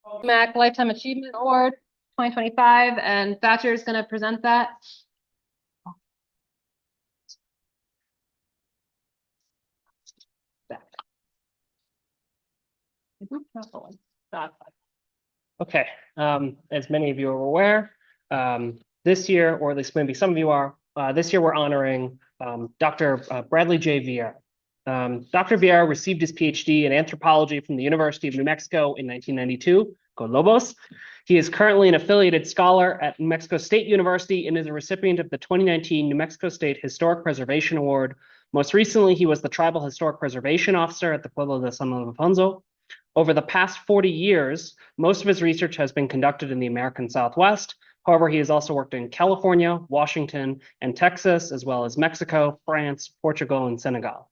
NMAC Lifetime Achievement Award 2025, and Thatcher is going to present that. Okay, as many of you are aware, this year, or at least maybe some of you are, this year we're honoring Dr. Bradley J. Vieira. Dr. Vieira received his PhD in anthropology from the University of New Mexico in 1992, Go Lobos. He is currently an affiliated scholar at New Mexico State University and is a recipient of the 2019 New Mexico State Historic Preservation Award. Most recently, he was the Tribal Historic Preservation Officer at the Pueblo de San Alfonso. Over the past 40 years, most of his research has been conducted in the American Southwest. However, he has also worked in California, Washington, and Texas, as well as Mexico, France, Portugal, and Senegal.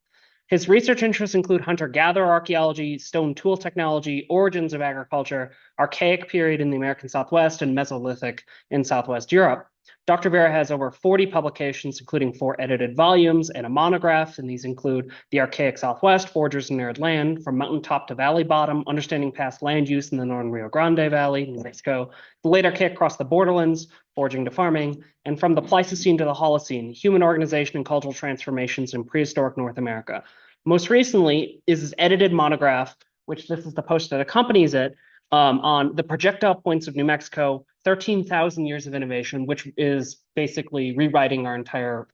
His research interests include hunter-gatherer archaeology, stone tool technology, origins of agriculture, archaic period in the American Southwest, and Mesolithic in Southwest Europe. Dr. Vieira has over 40 publications, including 4 edited volumes and a monograph, and these include The Archaic Southwest, Forgers in Arid Land, From Mountaintop to Valley Bottom, Understanding Past Land Use in the Northern Rio Grande Valley, New Mexico, The Late Archaic Across the Borderlands, Foraging to Farming, and From the Pleistocene to the Holocene, Human Organization and Cultural Transformations in Prehistoric North America. Most recently is his edited monograph, which this is the post that accompanies it, on the projectile points of New Mexico, 13,000 years of innovation, which is basically rewriting our entire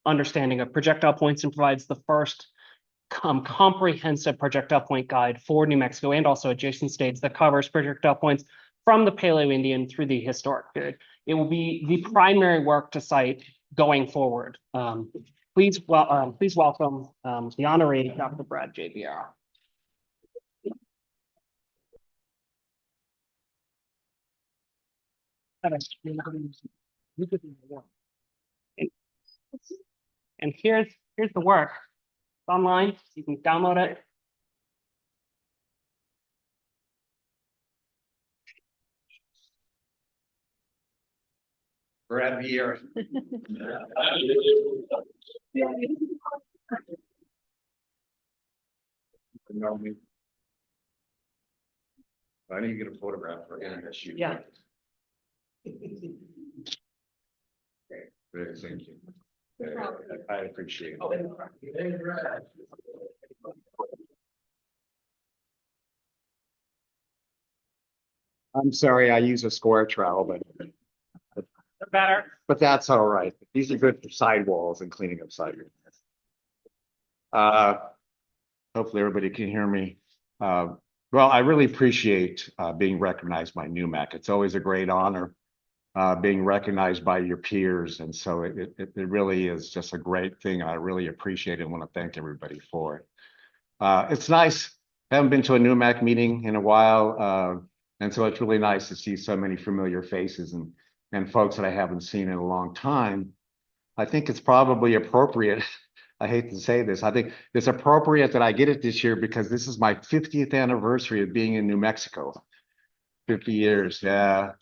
understanding of projectile points and provides the first comprehensive projectile point guide for New Mexico and also adjacent states that covers projectile points from the Paleo-Indian through the historic period. It will be the primary work to cite going forward. Please welcome the honoree, Dr. Brad J. Vieira. And here's the work. It's online, so you can download it. Brad Vieira. Know me. I need to get a photograph for internet shoot. Yeah. Very, thank you. I appreciate it. I'm sorry, I use a square trowel, but that's all right. These are good for sidewalls and cleaning up sidewalls. Hopefully everybody can hear me. Well, I really appreciate being recognized by NMAC. It's always a great honor being recognized by your peers. And so it really is just a great thing. I really appreciate it and want to thank everybody for it. It's nice. I haven't been to a NMAC meeting in a while. And so it's really nice to see so many familiar faces and folks that I haven't seen in a long time. I think it's probably appropriate. I hate to say this. I think it's appropriate that I get it this year because this is my 50th anniversary of being in New Mexico. 50 years, yeah.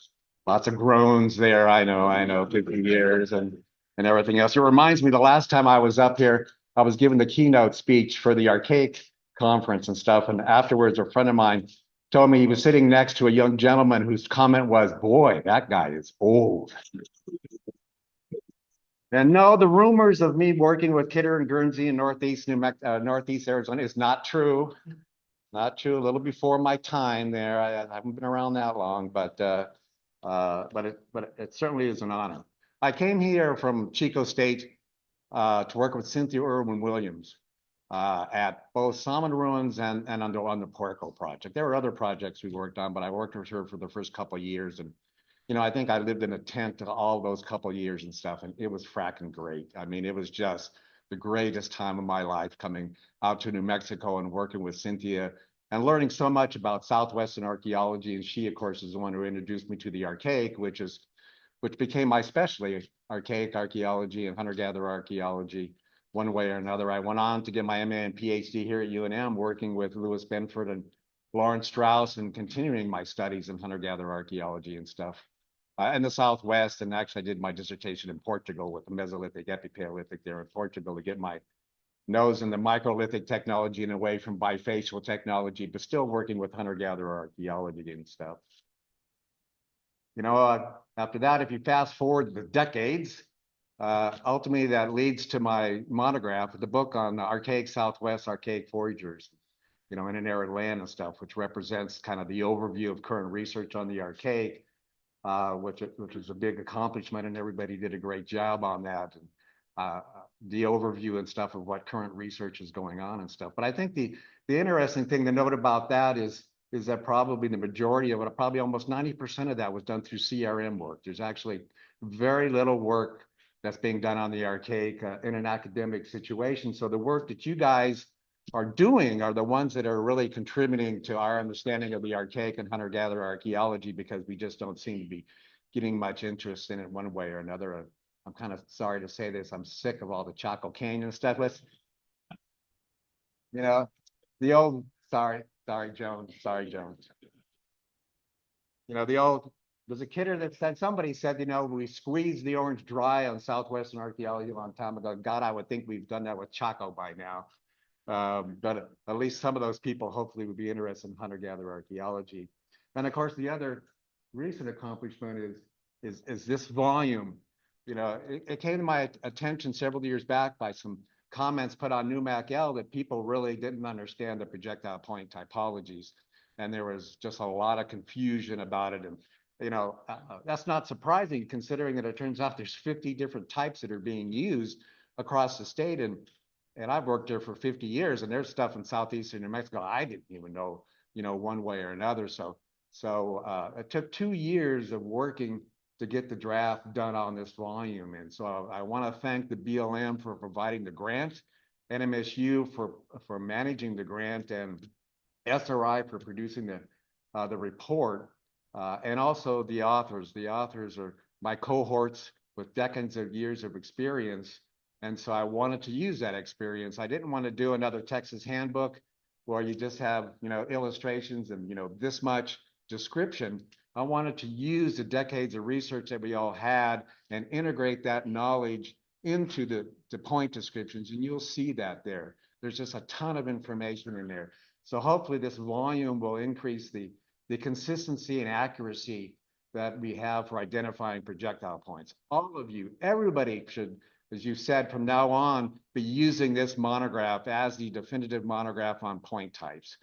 Lots of groans there. I know, 50 years and everything else. It reminds me the last time I was up here, I was giving the keynote speech for the Archaic conference and stuff. And afterwards, a friend of mine told me he was sitting next to a young gentleman whose comment was, "Boy, that guy is old." And no, the rumors of me working with Kidder and Guernsey in Northeast Arizona is not true. Not true. A little before my time there. I haven't been around that long, but it certainly is an honor. I came here from Chico State to work with Cynthia Irwin-Williams at both Salmon Ruins and on the Puerco project. There were other projects we worked on, but I worked with her for the first couple of years. And, you know, I think I lived in a tent all those couple of years and stuff, and it was fracking great. I mean, it was just the greatest time of my life coming out to New Mexico and working with Cynthia and learning so much about Southwestern archaeology. And she, of course, is the one who introduced me to the Archaic, which became my specialty, Archaic archaeology and hunter-gatherer archaeology, one way or another. I went on to get my MA and PhD here at UNM, working with Louis Benford and Lawrence Strauss and continuing my studies in hunter-gatherer archaeology and stuff. In the Southwest, and actually I did my dissertation in Portugal with the Mesolithic, Epipaleolithic there in Portugal to get my nose in the microlithic technology and away from bifacial technology, but still working with hunter-gatherer archaeology and stuff. After that, if you fast forward the decades, ultimately that leads to my monograph, the book on the archaic Southwest, archaic foragers, in an arid land and stuff, which represents kind of the overview of current research on the archaic, which is a big accomplishment, and everybody did a great job on that. And the overview and stuff of what current research is going on and stuff. But I think the interesting thing to note about that is that probably the majority of it, probably almost 90% of that was done through CRM work. There's actually very little work that's being done on the archaic in an academic situation. So the work that you guys are doing are the ones that are really contributing to our understanding of the archaic and hunter-gatherer archaeology, because we just don't seem to be getting much interest in it one way or another. I'm kind of sorry to say this. I'm sick of all the Chaco Canyon stuff. The old, sorry, Jones. There's a kidder that said, somebody said, we squeezed the orange dry on Southwestern archaeology a long time ago. God, I would think we've done that with Chaco by now. But at least some of those people hopefully would be interested in hunter-gatherer archaeology. And of course, the other recent accomplishment is this volume. It came to my attention several years back by some comments put on NMAC that people really didn't understand the projectile point typologies. And there was just a lot of confusion about it. And, that's not surprising, considering that it turns out there's 50 different types that are being used across the state. And I've worked there for 50 years, and there's stuff in southeastern New Mexico I didn't even know, one way or another. So it took 2 years of working to get the draft done on this volume. And so I want to thank the BLM for providing the grant, NMSU for managing the grant, and SRI for producing the report, and also the authors. The authors are my cohorts with decades of years of experience. And so I wanted to use that experience. I didn't want to do another Texas handbook where you just have, illustrations and, this much description. I wanted to use the decades of research that we all had and integrate that knowledge into the point descriptions. And you'll see that there. There's just a ton of information in there. So hopefully this volume will increase the consistency and accuracy that we have for identifying projectile points. All of you, everybody should, as you said, from now on, be using this monograph as the definitive monograph on point types.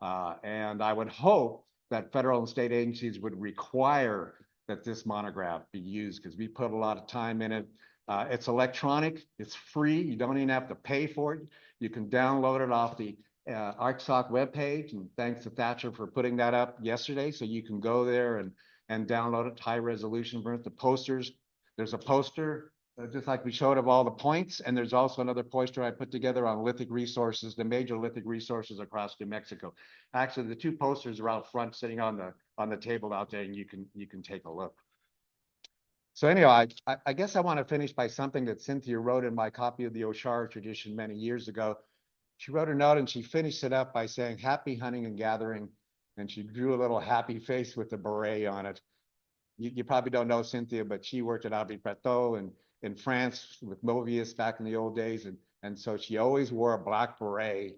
And I would hope that federal and state agencies would require that this monograph be used, because we put a lot of time in it. It's electronic, it's free, you don't even have to pay for it. You can download it off the ArcSoc webpage, and thanks to Thatcher for putting that up yesterday. So you can go there and download it, high resolution version. The posters, there's a poster just like we showed of all the points, and there's also another poster I put together on lithic resources, the major lithic resources across New Mexico. Actually, the two posters are out front, sitting on the table out there, and you can take a look. So anyway, I guess I want to finish by something that Cynthia wrote in my copy of the Oshara tradition many years ago. She wrote a note and she finished it up by saying, "Happy hunting and gathering," and she drew a little happy face with a beret on it. You probably don't know Cynthia, but she worked at Abbé Pretot and in France with Mobius back in the old days. And so she always wore a black beret,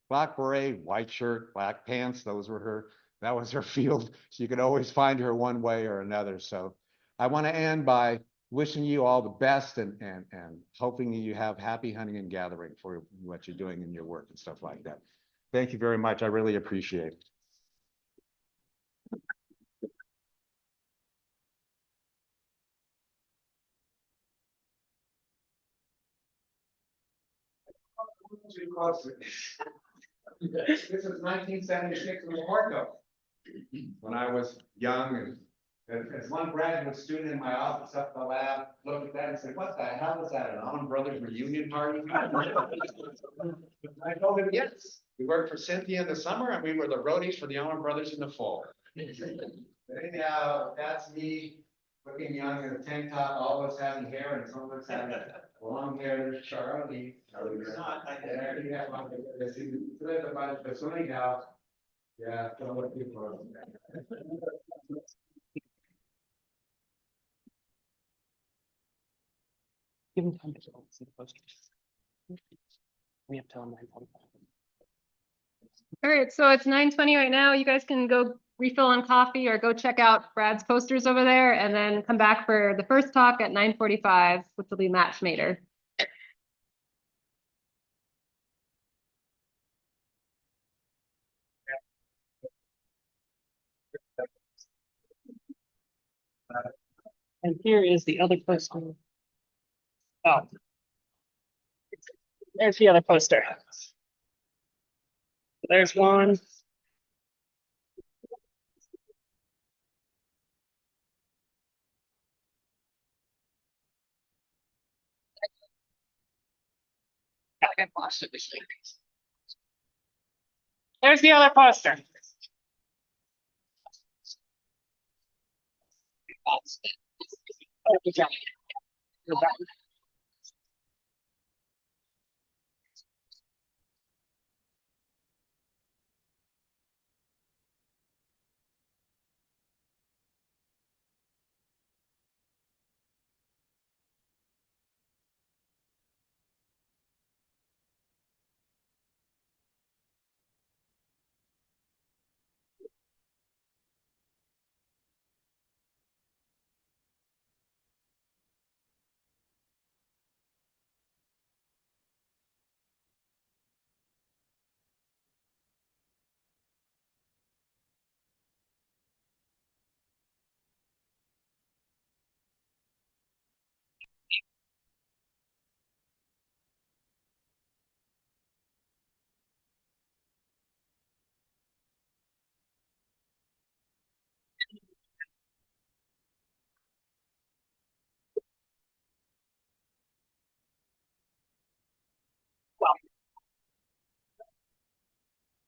white shirt, black pants. That was her field. So you could always find her one way or another. So I want to end by wishing you all the best and hoping you have happy hunting and gathering for what you're doing in your work and stuff like that. Thank you very much. I really appreciate it. Too close. This is 1976 in Oregon, when I was young, and as one graduate student in my office up the lab looked at that and said, "What the hell is that, an Allman Brothers reunion party?" I told him, yes, we worked for Cynthia in the summer and we were the roadies for the Allman Brothers in the fall. But anyhow, that's me looking young in a tank top, all of us having hair, and some of us having long hair. There's Charlie. Charlie's not. There you have one. There's a bunch of so anyhow. Yeah, don't look too close. Give them time to see the posters. We have till 9:45. All right, so it's 9:20 right now. You guys can go refill on coffee or go check out Brad's posters over there and then come back for the first talk at 9:45, which will be Matt Schmader. And here is the other poster. Oh, there's the other poster. There's one. There's the other poster. Oh, good job. You're back.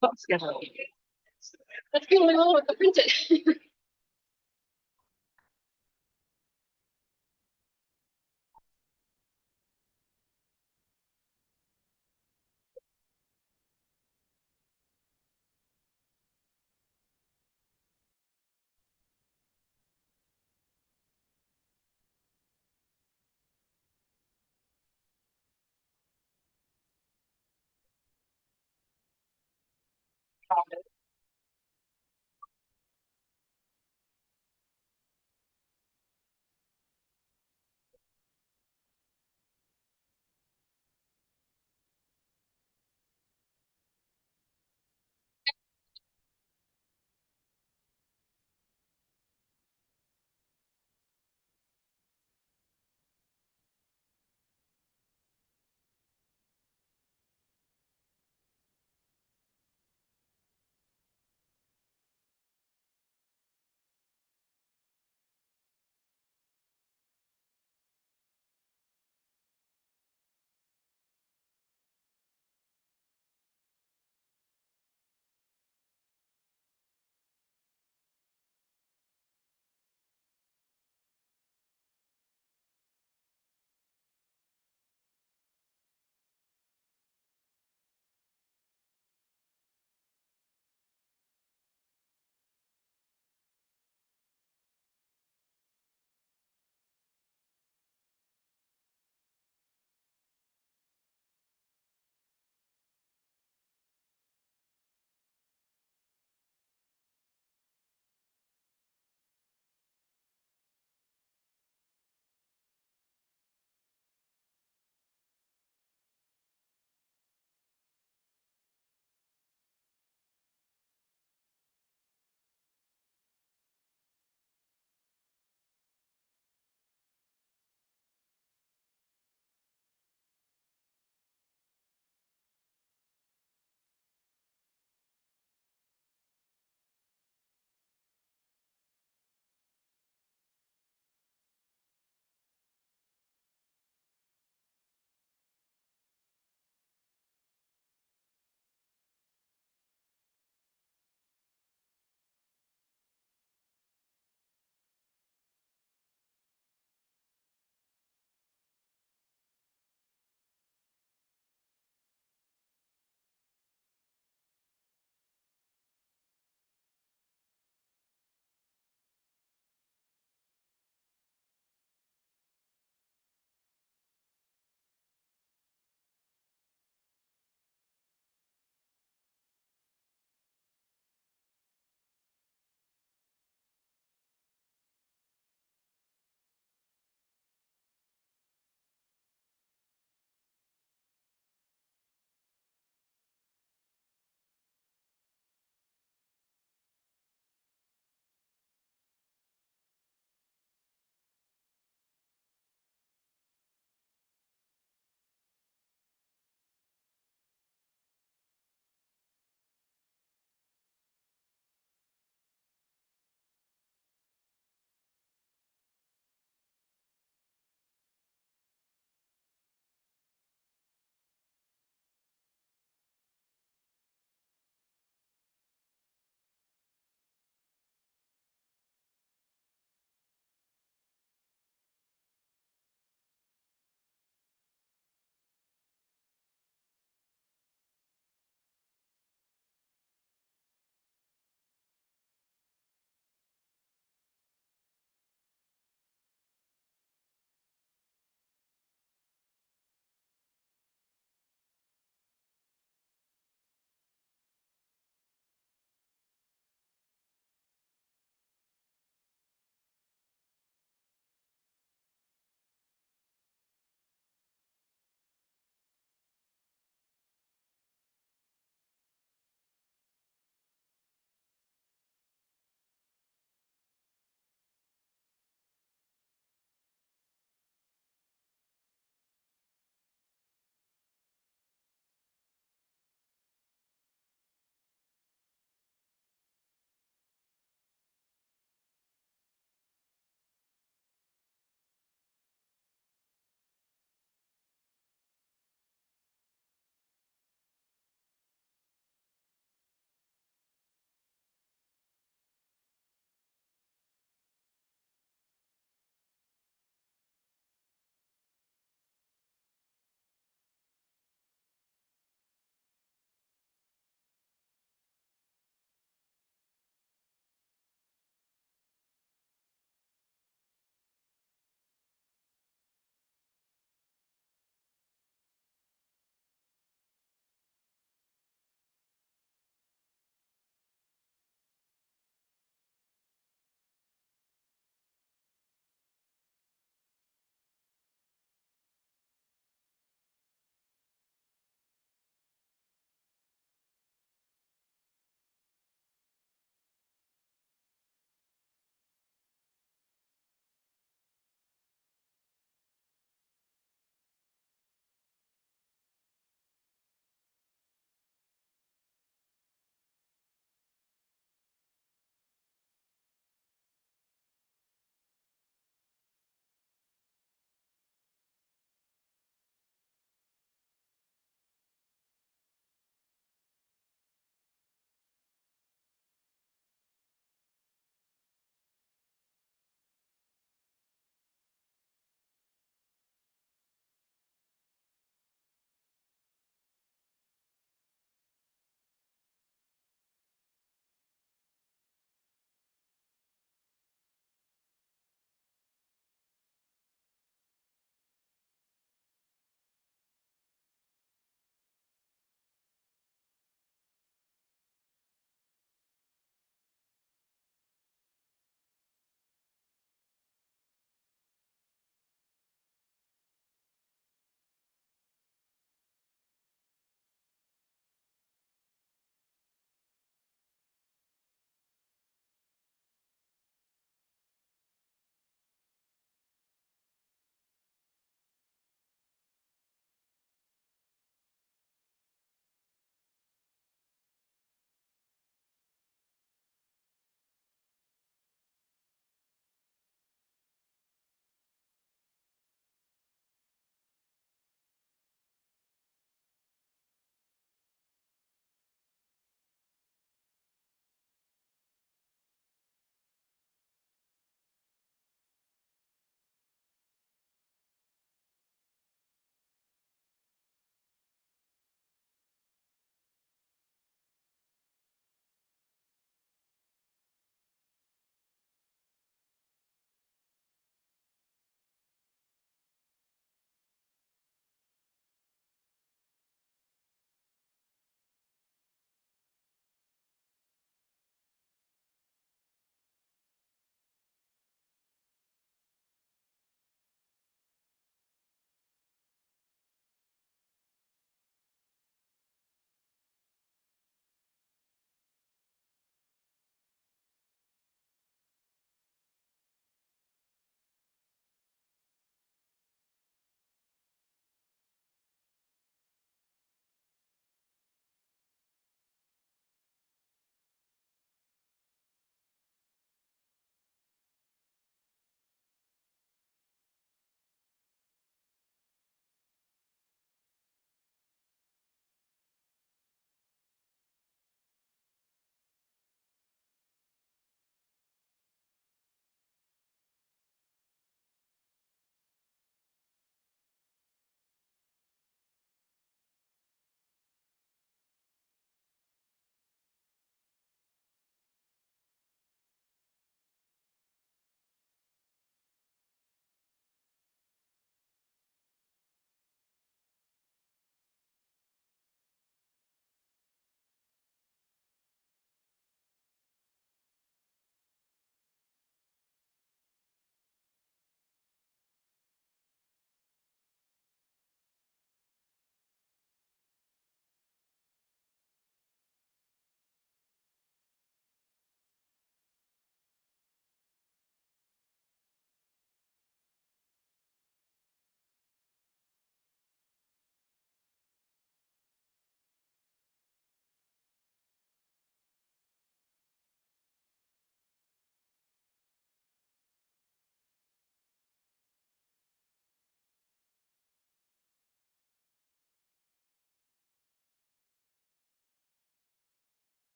Oh, schedule. Let's get a little with the printed.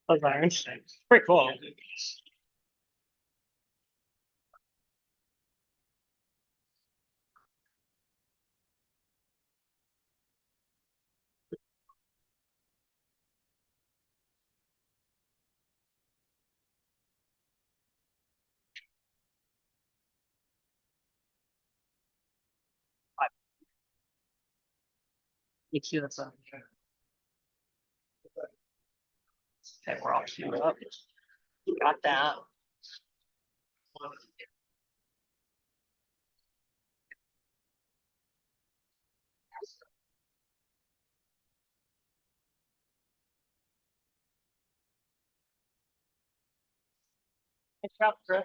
That's very interesting. Pretty cool. You queue this up. Okay, we're all queued up. Got that. Good job, Chris.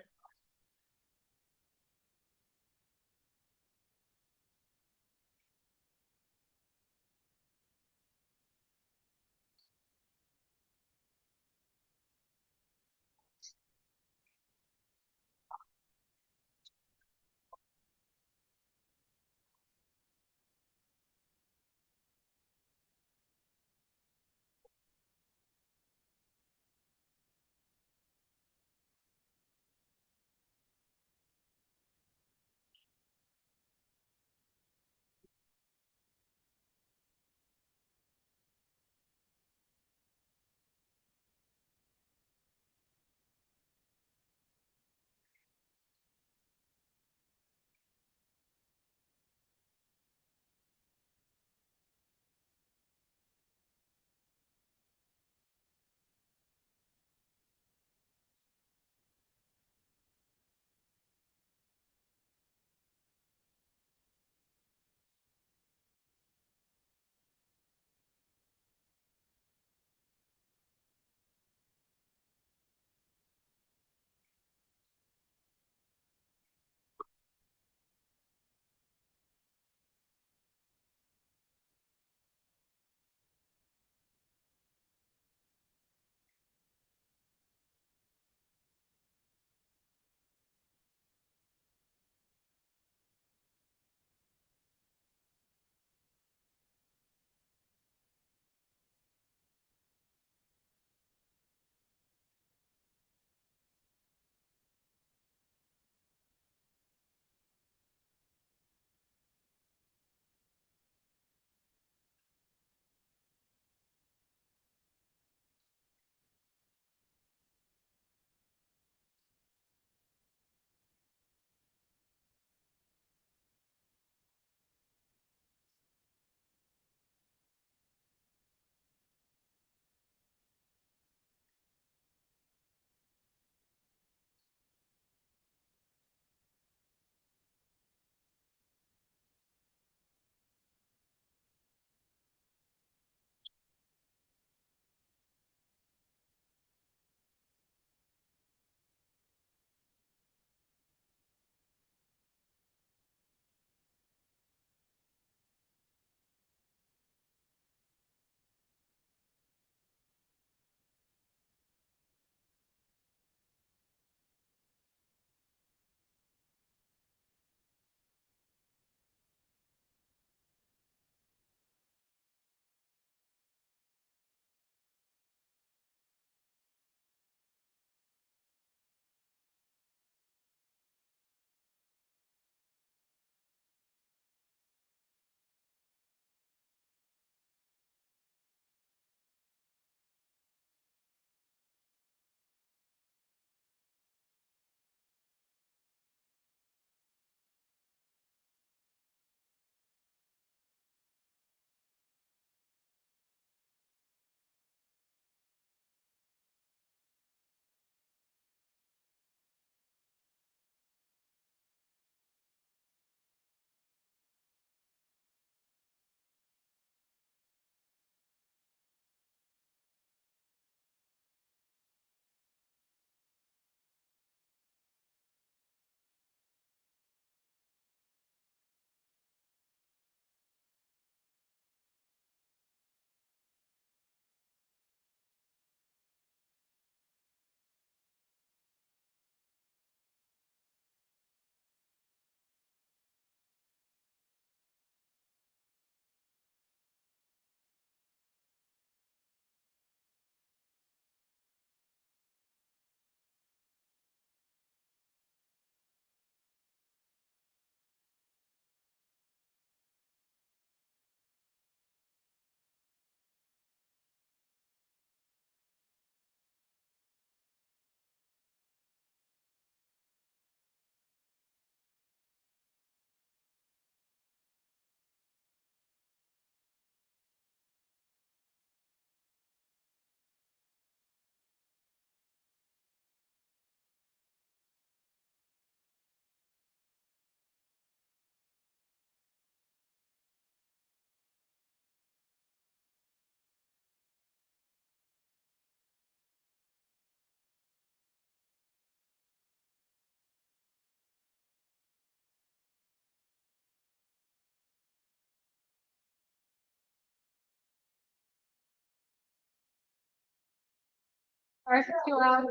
Ours is too loud.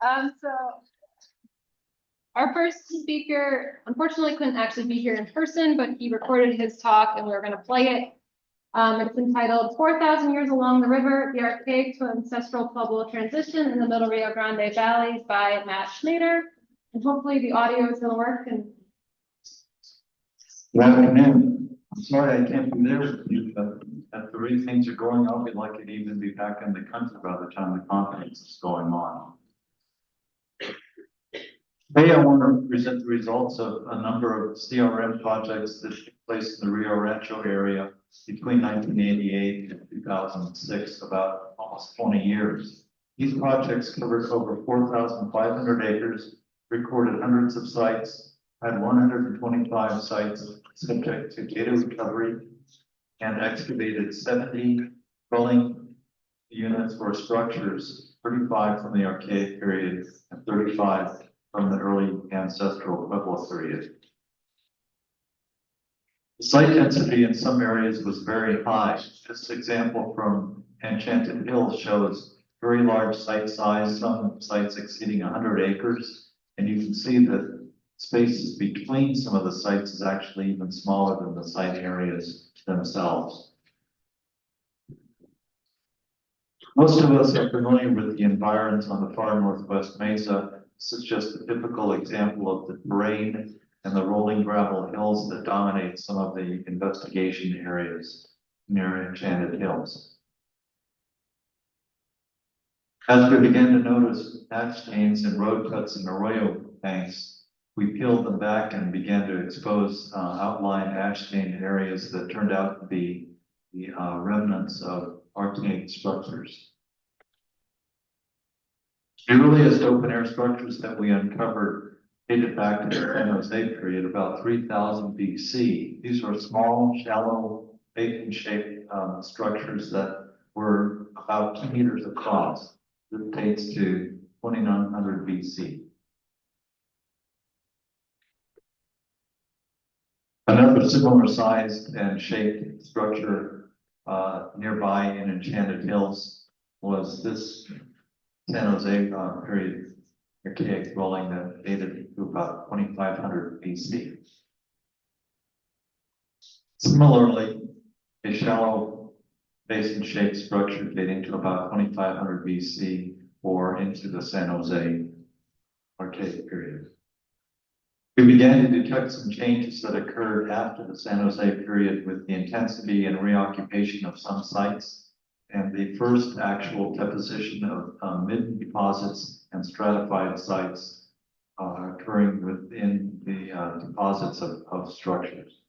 So our first speaker unfortunately couldn't actually be here in person, but he recorded his talk and we're going to play it. It's entitled 4,000 Years Along the River, the Archaic to Ancestral Pueblo Transition in the Middle Rio Grande Valleys by Matt Schnader. And hopefully the audio is going to work. And good afternoon. I'm sorry I can't be there with you, but as the way things are going, I'll be lucky to even be back in the country by the time the conference is going on. Today, I want to present the results of a number of CRM projects that took place in the Rio Rancho area between 1988 and 2006, about almost 20 years. These projects covered over 4,500 acres, recorded hundreds of sites, had 125 sites subject to data recovery, and excavated 70 dwelling units or structures, 35 from the Archaic period and 35 from the early ancestral Pueblo period. The site density in some areas was very high. This example from Enchanted Hills shows very large site size, some sites exceeding 100 acres. And you can see that spaces between some of the sites is actually even smaller than the site areas themselves. Most of us are familiar with the environs on the far northwest mesa. This is just a typical example of the terrain and the rolling gravel hills that dominate some of the investigation areas near Enchanted Hills. As we began to notice ash stains and road cuts in arroyo banks, we peeled them back and began to expose outlying ash stained areas that turned out to be the remnants of archaic structures. The earliest open air structures that we uncovered dated back to the San Jose period, about 3000 BC. These were small, shallow, bacon-shaped structures that were about 2 meters across. This dates to 2900 BC. Another similar sized and shaped structure nearby in Enchanted Hills was this San Jose period archaic dwelling that dated to about 2500 BC. Similarly, a shallow basin-shaped structure dating to about 2500 BC or into the San Jose archaic period. We began to detect some changes that occurred after the San Jose period with the intensity and reoccupation of some sites and the first actual deposition of midden deposits and stratified sites occurring within the deposits of structures.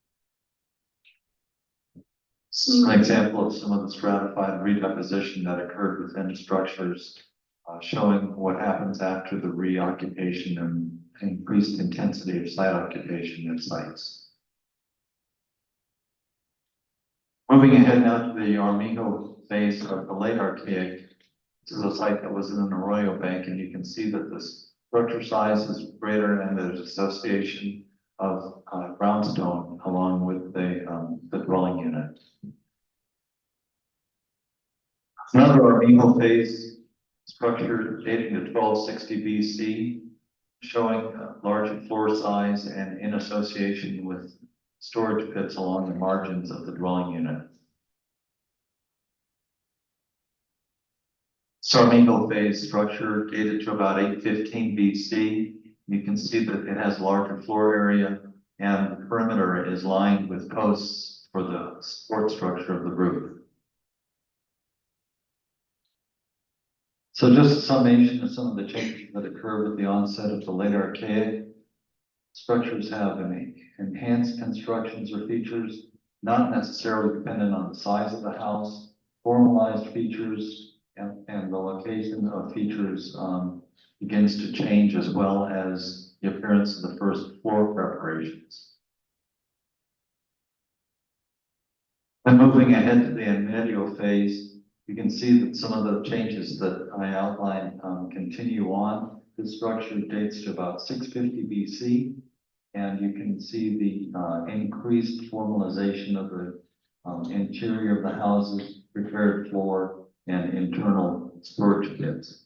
This is an example of some of the stratified redeposition that occurred within structures, showing what happens after the reoccupation and increased intensity of site occupation in sites. Moving ahead now to the Armijo phase of the late Archaic. This is a site that was in an arroyo bank, and you can see that the structure size is greater and there's association of brownstone along with the dwelling unit. Another Armijo phase structure dating to 1260 BC, showing larger floor size and in association with storage pits along the margins of the dwelling unit. Armijo phase structure dated to about 815 BC. You can see that it has larger floor area and the perimeter is lined with posts for the support structure of the roof. So just a summation of some of the changes that occurred with the onset of the late Archaic. Structures have enhanced constructions or features, not necessarily dependent on the size of the house, formalized features, and the location of features begins to change, as well as the appearance of the first floor preparations. Then moving ahead to the en medio phase, you can see that some of the changes that I outlined continue on. This structure dates to about 650 BC, and you can see the increased formalization of the interior of the houses, prepared floor, and internal storage pits.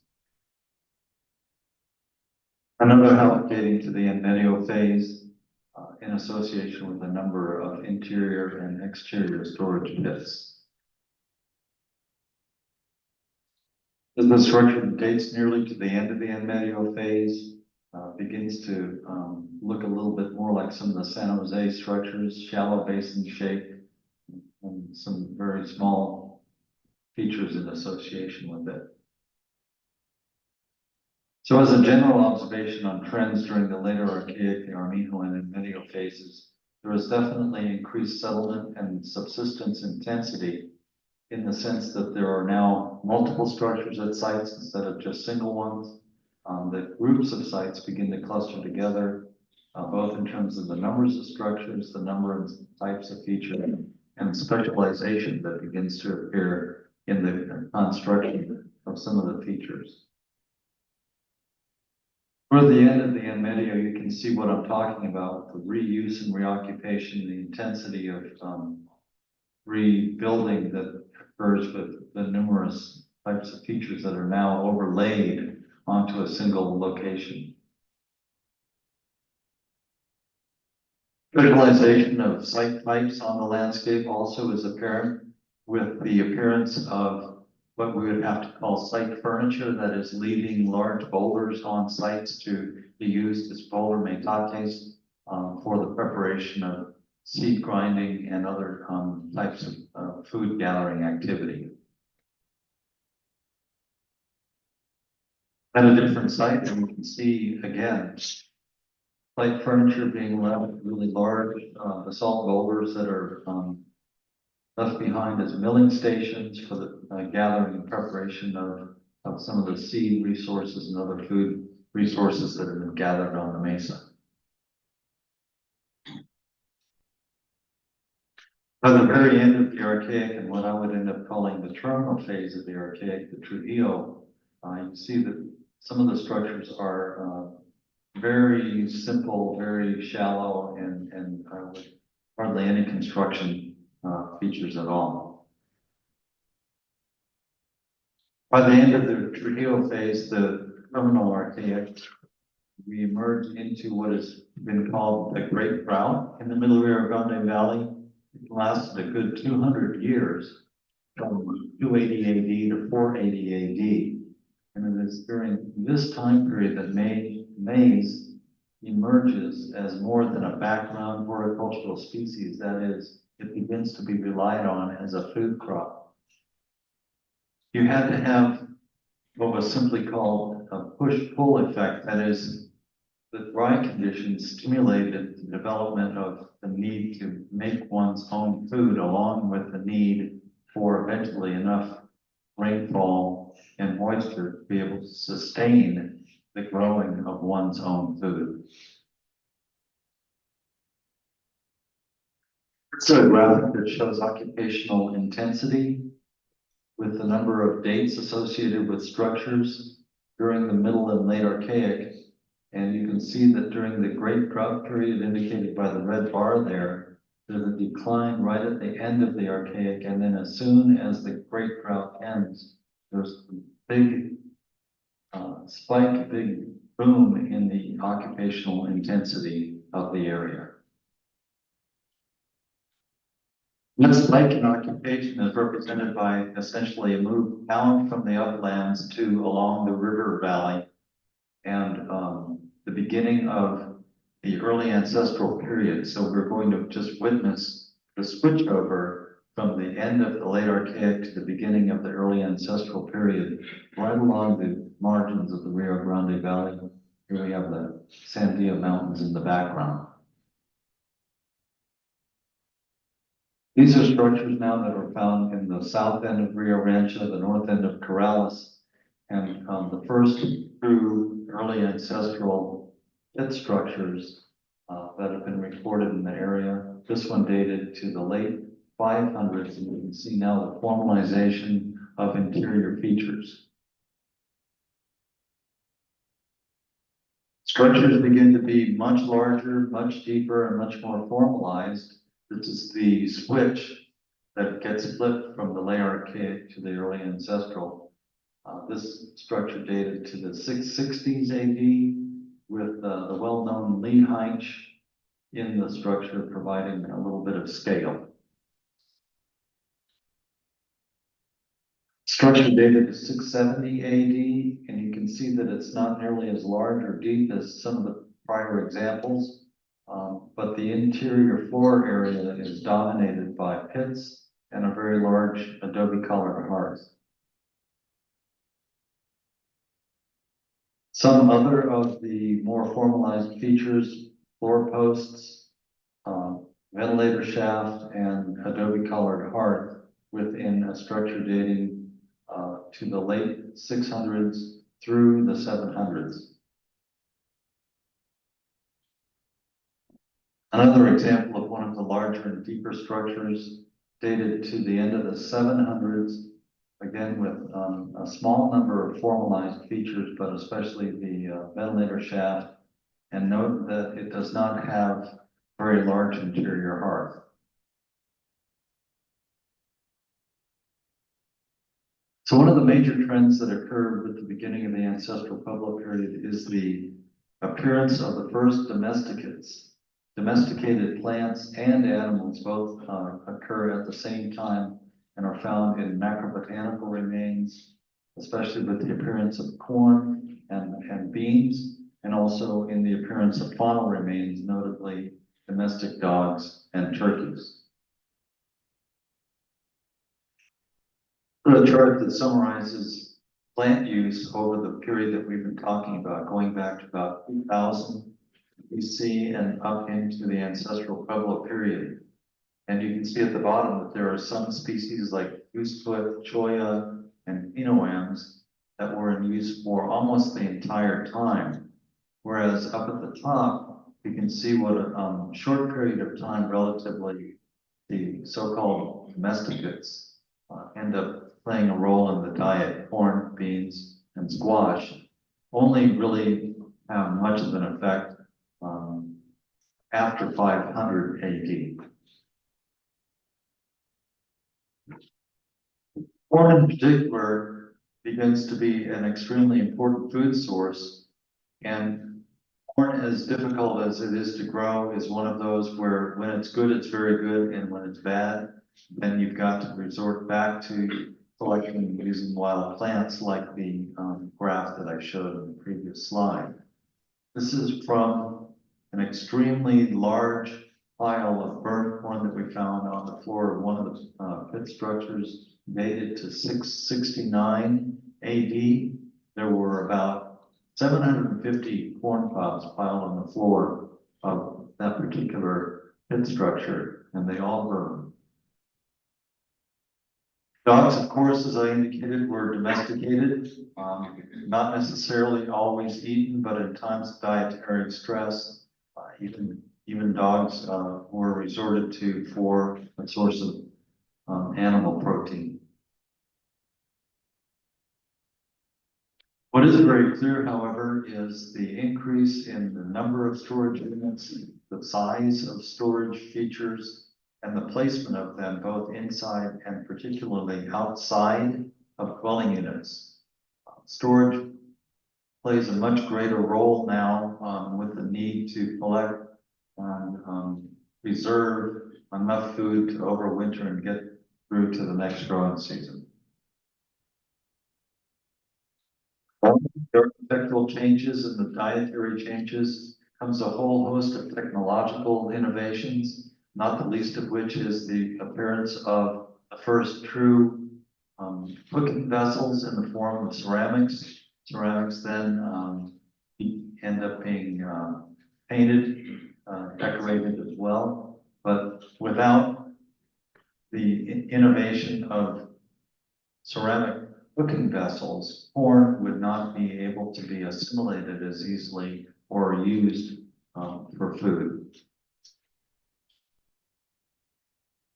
Another house dating to the en medio phase in association with a number of interior and exterior storage pits. As the structure dates nearly to the end of the en medio phase, begins to look a little bit more like some of the San Jose structures, shallow basin shape, and some very small features in association with it. So as a general observation on trends during the later Archaic, the Armijo, and en medio phases, there is definitely increased settlement and subsistence intensity in the sense that there are now multiple structures at sites instead of just single ones. That groups of sites begin to cluster together, both in terms of the numbers of structures, the number and types of features, and specialization that begins to appear in the construction of some of the features. Toward the end of the en medio, you can see what I'm talking about, the reuse and reoccupation, the intensity of rebuilding that occurs with the numerous types of features that are now overlaid onto a single location. Visualization of site types on the landscape also is apparent with the appearance of what we would have to call site furniture, that is leaving large boulders on sites to be used as boulder metates for the preparation of seed grinding and other types of food gathering activity. At a different site, and we can see again, site furniture being left, really large basalt boulders that are left behind as milling stations for the gathering and preparation of some of the seed resources and other food resources that have been gathered on the mesa. By the very end of the Archaic, and what I would end up calling the terminal phase of the Archaic, the Trujillo, you see that some of the structures are very simple, very shallow, and with hardly any construction features at all. By the end of the Trujillo phase, the terminal Archaic, we emerge into what has been called the Great Drought in the Middle Rio Grande Valley. It lasted a good 200 years, from 280 AD to 480 AD. And it is during this time period that maize emerges as more than a background horticultural species. That is, it begins to be relied on as a food crop. You had to have what was simply called a push-pull effect. That is, the dry conditions stimulated the development of the need to make one's own food, along with the need for eventually enough rainfall and moisture to be able to sustain the growing of one's own food. It's a graphic that shows occupational intensity with the number of dates associated with structures during the Middle and Late Archaic. And you can see that during the Great Drought period indicated by the red bar there, there's a decline right at the end of the Archaic. And then as soon as the Great Drought ends, there's a big spike, big boom in the occupational intensity of the area. That spike in occupation is represented by essentially a move down from the uplands to along the river valley, and the beginning of the early ancestral period. So we're going to just witness the switchover from the end of the late Archaic to the beginning of the early ancestral period, right along the margins of the Rio Grande Valley. Here we have the Sandia Mountains in the background. These are structures now that are found in the south end of Rio Rancho, the north end of Corrales, and the first true early ancestral pit structures that have been recorded in the area. This one dated to the late 500s, and you can see now the formalization of interior features. Structures begin to be much larger, much deeper, and much more formalized. This is the switch that gets flipped from the late archaic to the early ancestral. This structure dated to the 660s AD with the well-known Lehi in the structure providing a little bit of scale. Structure dated to 670 AD, and you can see that it's not nearly as large or deep as some of the prior examples, but the interior floor area is dominated by pits and a very large adobe colored hearth. Some other of the more formalized features: floor posts, ventilator shaft, and adobe colored hearth within a structure dating to the late 600s through the 700s. Another example of one of the larger and deeper structures dated to the end of the 700s, again with a small number of formalized features, but especially the ventilator shaft. And note that it does not have very large interior hearth. So one of the major trends that occurred with the beginning of the ancestral pueblo period is the appearance of the first domesticates. Domesticated plants and animals both occur at the same time and are found in macrobotanical remains, especially with the appearance of corn and beans, and also in the appearance of faunal remains, notably domestic dogs and turkeys. A chart that summarizes plant use over the period that we've been talking about, going back to about 2000 BC and up into the ancestral pueblo period. And you can see at the bottom that there are some species like goosefoot, cholla, and pinoams that were in use for almost the entire time. Whereas up at the top, you can see what a short period of time relatively the so-called domesticates end up playing a role in the diet: corn, beans, and squash, only really have much of an effect after 500 AD. Corn in particular begins to be an extremely important food source, and corn, as difficult as it is to grow, is one of those where when it's good, it's very good, and when it's bad, then you've got to resort back to collecting using wild plants like the graph that I showed in the previous slide. This is from an extremely large pile of burnt corn that we found on the floor of one of the pit structures dated to 669 AD. There were about 750 corn cobs piled on the floor of that particular pit structure, and they all burned. Dogs, of course, as I indicated, were domesticated, not necessarily always eaten, but in times of dietary stress, even dogs were resorted to for a source of animal protein. What is very clear, however, is the increase in the number of storage units, the size of storage features, and the placement of them both inside and particularly outside of dwelling units. Storage plays a much greater role now with the need to collect and reserve enough food to overwinter and get through to the next growing season. The architectural changes and the dietary changes comes a whole host of technological innovations, not the least of which is the appearance of the first true cooking vessels in the form of ceramics. Ceramics then end up being painted, decorated as well. But without the innovation of ceramic cooking vessels, corn would not be able to be assimilated as easily or used for food.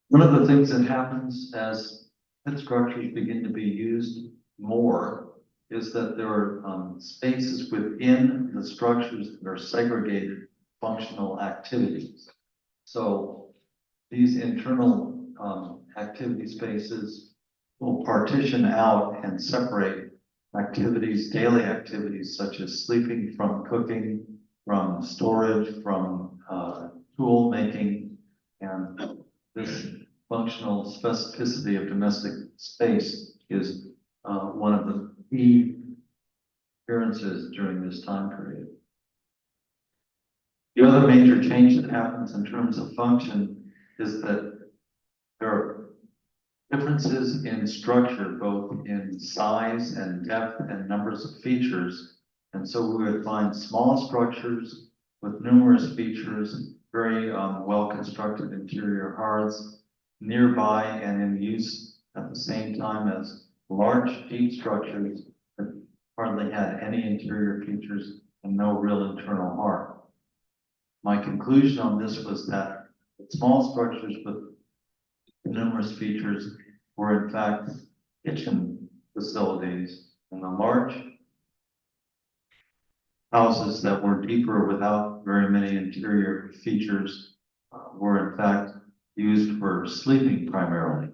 One of the things that happens as pit structures begin to be used more is that there are spaces within the structures that are segregated functional activities. So these internal activity spaces. We'll partition out and separate activities, daily activities such as sleeping from cooking, from storage, from tool making, and this functional specificity of domestic space is one of the key appearances during this time period. The other major change that happens in terms of function is that there are differences in structure, both in size and depth and numbers of features. And so we would find small structures with numerous features, very well-constructed interior hearths nearby and in use at the same time as large, deep structures that hardly had any interior features and no real internal hearth. My conclusion on this was that small structures with numerous features were in fact kitchen facilities, and the large houses that were deeper without very many interior features were in fact used for sleeping primarily.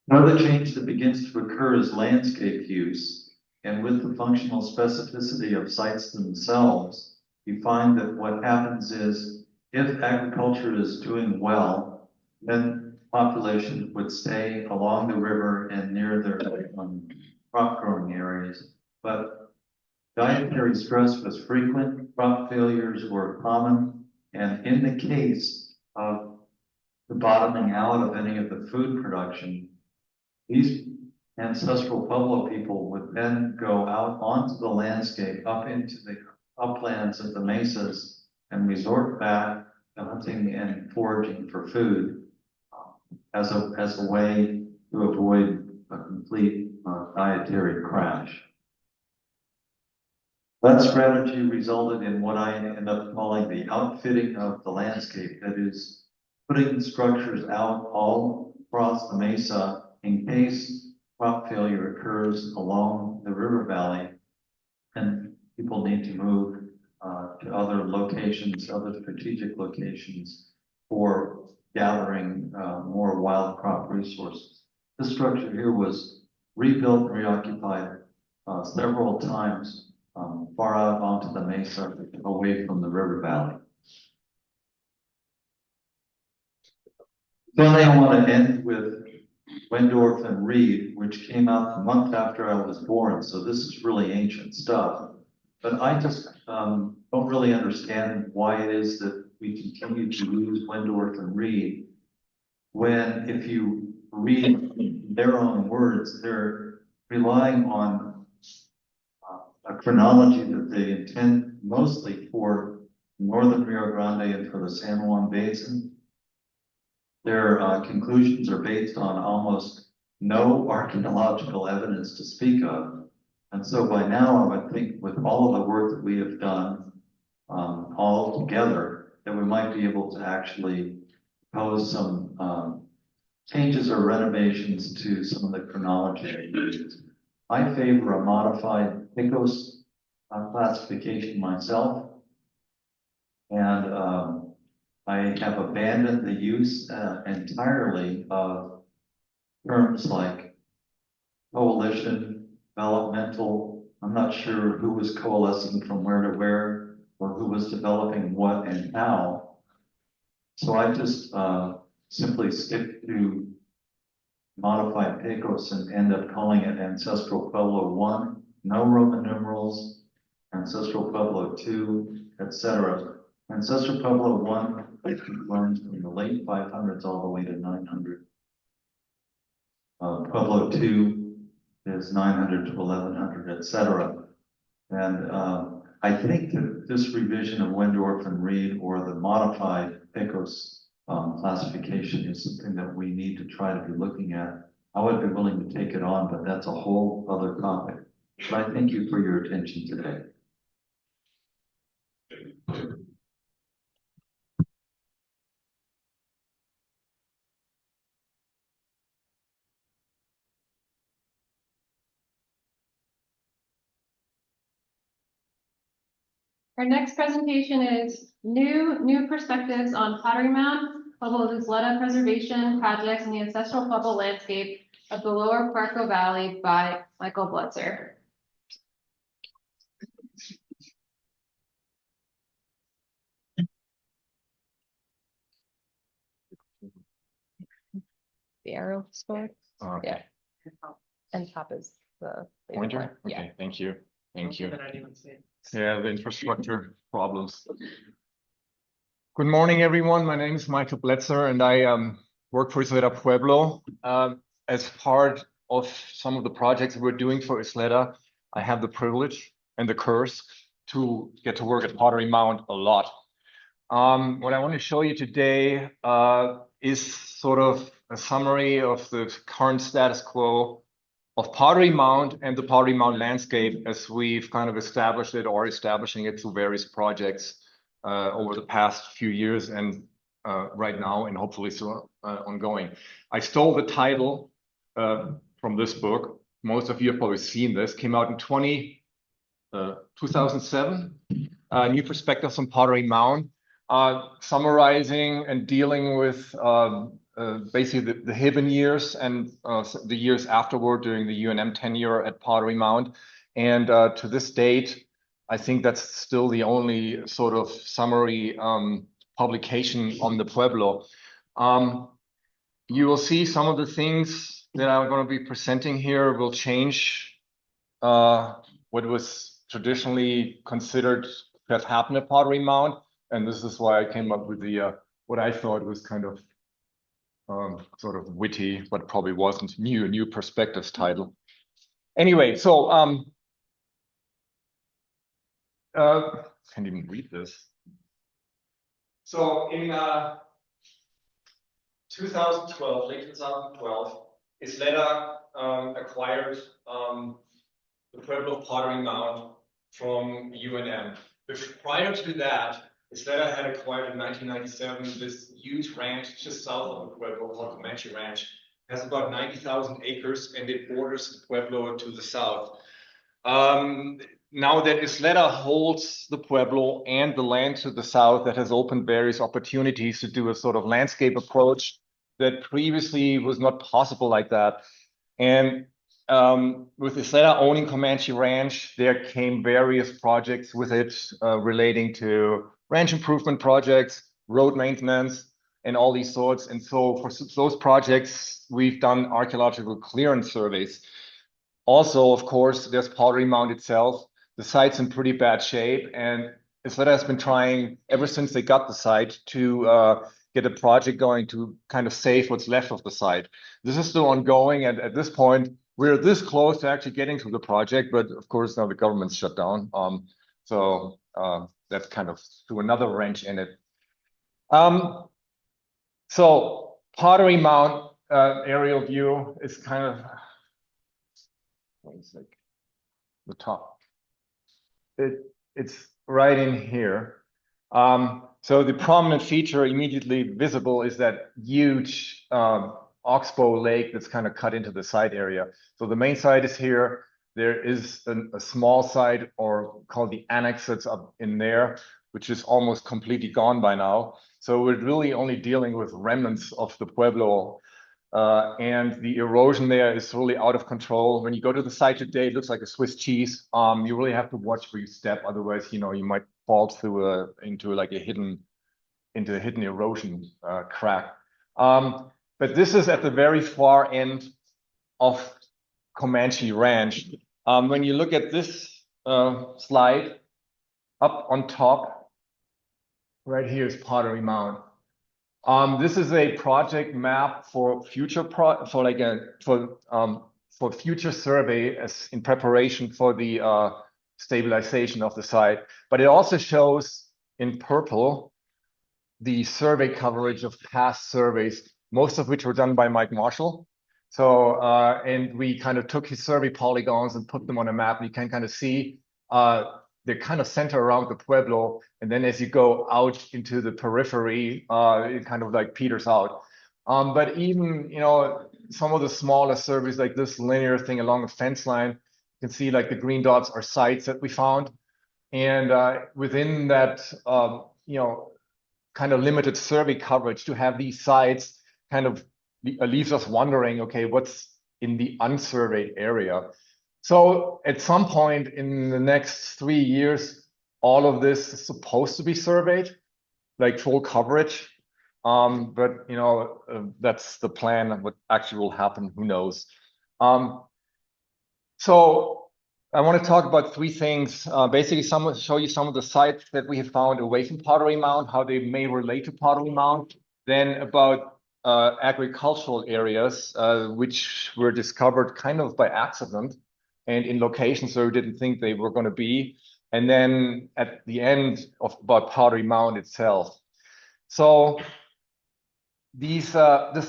Another change that begins to occur is landscape use. And with the functional specificity of sites themselves, you find that what happens is if agriculture is doing well, then population would stay along the river and near their crop growing areas. But dietary stress was frequent, crop failures were common, and in the case of the bottoming out of any of the food production, these ancestral Pueblo people would then go out onto the landscape, up into the uplands of the mesas, and resort back to hunting and foraging for food as a way to avoid a complete dietary crash. That strategy resulted in what I end up calling the outfitting of the landscape, that is, putting structures out all across the mesa in case crop failure occurs along the river valley and people need to move to other locations, other strategic locations for gathering more wild crop resources. This structure here was rebuilt and reoccupied several times far out onto the mesa away from the river valley. Finally, I want to end with Wendorf and Reed, which came out the month after I was born, so this is really ancient stuff. But I just don't really understand why it is that we continue to use Wendorf and Reed when, if you read their own words, they're relying on a chronology that they intend mostly for northern Rio Grande and for the San Juan Basin. Their conclusions are based on almost no archaeological evidence to speak of. And so by now, I would think with all of the work that we have done all together, that we might be able to actually propose some changes or renovations to some of the chronology. I favor a modified PICOS classification myself. And I have abandoned the use entirely of terms like coalition, developmental. I'm not sure who was coalescing from where to where or who was developing what and how. So I just simply stick to modified PICOS and end up calling it Ancestral Pueblo 1, no Roman numerals, Ancestral Pueblo 2, etc. Ancestral Pueblo 1 runs from the late 500s all the way to 900. Pueblo 2 is 900 to 1100, etc. And I think that this revision of Wendorf and Reed, or the modified PICOS classification, is something that we need to try to be looking at. I would be willing to take it on, but that's a whole other topic. But I thank you for your attention today. Our next presentation is new perspectives on Pottery Mound, Pueblo Isleta preservation projects and the ancestral Pueblo landscape of the Lower Parco Valley by Michael Blitzer. The arrow sport. Oh, okay. Yeah. And top is the Pointer? one. Yeah. Okay, thank you. Thank you. That I didn't even see. Yeah, the infrastructure problems. Good morning, everyone. My name is Michael Blitzer, and I work for Isleta Pueblo. As part of some of the projects we're doing for Isleta, I have the privilege and the curse to get to work at Pottery Mound a lot. What I want to show you today is sort of a summary of the current status quo of Pottery Mound and the Pottery Mound landscape as we've kind of established it or establishing it through various projects over the past few years and right now and hopefully so ongoing. I stole the title from this book. Most of you have probably seen this. Came out in 2007. New Perspectives on Pottery Mound. Summarizing and dealing with basically the Hibben years and the years afterward during the UNM tenure at Pottery Mound. And to this date, I think that's still the only sort of summary publication on the Pueblo. You will see some of the things that I'm going to be presenting here will change what was traditionally considered to have happened at Pottery Mound. And this is why I came up with the what I thought was kind of sort of witty, but probably wasn't new perspectives title. Anyway, so can't even read this. So in 2012, late 2012, Isleta acquired the Pueblo Pottery Mound from UNM. But prior to that, Isleta had acquired in 1997 this huge ranch just south of the Pueblo called Comanche Ranch. It has about 90,000 acres and it borders the Pueblo to the south. Now that Isleta holds the Pueblo and the land to the south, that has opened various opportunities to do a sort of landscape approach that previously was not possible like that. And with Isleta owning Comanche Ranch, there came various projects with it relating to ranch improvement projects, road maintenance, and all these sorts. And so for those projects, we've done archaeological clearance surveys. Also, of course, there's Pottery Mound itself. The site's in pretty bad shape, and Isleta has been trying ever since they got the site to get a project going to kind of save what's left of the site. This is still ongoing, and at this point, we're this close to actually getting to the project, but of course now the government's shut down. So that's kind of threw another wrench in it. So Pottery Mound aerial view is kind of like the top. It's right in here. So the prominent feature immediately visible is that huge oxbow lake that's kind of cut into the site area. So the main site is here. There is a small site, or called the annex, that's up in there, which is almost completely gone by now. So we're really only dealing with remnants of the Pueblo. And the erosion there is really out of control. When you go to the site today, it looks like a Swiss cheese. You really have to watch where you step, otherwise, you might fall through into a hidden erosion crack. But this is at the very far end of Comanche Ranch. When you look at this slide, up on top, right here is Pottery Mound. This is a project map for future future survey as in preparation for the stabilization of the site. But it also shows in purple the survey coverage of past surveys, most of which were done by Mike Marshall. So and we kind of took his survey polygons and put them on a map. You can kind of see they're kind of centered around the Pueblo, and then as you go out into the periphery, it kind of like peters out. But even some of the smaller surveys, like this linear thing along a fence line, you can see like the green dots are sites that we found. And within that, kind of limited survey coverage, to have these sites kind of leaves us wondering, okay, what's in the unsurveyed area? So at some point in the next 3 years, all of this is supposed to be surveyed, like full coverage. But that's the plan. What actually will happen, who knows? So I want to talk about 3 things. Basically, show you some of the sites that we have found away from Pottery Mound, how they may relate to Pottery Mound. Then about agricultural areas, which were discovered kind of by accident and in locations where we didn't think they were going to be. And then at the end about Pottery Mound itself. So this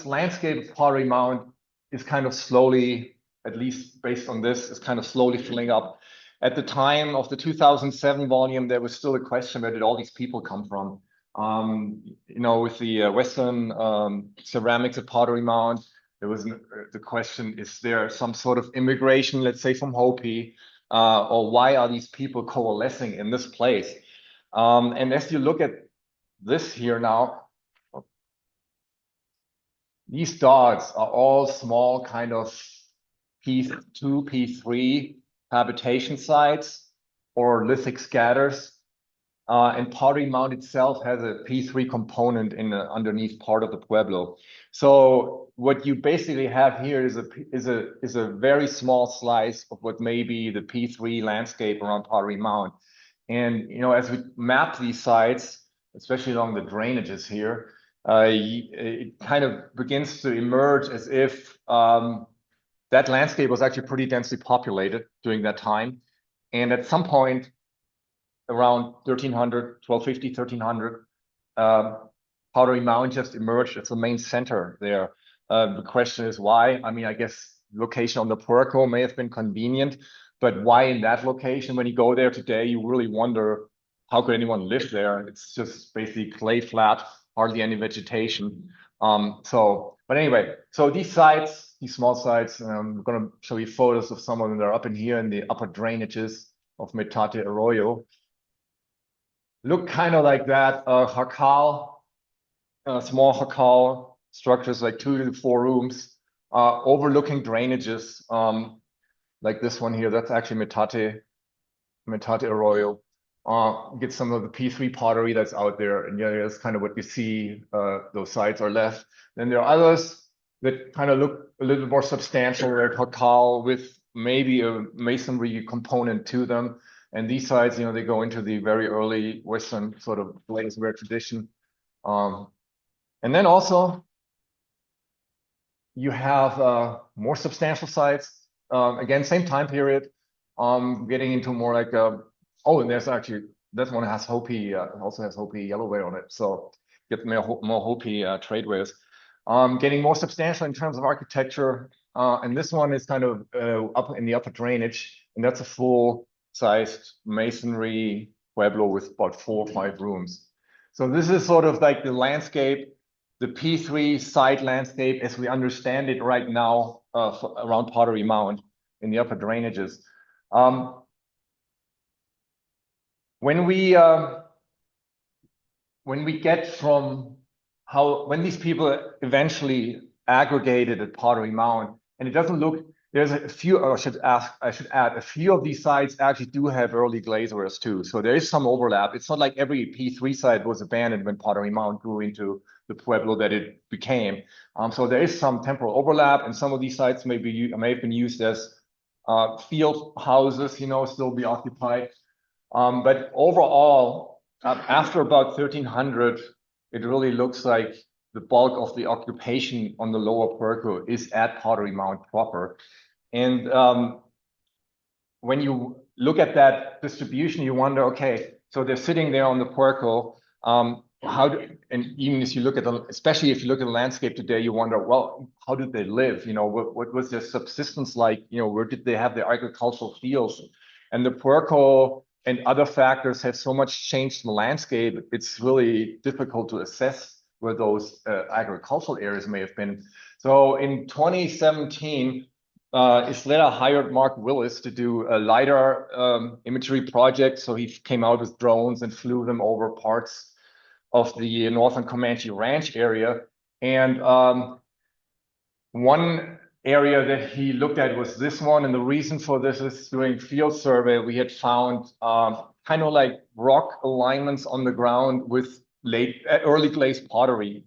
landscape of Pottery Mound is kind of slowly, at least based on this, is kind of slowly filling up. At the time of the 2007 volume, there was still a question, where did all these people come from? With the Western ceramics at Pottery Mound, there was the question, is there some sort of immigration, let's say from Hopi, or why are these people coalescing in this place? And as you look at this here now, these dots are all small kind of P2, P3 habitation sites or lithic scatters. And Pottery Mound itself has a P3 component in the underneath part of the Pueblo. So what you basically have here is a very small slice of what may be the P3 landscape around Pottery Mound. And as we map these sites, especially along the drainages here, it kind of begins to emerge as if that landscape was actually pretty densely populated during that time. And at some point around 1300, 1250, 1300, Pottery Mound just emerged as the main center there. The question is why? I mean, I guess location on the Puerco may have been convenient, but why in that location? When you go there today, you really wonder, how could anyone live there? It's just basically clay flat, hardly any vegetation. But anyway, so these sites, these small sites, I'm going to show you photos of some of them that are up in here in the upper drainages of Metate Arroyo. Look kind of like that, jacal, small jacal structures, like 2 to 4 rooms, overlooking drainages, like this one here. That's actually Metate Arroyo. Get some of the P3 pottery that's out there, and that's kind of what you see. Those sites are left. Then there are others that kind of look a little more substantial, like jacal with maybe a masonry component to them. And these sites, they go into the very early Western sort of glazeware tradition. And then also you have more substantial sites. Again, same time period. Getting into more like and there's actually, that one has Hopi, also has Hopi yellowware on it. So get more Hopi tradewares. Getting more substantial in terms of architecture. And this one is kind of up in the upper drainage, and that's a full-sized masonry Pueblo with about 4 or 5 rooms. So this is sort of like the landscape, the P3 site landscape as we understand it right now around Pottery Mound in the upper drainages. When we get from when these people eventually aggregated at Pottery Mound, and it doesn't look, there's a few, or I should add, a few of these sites actually do have early glazewares too. So there is some overlap. It's not like every P3 site was abandoned when Pottery Mound grew into the Pueblo that it became. So there is some temporal overlap, and some of these sites may have been used as field houses, still be occupied. But overall, after about 1300, it really looks like the bulk of the occupation on the lower Puerco is at Pottery Mound proper. And when you look at that distribution, you wonder, okay, so they're sitting there on the Puerco. And even as you look at especially if you look at the landscape today, you wonder, well, how did they live? What was their subsistence like? Where did they have their agricultural fields? And the Puerco and other factors have so much changed the landscape, it's really difficult to assess where those agricultural areas may have been. So in 2017, Isleta hired Mark Willis to do a LiDAR imagery project. So he came out with drones and flew them over parts of the northern Comanche Ranch area. And one area that he looked at was this one. And the reason for this is during field survey, we had found kind of like rock alignments on the ground with early glazed pottery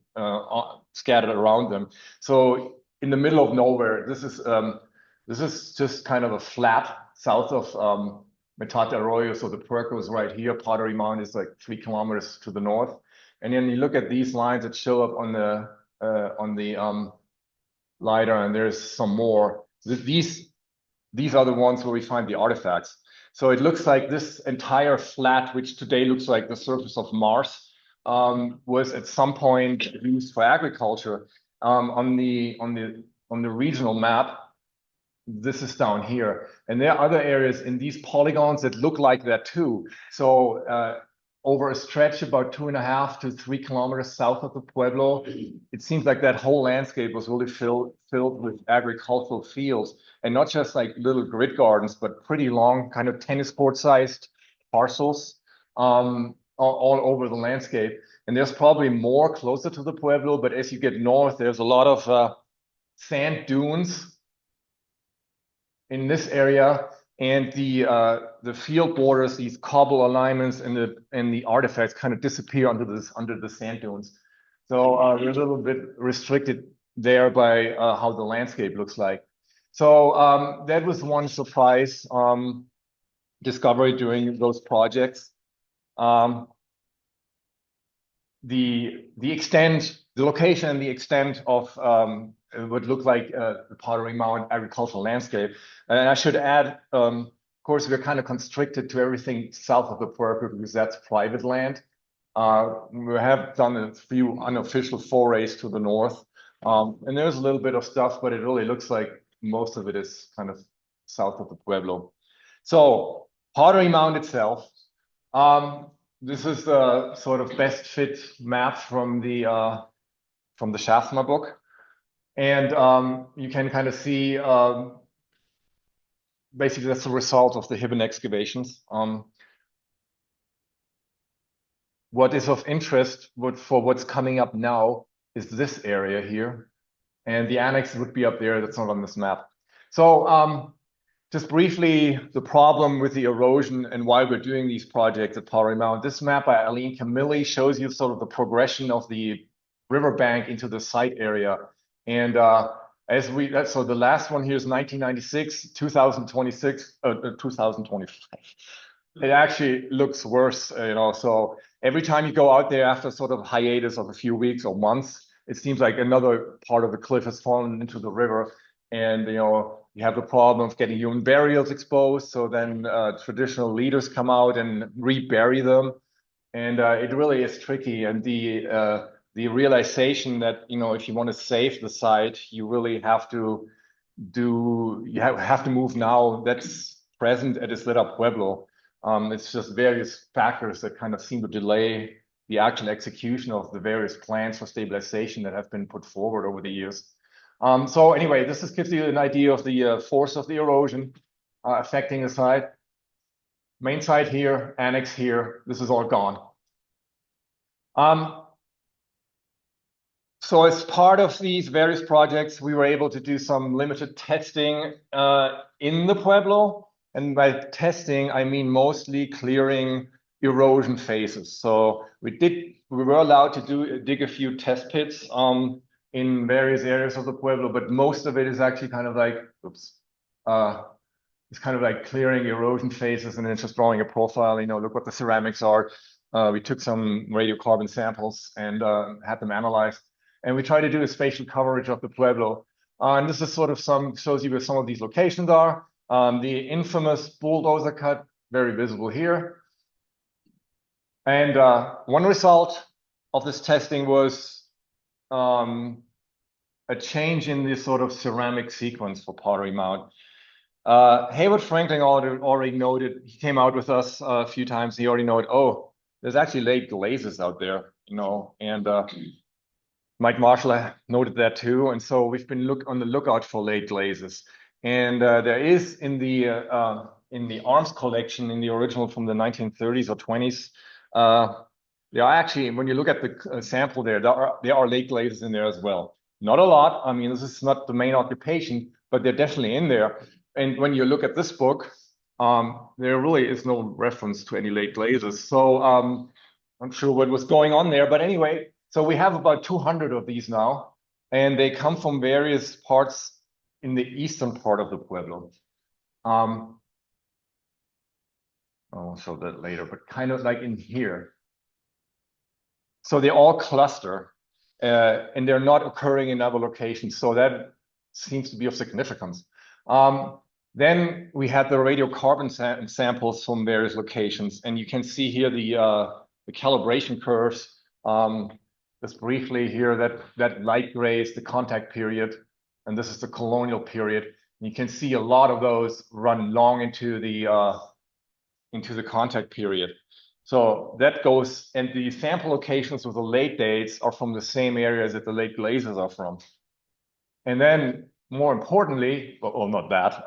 scattered around them. So in the middle of nowhere, this is just kind of a flat south of Metate Arroyo. So the Puerco is right here. Pottery Mound is like 3 kilometers to the north. And then you look at these lines that show up on the LiDAR, and there's some more. These are the ones where we find the artifacts. So it looks like this entire flat, which today looks like the surface of Mars, was at some point used for agriculture. On the regional map, this is down here, and there are other areas in these polygons that look like that too. So over a stretch about 2.5 to 3 kilometers south of the Pueblo, it seems like that whole landscape was really filled with agricultural fields, and not just like little grid gardens, but pretty long, kind of tennis court sized parcels all over the landscape. And there's probably more closer to the Pueblo, but as you get north, there's a lot of sand dunes in this area, and the field borders, these cobble alignments and the artifacts kind of disappear under the sand dunes. So we're a little bit restricted there by how the landscape looks like. So that was one surprise discovery during those projects. The location and the extent of would look like the Pottery Mound agricultural landscape. And I should add, of course, we're kind of constricted to everything south of the Puerco because that's private land. We have done a few unofficial forays to the north, and there's a little bit of stuff, but it really looks like most of it is kind of south of the Pueblo. So Pottery Mound itself. This is the sort of best fit map from the Schaffner book. And you can kind of see basically that's the result of the hidden excavations. What is of interest for what's coming up now is this area here. And the annex would be up there. That's not on this map. So just briefly, the problem with the erosion and why we're doing these projects at Pottery Mound. This map by Aline Camilli shows you sort of the progression of the riverbank into the site area. And so the last one here is 1996, 2026, 2025. It actually looks worse, so every time you go out there after sort of hiatus of a few weeks or months, it seems like another part of the cliff has fallen into the river. And, you have the problem of getting human burials exposed. So then traditional leaders come out and rebury them. And it really is tricky. And the realization that, if you want to save the site, you really have to move now. That's present at Isleta Pueblo. It's just various factors that kind of seem to delay the actual execution of the various plans for stabilization that have been put forward over the years. So anyway, this just gives you an idea of the force of the erosion affecting the site. Main site here, annex here, this is all gone. So as part of these various projects, we were able to do some limited testing in the Pueblo. And by testing, I mean mostly clearing erosion phases. So we were allowed to dig a few test pits in various areas of the Pueblo, but most of it is actually kind of like, it's kind of like clearing erosion phases and then just drawing a profile, look what the ceramics are. We took some radiocarbon samples and had them analyzed. And we try to do a spatial coverage of the Pueblo. And this is sort of shows you where some of these locations are. The infamous bulldozer cut, very visible here. And one result of this testing was a change in this sort of ceramic sequence for Pottery Mound. Hayward Franklin already noted, he came out with us a few times, he already noted, oh, there's actually late glazes out there, and Mike Marshall noted that too. And so we've been on the lookout for late glazes. And there is in the arms collection, in the original from the 1930s or 20s, there are actually, when you look at the sample there are lake glazes in there as well. Not a lot. I mean, this is not the main occupation, but they're definitely in there. And when you look at this book, there really is no reference to any lake glazes. So I'm not sure what was going on there. But anyway, so we have about 200 of these now, and they come from various parts in the eastern part of the Pueblo. I'll show that later, but kind of like in here. So they all cluster, and they're not occurring in other locations. So that seems to be of significance. Then we had the radiocarbon samples from various locations, and you can see here the calibration curves. Just briefly here, that light gray is the contact period, and this is the colonial period. And you can see a lot of those run long into the contact period. So that goes, and the sample locations with the late dates are from the same areas that the late glazes are from. And then more importantly, well, not that.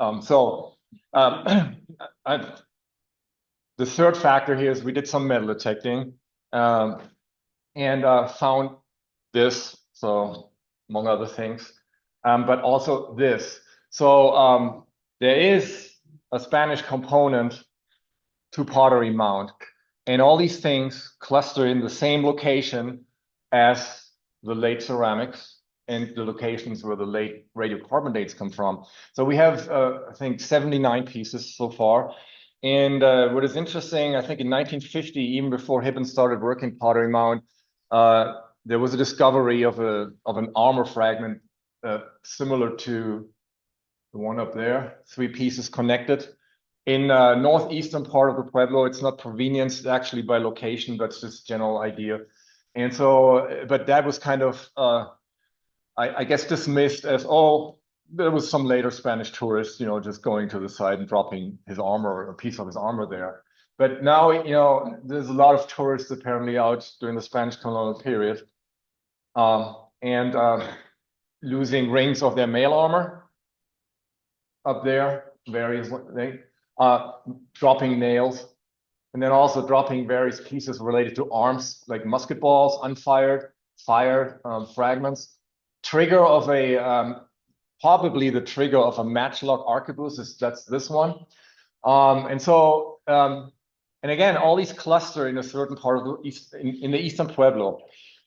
The third factor here is we did some metal detecting and found this, so among other things, but also this. So there is a Spanish component to Pottery Mound, and all these things cluster in the same location as the late ceramics and the locations where the late radiocarbon dates come from. So we have, I think, 79 pieces so far. And what is interesting, I think in 1950, even before Hibbins started working Pottery Mound, there was a discovery of an armor fragment similar to the one up there, 3 pieces connected. In northeastern part of the Pueblo, it's not provenience actually by location, but it's just general idea. And so, but that was kind of, I guess, dismissed as, oh, there was some later Spanish tourist, just going to the site and dropping his armor or a piece of his armor there. But now, there's a lot of tourists apparently out during the Spanish colonial period, and losing rings of their mail armor up there, various things. Dropping nails, and then also dropping various pieces related to arms, like musket balls, unfired, fired fragments. Trigger of probably the trigger of a matchlock arquebus, that's this one. And again, all these cluster in a certain part of the east, in the eastern Pueblo.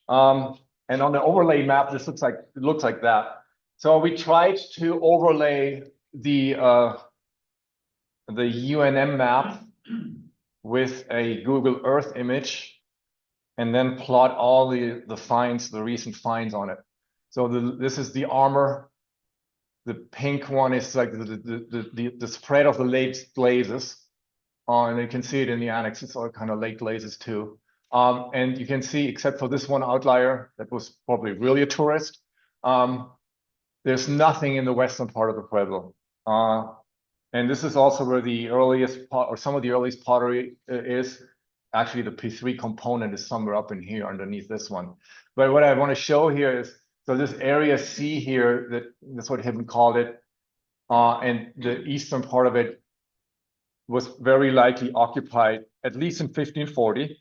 And on the overlay map, this looks like that. So we tried to overlay the UNM map with a Google Earth image, and then plot all the recent finds on it. So this is the armor. The pink one is like the spread of the late glazes. And you can see it in the annex. It's all kind of late glazes too. And you can see, except for this one outlier, that was probably really a tourist, there's nothing in the western part of the Pueblo. And this is also where the earliest or some of the earliest pottery is. Actually, the P3 component is somewhere up in here underneath this one. But what I want to show here is, so this area C here, that's what Hibben called it, and the eastern part of it was very likely occupied at least in 1540.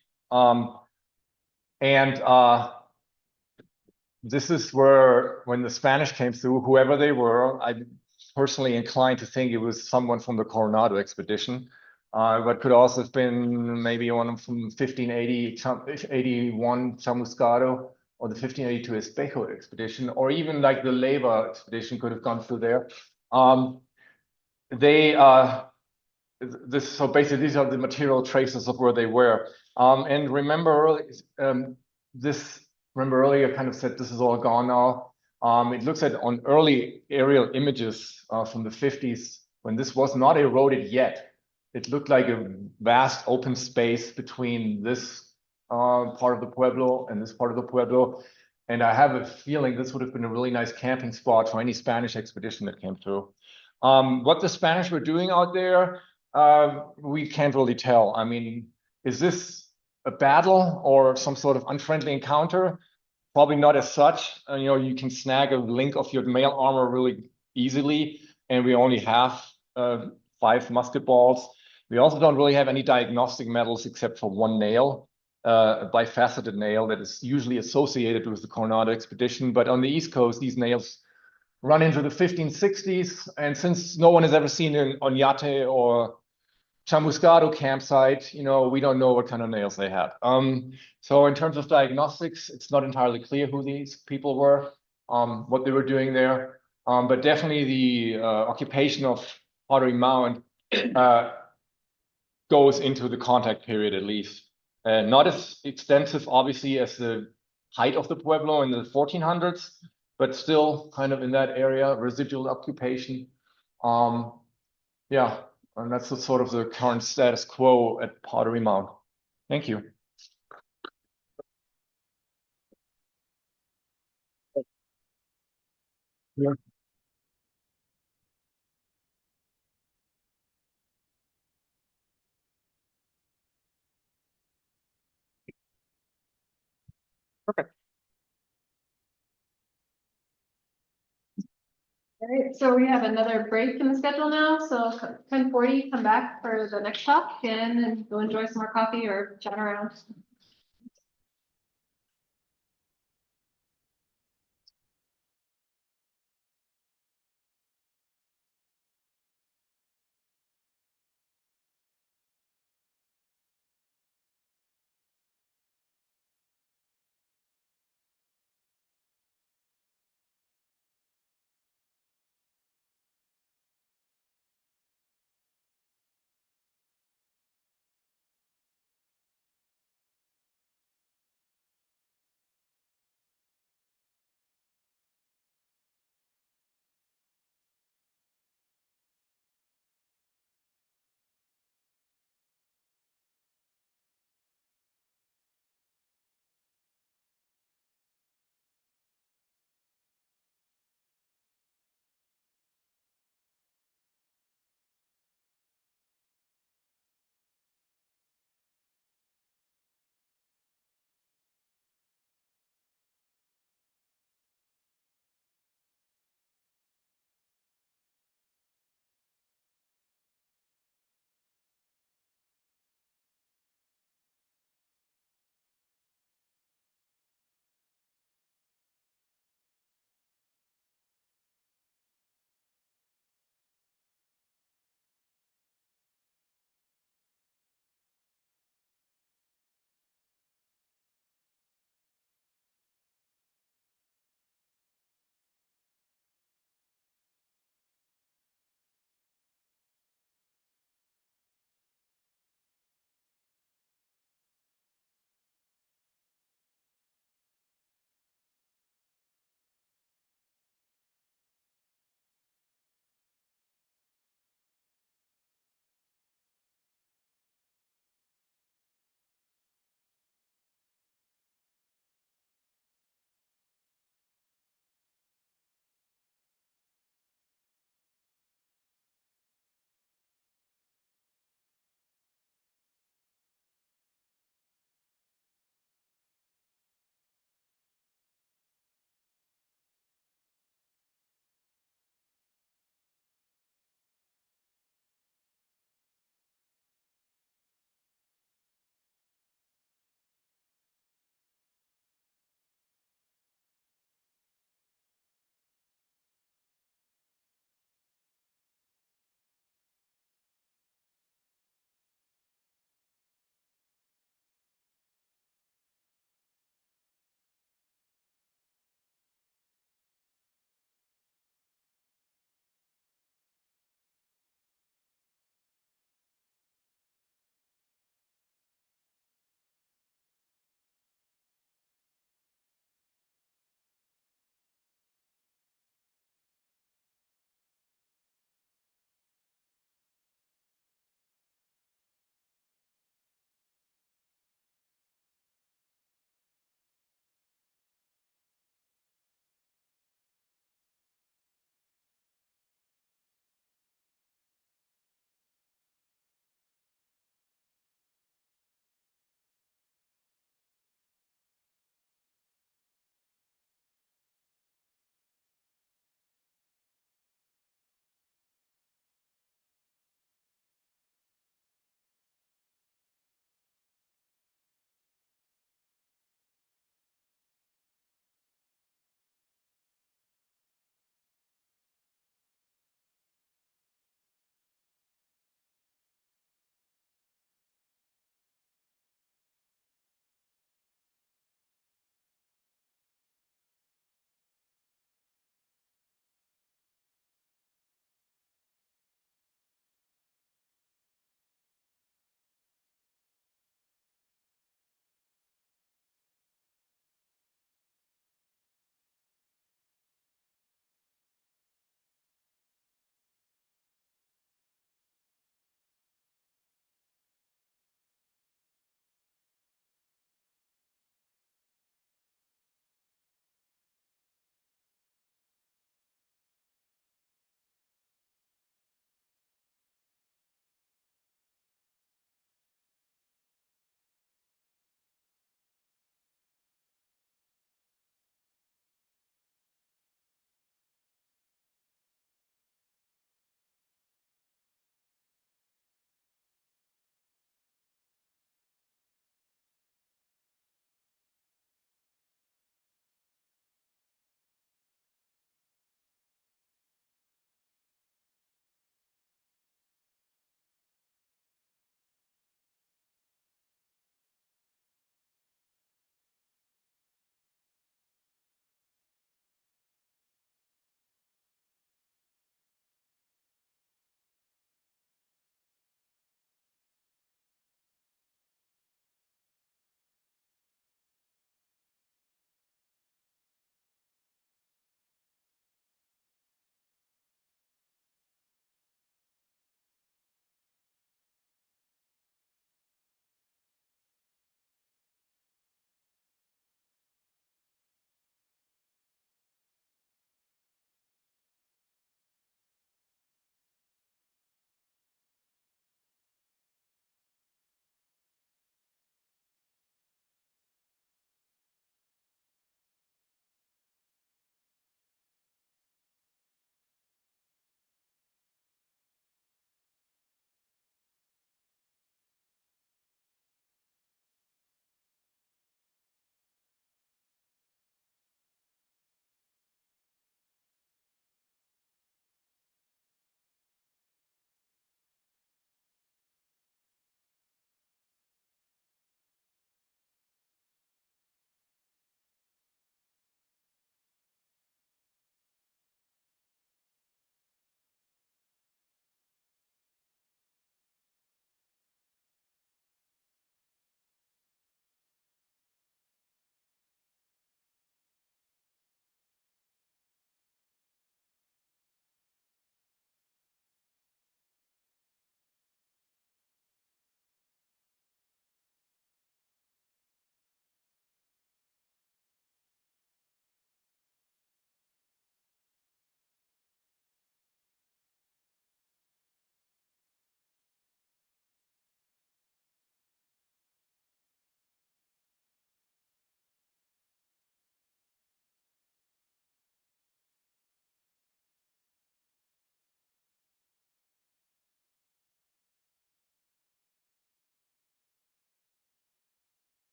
This is where, when the Spanish came through, whoever they were, I'm personally inclined to think it was someone from the Coronado expedition, but could also have been maybe one from 1581 Chamuscado, or the 1582 Espejo expedition, or even like the Leyva expedition could have gone through there. So basically, these are the material traces of where they were. And remember, remember earlier, I kind of said this is all gone now. It looks at on early aerial images from the 50s, when this was not eroded yet. It looked like a vast open space between this part of the Pueblo and this part of the Pueblo. And I have a feeling this would have been a really nice camping spot for any Spanish expedition that came through. What the Spanish were doing out there, we can't really tell. I mean, is this a battle or some sort of unfriendly encounter? Probably not as such. You can snag a link of your mail armor really easily. and we only have 5 musket balls. We also don't really have any diagnostic metals except for one nail, a bifaceted nail that is usually associated with the Coronado expedition. But on the East Coast, these nails run into the 1560s. And since no one has ever seen an Oñate or Chamuscado campsite, we don't know what kind of nails they had. So in terms of diagnostics, it's not entirely clear who these people were, what they were doing there. But definitely the occupation of Pottery Mound goes into the contact period at least. Not as extensive, obviously, as the height of the Pueblo in the 1400s, but still kind of in that area, residual occupation. Yeah, and that's the sort of the current status quo at Pottery Mound. Thank you. Yeah. Perfect. All right, so we have another break in the schedule now, so 10:40, come back for the next talk and go enjoy some more coffee or chat around.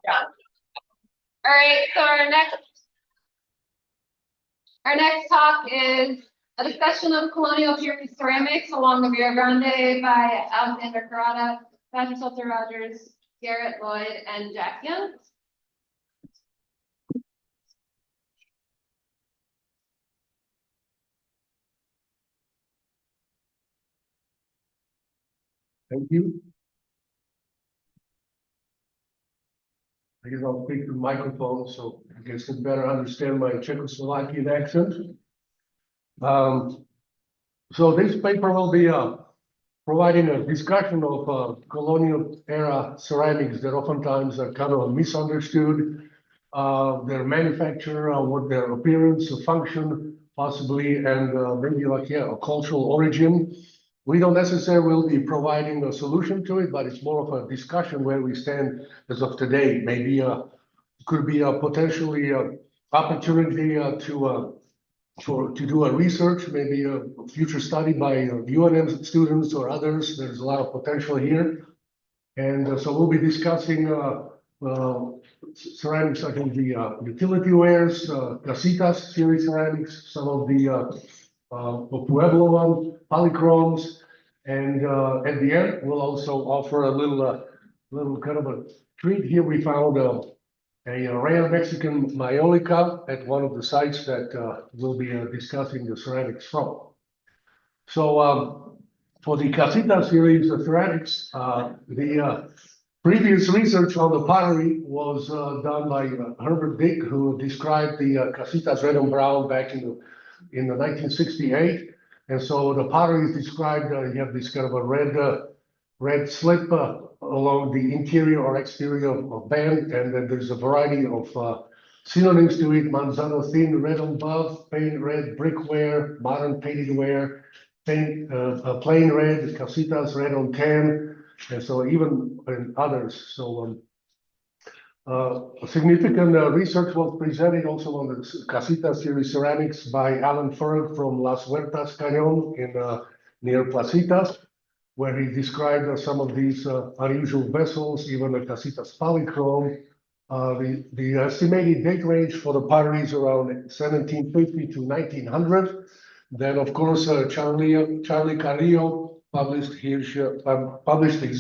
All right, so our next talk is a discussion of colonial period ceramics along the Rio Grande by Alexander Carrata, Patrick Salter Rogers, Garrett Lloyd, and Jack Young. Thank you. I guess I'll speak to the microphone so you guys can better understand my Czechoslovakian accent. So this paper will be providing a discussion of colonial era ceramics that oftentimes are kind of misunderstood. Their manufacture, what their appearance, function, possibly, and maybe like, a cultural origin. We don't necessarily will be providing a solution to it, but it's more of a discussion where we stand as of today. Maybe could be a potentially opportunity to do a research, maybe a future study by UNM students or others. There's a lot of potential here. And so we'll be discussing ceramics, I think the utility wares, casitas series ceramics, some of the Pueblo one, polychromes, and at the end we'll also offer a little kind of a treat. Here we found a rare Mexican maiolica at one of the sites that we'll be discussing the ceramics from. So for the casita series of ceramics, the previous research on the pottery was done by Herbert Dick, who described the casitas red and brown back in the 1968. And so the pottery is described, you have this kind of a red slip along the interior or exterior of band, and then there's a variety of synonyms to it: manzano thin, red on buff, paint red, brickware, modern painted ware, plain red, casitas red on tan, and so even in others. So significant research was presented also on the casita series ceramics by Alan Ferg from Las Huertas Cañon in near Placitas, where he described some of these unusual vessels, even the casitas polychrome. The estimated date range for the pottery is around 1750 to 1900. Then, of course, Charlie Carrillo published his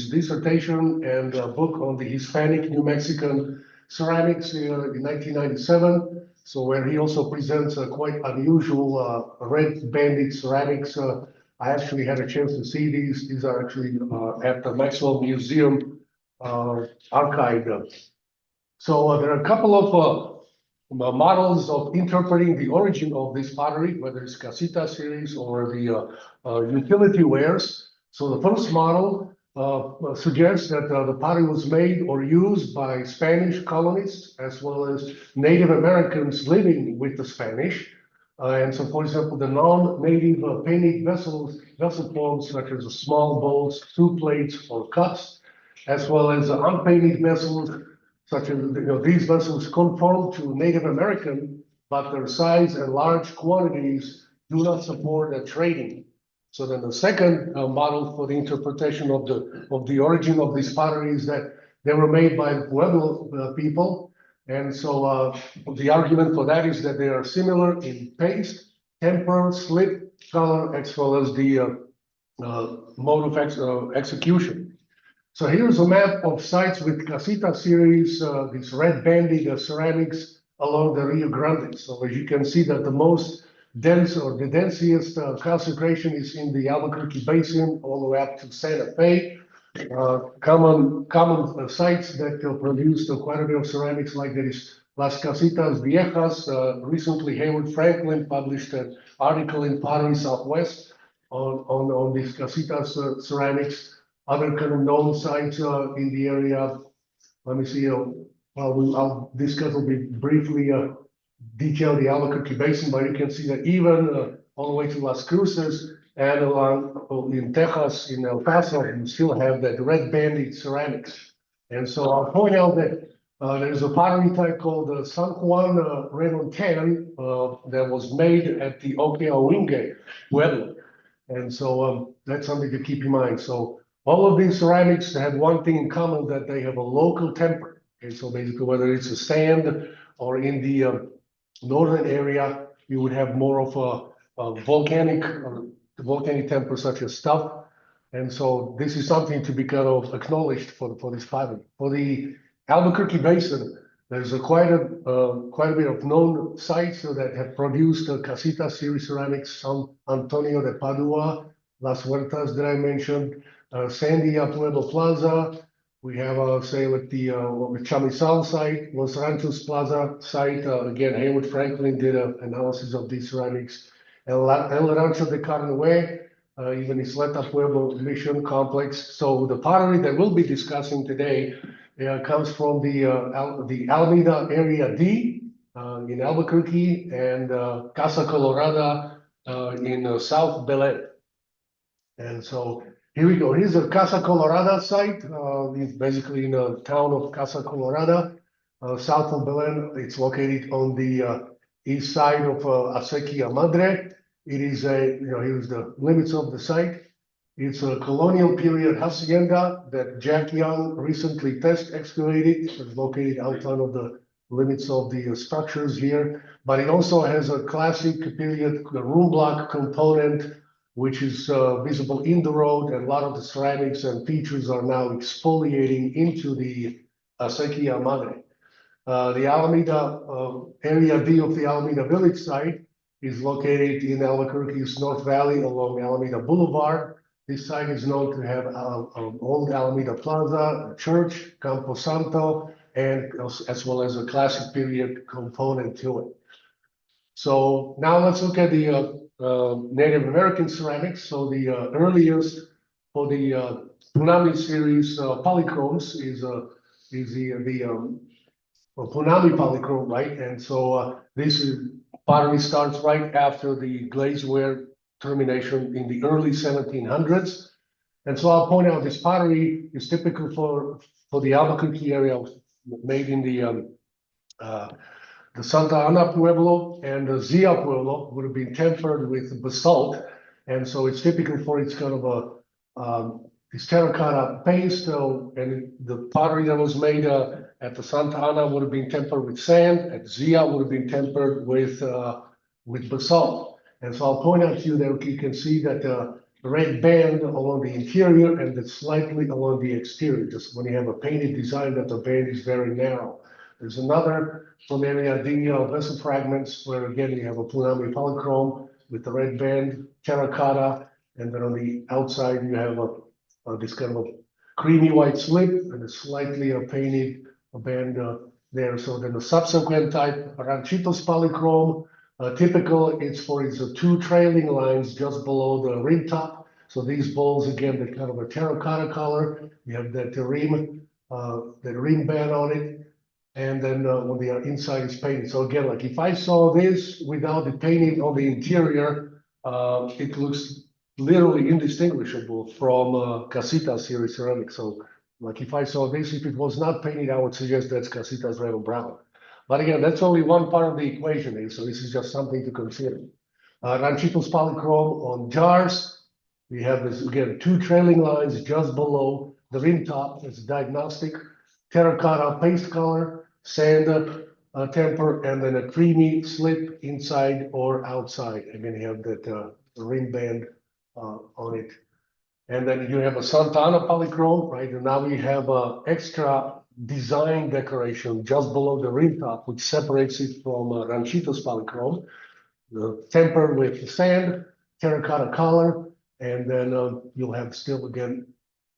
dissertation and a book on the Hispanic New Mexican ceramics in 1997. So where he also presents a quite unusual red banded ceramics. I actually had a chance to see these. These are actually at the Maxwell Museum archived. So there are a couple of models of interpreting the origin of this pottery, whether it's casita series or the utility wares. So the first model suggests that the pottery was made or used by Spanish colonists as well as Native Americans living with the Spanish. And so, for example, the non-native painted vessel forms such as small bowls, soup plates, or cups, as well as unpainted vessels such as these vessels conform to Native American, but their size and large quantities do not support a trading. So then the second model for the interpretation of the origin of these pottery is that they were made by Pueblo people. And so the argument for that is that they are similar in paste, temper, slip, color, as well as the mode of execution. So here's a map of sites with casita series, these red banded ceramics along the Rio Grande. So as you can see that the most dense or the densiest concentration is in the Albuquerque Basin all the way up to Santa Fe. Common sites that produce quite a bit of ceramics like there is Las Casitas Viejas. Recently, Hayward Franklin published an article in Pottery Southwest on these casitas ceramics. Other kind of known sites in the area. Let me see. I'll discuss a bit briefly detail the Albuquerque Basin, but you can see that even all the way to Las Cruces and along in Texas, in El Paso, you still have that red banded ceramics. And so I'll point out that there's a pottery type called San Juan Red on Tan that was made at the Okeawinge Pueblo. And so that's something to keep in mind. So all of these ceramics have one thing in common, that they have a local temper. And so basically, whether it's a sand or in the northern area, you would have more of a volcanic temperature such as stuff. And so this is something to be kind of acknowledged for this pottery. For the Albuquerque Basin, there's quite a bit of known sites that have produced Casita series ceramics, San Antonio de Padua, Las Huertas that I mentioned, Sandia Pueblo Plaza. We have, say, with the Chamizal site, Los Ranchos Plaza site. Again, Haywood Franklin did an analysis of these ceramics. El Rancho de Carnue, even Isleta Pueblo Mission Complex. So the pottery that we'll be discussing today comes from the Alameda Area D in Albuquerque and Casa Colorada in South Belen. And so here we go. Here's a Casa Colorada site. It's basically in the town of Casa Colorada, south of Belen. It's located on the east side of Acequia Madre. It is here's the limits of the site. It's a colonial period hacienda that Jack Young recently test excavated. It's located outside of the limits of the structures here, but it also has a classic period room block component, which is visible in the road, and a lot of the ceramics and features are now exfoliating into the Acequia Madre. The Alameda Area D of the Alameda Village site is located in Albuquerque's North Valley along Alameda Boulevard. This site is known to have an old Alameda Plaza, a church, Campo Santo, and as well as a classic period component to it. So now let's look at the Native American ceramics. So the earliest for the Punami series polychromes is the Punami polychrome, right? And so this pottery starts right after the glazeware termination in the early 1700s. And so I'll point out this pottery is typical for the Albuquerque area, made in the Santa Ana Pueblo and the Zia Pueblo would have been tempered with basalt. And so it's typical for its kind of this terracotta paste. And the pottery that was made at the Santa Ana would have been tempered with sand. At Zia would have been tempered with basalt. And so I'll point out to you that you can see that the red band along the interior and it's slightly along the exterior. Just when you have a painted design, that the band is very narrow. There's another from area D vessel fragments where again you have a Punami polychrome with the red band, terracotta, and then on the outside you have this kind of a creamy white slip and a slightly painted band there. So then the subsequent type, Ranchitos polychrome, typical, it's for its two trailing lines just below the rim top. So these bowls, again, they're kind of a terracotta color. You have that rim band on it. And then when the inside is painted. So again, like if I saw this without the painting on the interior, it looks literally indistinguishable from Casita series ceramics. So like if I saw this, if it was not painted, I would suggest that's Casita's red or brown. But again, that's only one part of the equation, so this is just something to consider. Ranchitos polychrome on jars. We have this, again, two trailing lines just below the rim top. It's diagnostic. Terracotta paste color, sand temper, and then a creamy slip inside or outside. Again, you have that rim band on it. And then you have a Santa Ana polychrome, right? And now we have extra design decoration just below the rim top, which separates it from Ranchitos polychrome, tempered with sand, terracotta color, and then you'll have still, again,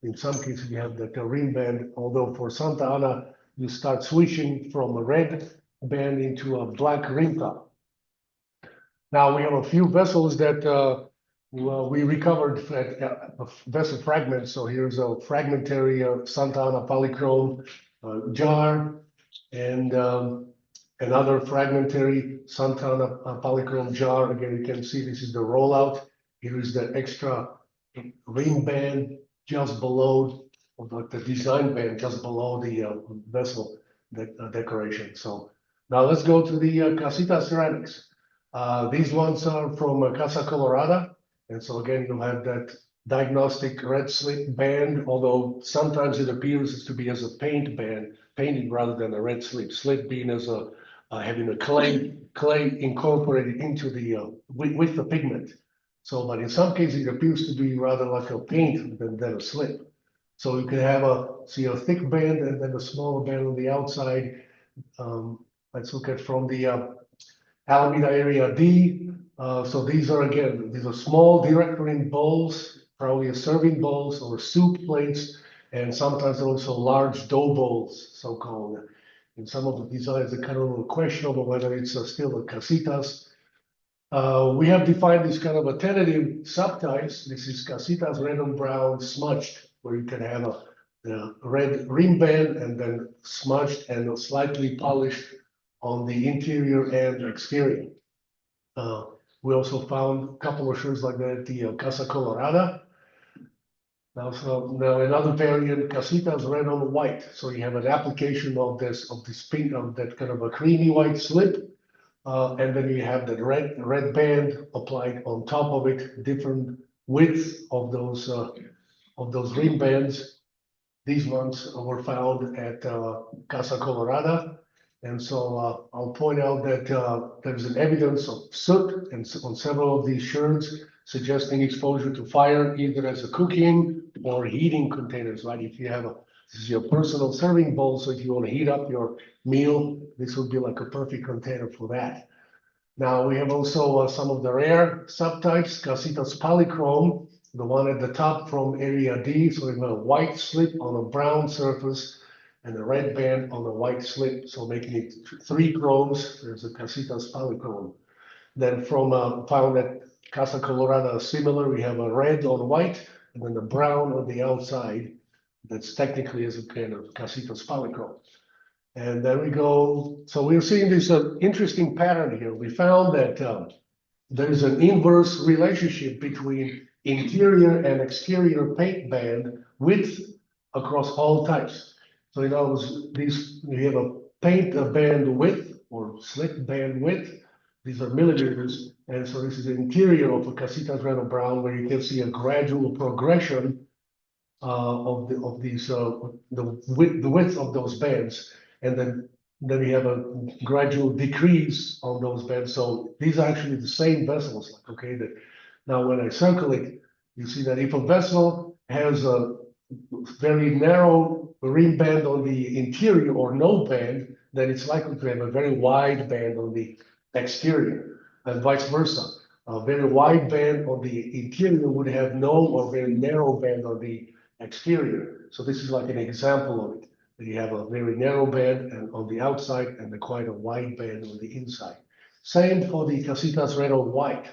in some cases, you have the rim band, although for Santa Ana, you start switching from a red band into a black rim top. Now we have a few vessels that we recovered at vessel fragments. So here's a fragmentary Santa Ana polychrome jar and another fragmentary Santa Ana polychrome jar. Again, you can see this is the rollout. Here is the extra rim band just below, or the design band just below the vessel decoration. So now let's go to the Casita ceramics. These ones are from Casa Colorada. And so again, you'll have that diagnostic red slip band, although sometimes it appears to be as a paint band, painted rather than a red slip. Slip being as a having a clay incorporated into the with the pigment. So, but in some cases, it appears to be rather like a paint than a slip. So you can have a thick band and then a smaller band on the outside. Let's look at from the Alameda area D. So these are small direct ring bowls, probably a serving bowls or soup plates, and sometimes also large dough bowls, so-called. In some of the designs, are kind of a little questionable whether it's still a casitas. We have defined this kind of a tentative subtypes. This is casitas red and brown smudged, where you can have a red rim band and then smudged and slightly polished on the interior and exterior. We also found a couple of shirts like that at the Casa Colorada. Now another variant, casitas red on white. So you have an application of this pink, of that kind of a creamy white slip. And then you have the red band applied on top of it, different width of those rim bands. These ones were found at Casa Colorada. And so I'll point out that there's an evidence of soot on several of these shirts, suggesting exposure to fire, either as a cooking or heating containers, right? If you have this is your personal serving bowl, so if you want to heat up your meal, this would be like a perfect container for that. Now we have also some of the rare subtypes, Casitas polychrome, the one at the top from area D, so we have a white slip on a brown surface and a red band on a white slip, so making it 3 chromes. There's a Casitas polychrome. Then from found at Casa Colorada, similar, we have a red on white and then the brown on the outside. That's technically as a kind of Casitas polychrome. And there we go. So we're seeing this interesting pattern here. We found that there's an inverse relationship between interior and exterior paint band width across all types. So in other words, we have a paint band width or slip band width. These are millimeters. And so this is the interior of a Casitas red or brown, where you can see a gradual progression of the width of those bands. And then we have a gradual decrease on those bands. So these are actually the same vessels, like, okay, that now when I circle it, you see that if a vessel has a very narrow rim band on the interior or no band, then it's likely to have a very wide band on the exterior, and vice versa. A very wide band on the interior would have no or very narrow band on the exterior. So this is like an example of it. You have a very narrow band and on the outside and quite a wide band on the inside. Same for the Casitas red or white.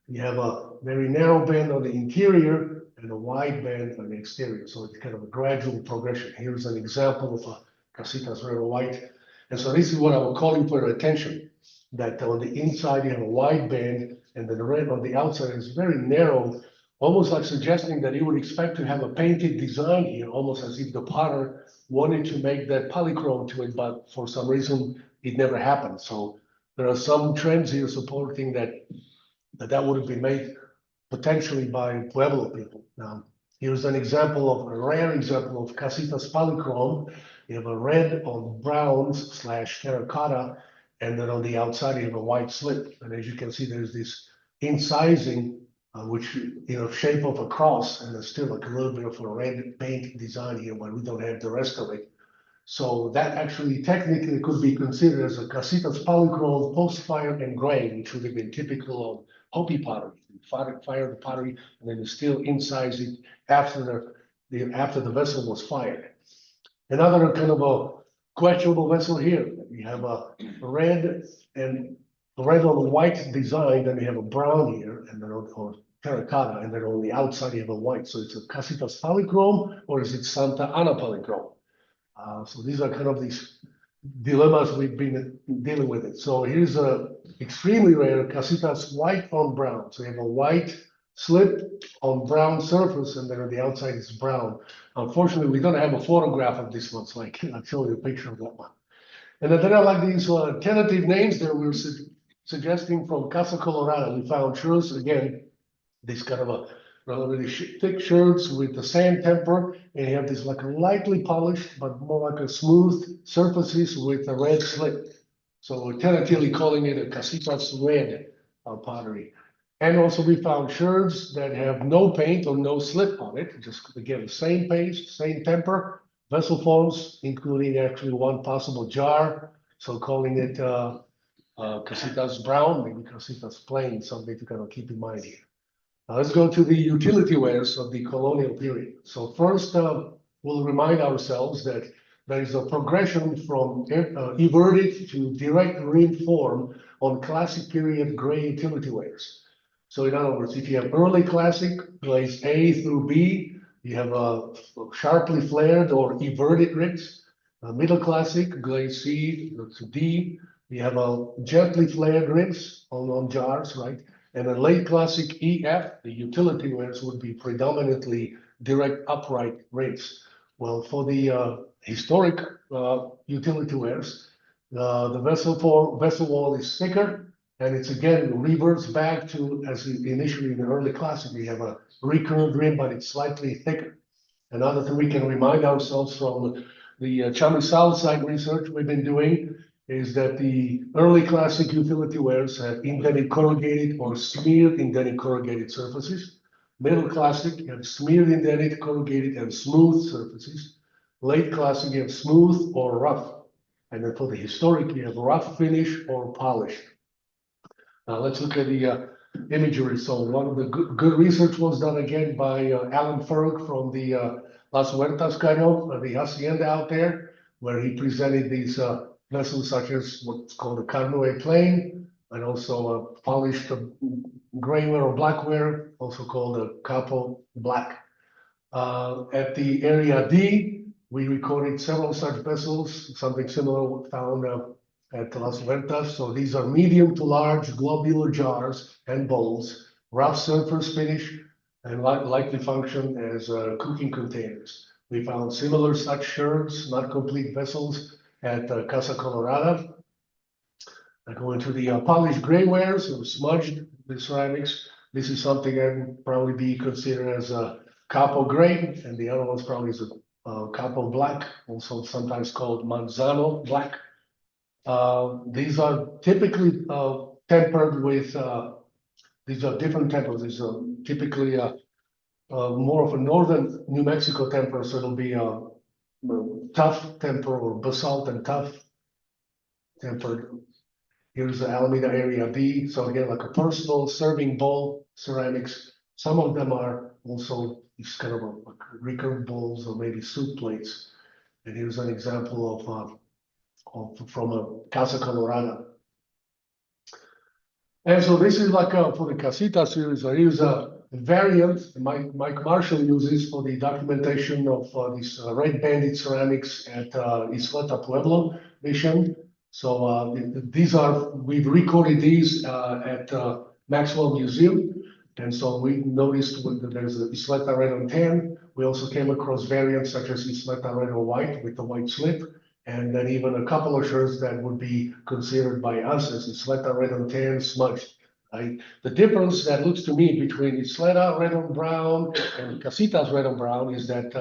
You have a very narrow band on the interior and a wide band on the exterior. So it's kind of a gradual progression. Here's an example of a Casitas red or white. And so this is what I will call you for your attention, that on the inside you have a wide band and then the red on the outside is very narrow, almost like suggesting that you would expect to have a painted design here, almost as if the potter wanted to make that polychrome to it, but for some reason it never happened. So there are some trends here supporting that would have been made potentially by Pueblo people. Now, here's an example of a rare example of Casitas polychrome. You have a red on browns / terracotta, and then on the outside you have a white slip. And as you can see, there's this incising, which shape of a cross, and there's still like a little bit of a red paint design here, but we don't have the rest of it. So that actually technically could be considered as a Casitas polychrome post-fire engraving, which would have been typical of Hopi pottery. You fire the pottery, and then you still incise it after the vessel was fired. Another kind of a questionable vessel here. We have a red on white design, then we have a brown here, and then on terracotta, and then on the outside you have a white. So it's a Casitas polychrome, or is it Santa Ana polychrome? So these are kind of these dilemmas we've been dealing with it. So here's a extremely rare Casitas white on brown. So you have a white slip on brown surface, and then on the outside is brown. Unfortunately, we don't have a photograph of this one, so I cannot show you a picture of that one. And then I like these tentative names that we were suggesting from Casa Colorada. We found shirts, again, this kind of a relatively thick shirts with the sand temper, and you have this like a lightly polished, but more like a smooth surfaces with a red slip. So we're tentatively calling it a Casitas red pottery. And also we found shirts that have no paint or no slip on it, just again, the same paste, same temper, vessel forms, including actually one possible jar. So calling it Casitas brown, maybe Casitas plain, something to kind of keep in mind here. Now let's go to the utility wares of the colonial period. So first, we'll remind ourselves that there is a progression from everted to direct rim form on classic period gray utility wares. So in other words, if you have early classic, glaze A through B, you have sharply flared or everted ribs. Middle classic, glaze C to D, you have gently flared ribs on jars, right? And a late classic EF, the utility wares would be predominantly direct upright ribs. Well, for the historic utility wares, the vessel wall is thicker, and it's again reverts back to as initially in the early classic, we have a recurved rim, but it's slightly thicker. Another thing we can remind ourselves from the Chamizal site research we've been doing is that the early classic utility wares had indented corrugated or smeared indented corrugated surfaces. Middle classic, you have smeared indented corrugated and smooth surfaces. Late classic, you have smooth or rough. And then for the historic, you have rough finish or polished. Now let's look at the imagery. So one of the good research was done again by Alan Ferg from the Las Huertas Canyon, the hacienda out there, where he presented these vessels such as what's called a Carnoe plane, and also polished grayware or blackware, also called a capo black. At the area D, we recorded several such vessels, something similar found at Las Ventas. So these are medium to large globular jars and bowls, rough surface finish, and likely function as cooking containers. We found similar such sherds, not complete vessels, at Casa Colorada. I go into the polished graywares, so smudged the ceramics. This is something that would probably be considered as a capo gray, and the other one's probably is a capo black, also sometimes called manzano black. These are typically tempered with, these are different tempers. These are typically more of a northern New Mexico temper, so it'll be a tough temper or basalt and tough tempered. Here's the Alameda area B. So again, like a personal serving bowl ceramics. Some of them are also these kind of recurved bowls or maybe soup plates. And here's an example from a Casa Colorada. And so this is like for the Casita series. I use a variant Mike Marshall uses for the documentation of these red banded ceramics at Isleta Pueblo Mission. So these are, we've recorded these at Maxwell Museum. And so we noticed that there's a Isleta red on tan. We also came across variants such as Isleta red on white with the white slip. And then even a couple of shirts that would be considered by us as Isleta red on tan smudged. Right? The difference that looks to me between Isleta red on brown and Casitas red on brown is that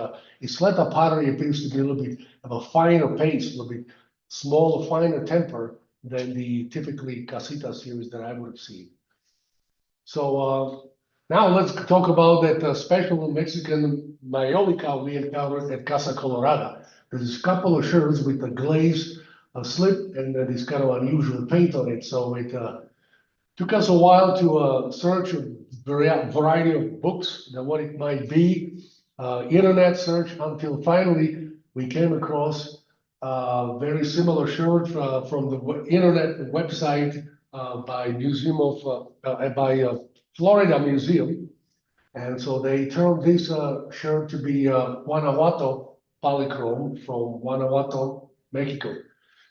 Isleta pottery appears to be a little bit of a finer paste, a little bit smaller, finer temper than the typically Casita series that I would have seen. So now let's talk about that special Mexican Mayolica we encountered at Casa Colorada. There's a couple of shirts with a glaze slip and this kind of unusual paint on it. So it took us a while to search a variety of books and what it might be, internet search, until finally we came across very similar shirt from the internet website by Florida Museum. And so they turned this shirt to be Guanajuato polychrome from Guanajuato, Mexico.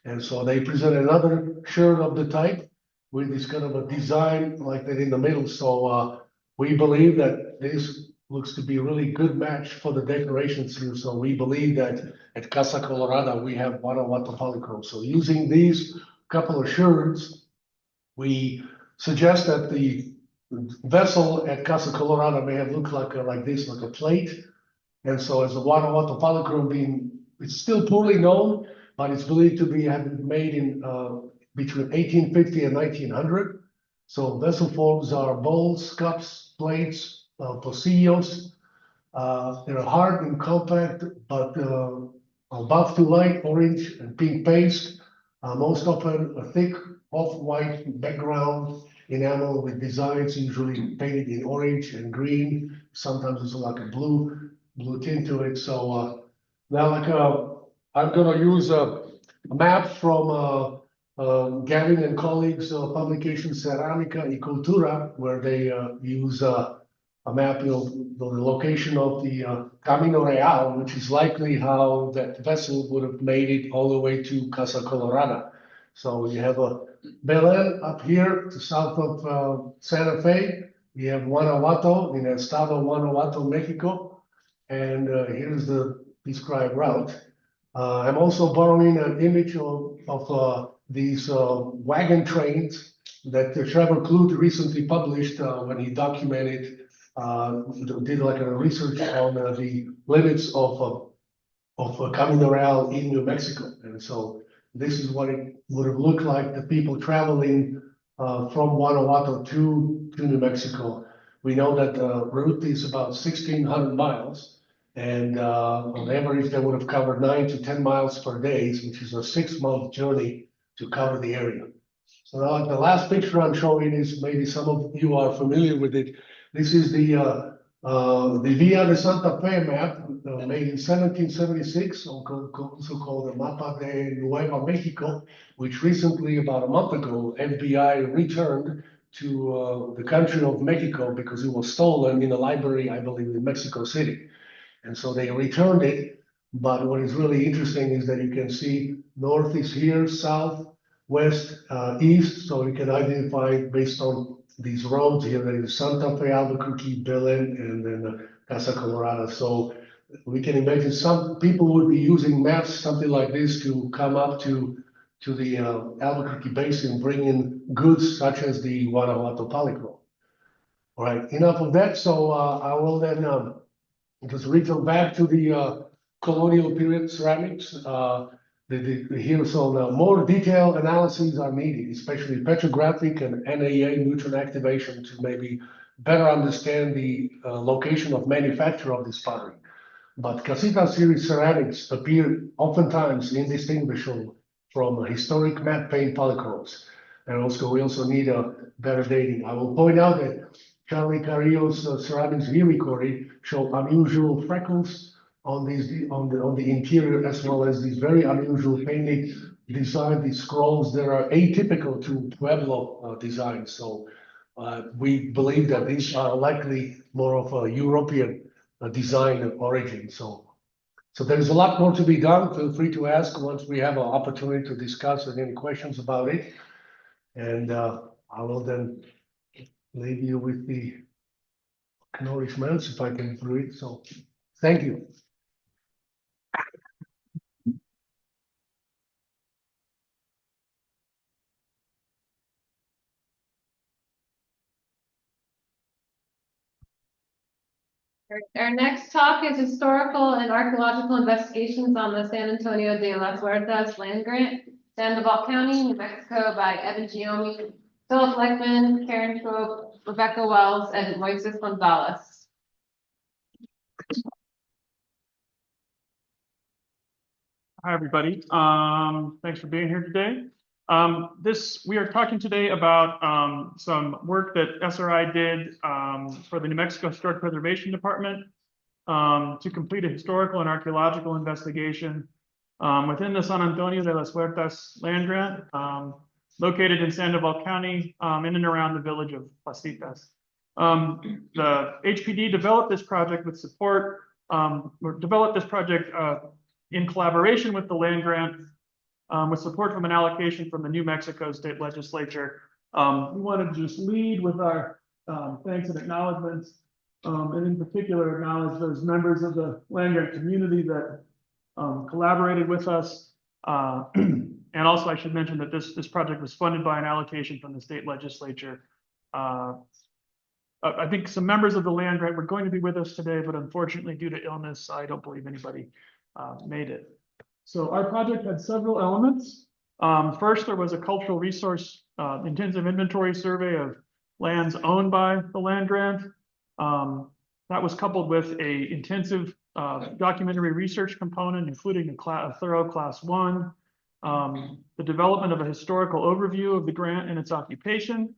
And so they presented another shirt of the type with this kind of a design like that in the middle. So we believe that this looks to be a really good match for the decorations here. So we believe that at Casa Colorada, we have Guanajuato polychrome. So using these couple of shirts, we suggest that the vessel at Casa Colorada may have looked like this, like a plate. And so as the Guanajuato polychrome being, it's still poorly known, but it's believed to be have been made in between 1850 and 1900. So vessel forms are bowls, cups, plates, pocillos. They're hard and compact, but buff to light orange and pink paste. Most often a thick off-white background enamel with designs usually painted in orange and green. Sometimes it's like a blue tint to it. So now I'm gonna use a map from Gavin and colleagues publication Ceramica y Cultura, where they use a map of the location of the Camino Real, which is likely how that vessel would have made it all the way to Casa Colorada. So you have a Belen up here to south of Santa Fe. You have Guanajuato in Estado Guanajuato, Mexico. And here's the described route. I'm also borrowing an image of these wagon trains that Trevor Clute recently published when he documented did like a research on the limits of Camino Real in New Mexico. And so this is what it would have looked like, the people traveling from Guanajuato to New Mexico. We know that the route is about 1,600 miles. And on average, they would have covered 9 to 10 miles per day, which is a 6-month journey to cover the area. So now the last picture I'm showing is, maybe some of you are familiar with it. This is the Via de Santa Fe map made in 1776, also called the Mapa de Nueva Mexico, which recently, about a month ago, FBI returned to the country of Mexico because it was stolen in a library, I believe, in Mexico City. And so they returned it. But what is really interesting is that you can see north is here, south, west, east. So you can identify based on these roads here, that is Santa Fe, Albuquerque, Belen, and then Casa Colorada. So we can imagine some people would be using maps, something like this, to come up to the Albuquerque Basin, bring in goods such as the Guanajuato polychrome. All right, enough of that. So I will then just return back to the colonial period ceramics. Here, so more detailed analyses are needed, especially petrographic and NAA neutron activation, to maybe better understand the location of manufacture of this pottery. But Casita series ceramics appear oftentimes indistinguishable from historic matte paint polychromes. And also, we also need a better dating. I will point out that Charlie Carrillo's ceramics he recorded show unusual freckles on the interior, as well as these very unusual painted design, these scrolls that are atypical to Pueblo designs. So we believe that these are likely more of a European design origin. So there's a lot more to be done. Feel free to ask once we have an opportunity to discuss and any questions about it. And I will then leave you with the acknowledgements if I can do it. So thank you. Our next talk is historical and archaeological investigations on the San Antonio de las Huertas land grant, Sandoval County, New Mexico, by Evan Giomi, Philip Leckman, Karen Trope, Rebecca Wells, and Moises Gonzalez. Hi, everybody. Thanks for being here today. We are talking today about some work that SRI did for the New Mexico Historic Preservation Department to complete a historical and archaeological investigation within the San Antonio de las Huertas land grant, located in Sandoval County, in and around the village of Placitas. The HPD developed this project with support, in collaboration with the land grant, with support from an allocation from the New Mexico State Legislature. We wanted to just lead with our thanks and acknowledgements, and in particular acknowledge those members of the land grant community that collaborated with us. And also I should mention that this project was funded by an allocation from the state legislature I think some members of the land grant were going to be with us today, but unfortunately due to illness, I don't believe anybody made it. So our project had several elements. First, there was a cultural resource intensive inventory survey of lands owned by the land grant. That was coupled with a intensive documentary research component, including a thorough class 1, the development of a historical overview of the grant and its occupation,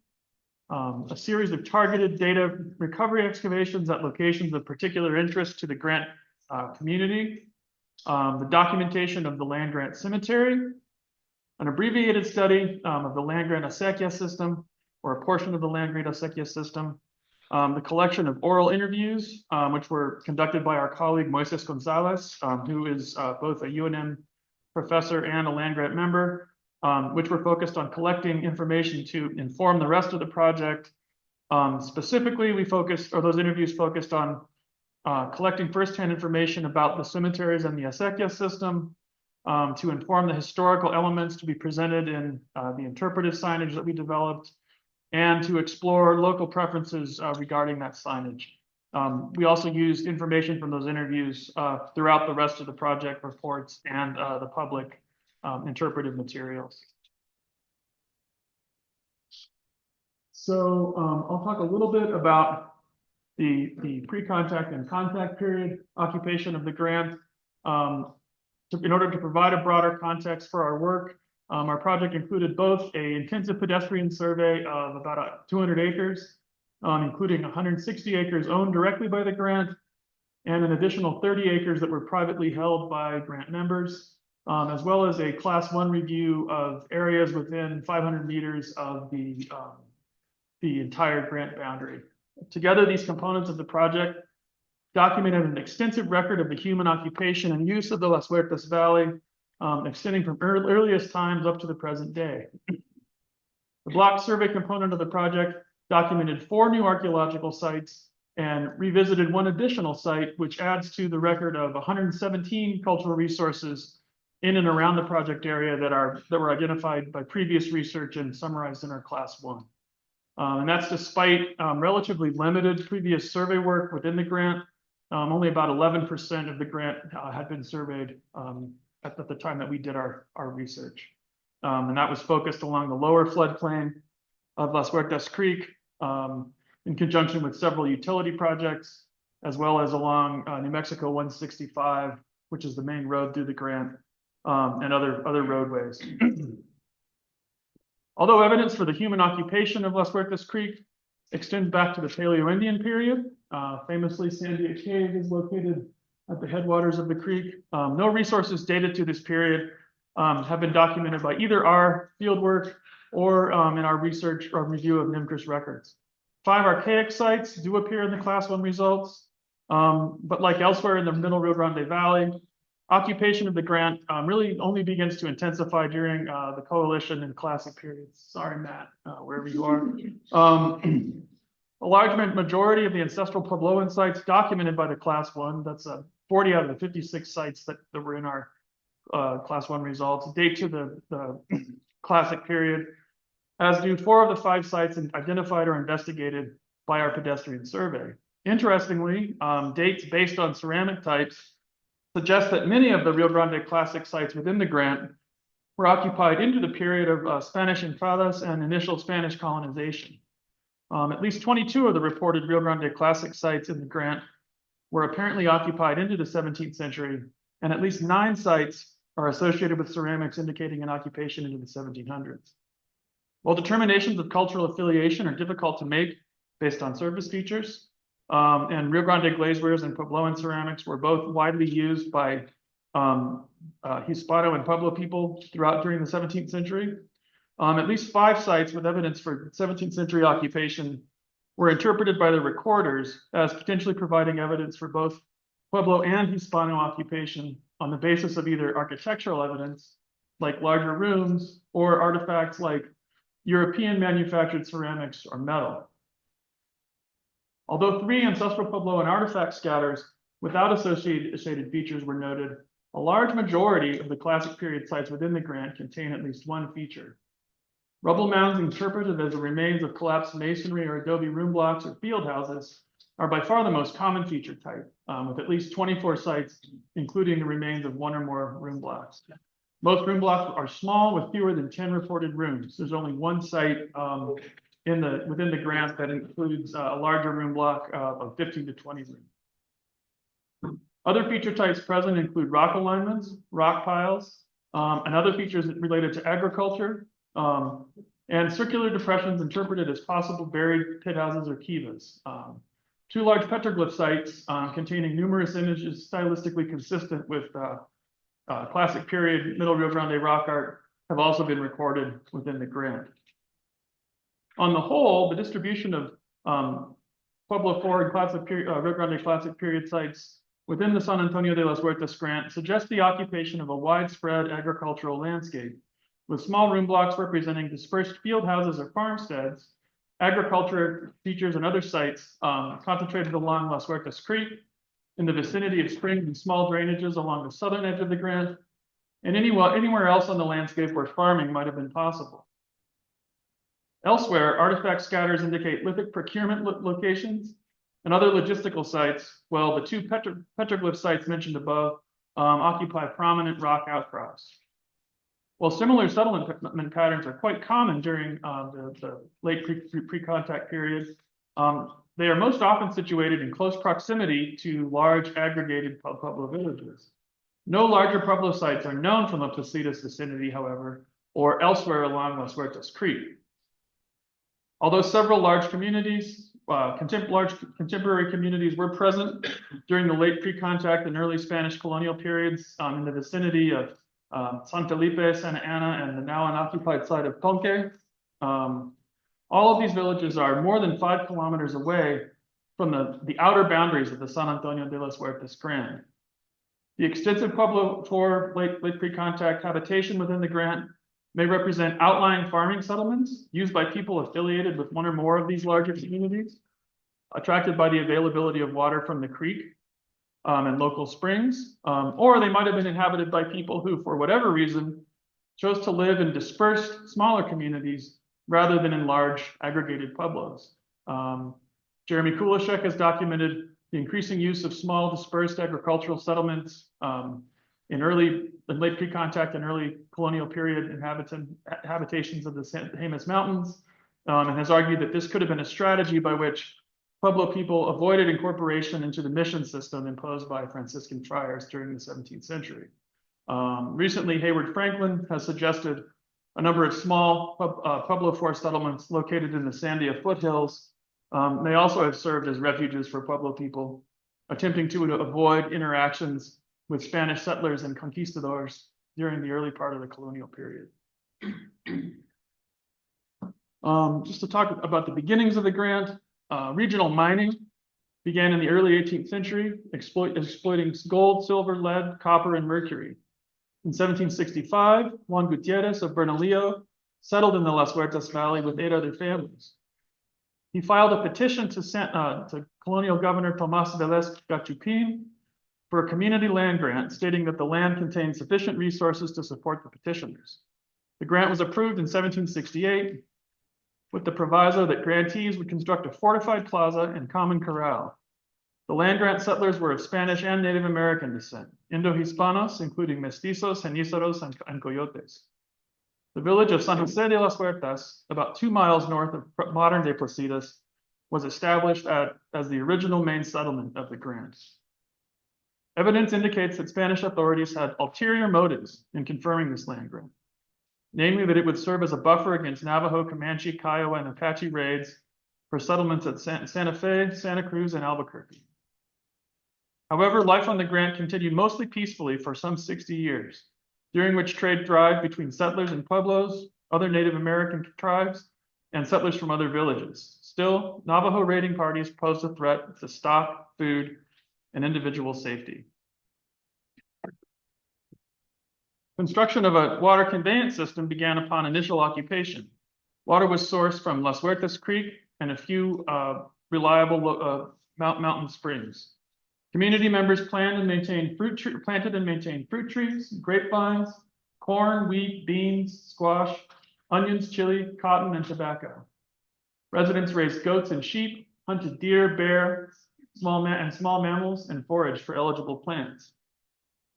a series of targeted data recovery excavations at locations of particular interest to the grant community, the documentation of the land grant cemetery, an abbreviated study of the land grant acequia system, or a portion of the land grant acequia system, the collection of oral interviews, which were conducted by our colleague Moises Gonzalez, who is both a UNM professor and a land grant member, which were focused on collecting information to inform the rest of the project. Specifically, those interviews focused on collecting firsthand information about the cemeteries and the acequia system, to inform the historical elements to be presented in the interpretive signage that we developed, and to explore local preferences regarding that signage. We also used information from those interviews throughout the rest of the project reports and the public interpretive materials. So I'll talk a little bit about the pre-contact and contact period occupation of the grant. In order to provide a broader context for our work, our project included both an intensive pedestrian survey of about 200 acres, including 160 acres owned directly by the grant, and an additional 30 acres that were privately held by grant members, as well as a class 1 review of areas within 500 meters of the entire grant boundary. Together, these components of the project documented an extensive record of the human occupation and use of the Las Huertas Valley, extending from earliest times up to the present day. The block survey component of the project documented 4 new archaeological sites and revisited 1 additional site, which adds to the record of 117 cultural resources in and around the project area that were identified by previous research and summarized in our class 1. And that's despite relatively limited previous survey work within the grant. Only about 11% of the grant had been surveyed at the time that we did our research. And that was focused along the lower floodplain of Las Huertas Creek, in conjunction with several utility projects, as well as along New Mexico 165, which is the main road through the grant, and other roadways. Although evidence for the human occupation of Las Huertas Creek extends back to the Paleo-Indian period, famously Sandia Cave is located at the headwaters of the creek. No resources dated to this period have been documented by either our fieldwork or in our research or review of NMCR's records. 5 archaic sites do appear in the class 1 results, but like elsewhere in the Middle Rio Grande Valley, occupation of the grant really only begins to intensify during the coalition and classic periods. Sorry, Matt, wherever you are. A large majority of the ancestral Puebloan sites documented by the class 1, that's 40 out of the 56 sites that were in our class 1 results, date to the classic period, as do 4 of the 5 sites identified or investigated by our pedestrian survey. Interestingly, dates based on ceramic types suggest that many of the Rio Grande classic sites within the grant were occupied into the period of Spanish entradas and initial Spanish colonization. At least 22 of the reported Rio Grande classic sites in the grant were apparently occupied into the 17th century, and at least 9 sites are associated with ceramics indicating an occupation into the 1700s. While determinations of cultural affiliation are difficult to make based on surface features, and Rio Grande glazewares and Puebloan ceramics were both widely used by Hispano and Pueblo people during the 17th century, at least 5 sites with evidence for 17th century occupation were interpreted by the recorders as potentially providing evidence for both Pueblo and Hispano occupation on the basis of either architectural evidence, like larger rooms, or artifacts like European manufactured ceramics or metal. Although 3 ancestral Puebloan artifact scatters without associated features were noted, a large majority of the classic period sites within the grant contain at least 1 feature. Rubble mounds interpreted as the remains of collapsed masonry or adobe room blocks or field houses are by far the most common feature type, with at least 24 sites, including the remains of one or more room blocks. Most room blocks are small with fewer than 10 reported rooms. There's only one site within the grant that includes a larger room block of 15 to 20 rooms. Other feature types present include rock alignments, rock piles, and other features related to agriculture, and circular depressions interpreted as possible buried pit houses or kivas. Two large petroglyph sites containing numerous images stylistically consistent with classic period Middle Rio Grande rock art have also been recorded within the grant. On the whole, the distribution of Pueblo IV and Rio Grande classic period sites within the San Antonio de las Huertas grant suggests the occupation of a widespread agricultural landscape, with small room blocks representing dispersed field houses or farmsteads, agriculture features and other sites concentrated along Las Huertas Creek, in the vicinity of springs and small drainages along the southern edge of the grant, and anywhere else on the landscape where farming might have been possible. Elsewhere, artifact scatters indicate lithic procurement locations and other logistical sites, while the two petroglyph sites mentioned above occupy prominent rock outcrops. While similar settlement patterns are quite common during the late pre-contact period, they are most often situated in close proximity to large aggregated Pueblo villages. No larger Pueblo sites are known from the Placitas vicinity, however, or elsewhere along Las Huertas Creek. Although several large communities, large contemporary communities were present during the late pre-contact and early Spanish colonial periods in the vicinity of San Felipe, Santa Ana, and the now unoccupied site of Ponque, all of these villages are more than 5 kilometers away from the outer boundaries of the San Antonio de las Huertas grant. The extensive Pueblo IV late pre-contact habitation within the grant may represent outlying farming settlements used by people affiliated with one or more of these larger communities, attracted by the availability of water from the creek and local springs, or they might have been inhabited by people who, for whatever reason, chose to live in dispersed, smaller communities rather than in large aggregated pueblos. Jeremy Kulishek has documented the increasing use of small dispersed agricultural settlements in late pre-contact and early colonial period habitations of the Jemez Mountains, and has argued that this could have been a strategy by which Pueblo people avoided incorporation into the mission system imposed by Franciscan friars during the 17th century. Recently, Hayward Franklin has suggested a number of small Pueblo IV settlements located in the Sandia foothills may also have served as refuges for Pueblo people, attempting to avoid interactions with Spanish settlers and conquistadors during the early part of the colonial period. Just to talk about the beginnings of the grant, regional mining began in the early 18th century, exploiting gold, silver, lead, copper, and mercury. In 1765, Juan Gutierrez of Bernalillo settled in the Las Huertas Valley with 8 other families. He filed a petition to colonial governor Tomas Velez Gachupin for a community land grant, stating that the land contained sufficient resources to support the petitioners. The grant was approved in 1768 with the proviso that grantees would construct a fortified plaza and common corral. The land grant settlers were of Spanish and Native American descent, Indo-Hispanos, including mestizos, genízaros, and coyotes. The village of San Jose de las Huertas, about 2 miles north of modern-day Placitas, was established as the original main settlement of the grant. Evidence indicates that Spanish authorities had ulterior motives in confirming this land grant, namely that it would serve as a buffer against Navajo, Comanche, Kiowa, and Apache raids for settlements at Santa Fe, Santa Cruz, and Albuquerque. However, life on the grant continued mostly peacefully for some 60 years, during which trade thrived between settlers and pueblos, other Native American tribes, and settlers from other villages. Still, Navajo raiding parties posed a threat to stock, food, and individual safety. Construction of a water conveyance system began upon initial occupation. Water was sourced from Las Huertas Creek and a few reliable mountain springs. Community members planted and maintained fruit trees, grapevines, corn, wheat, beans, squash, onions, chili, cotton, and tobacco. Residents raised goats and sheep, hunted deer, bear, small mammals, and foraged for eligible plants.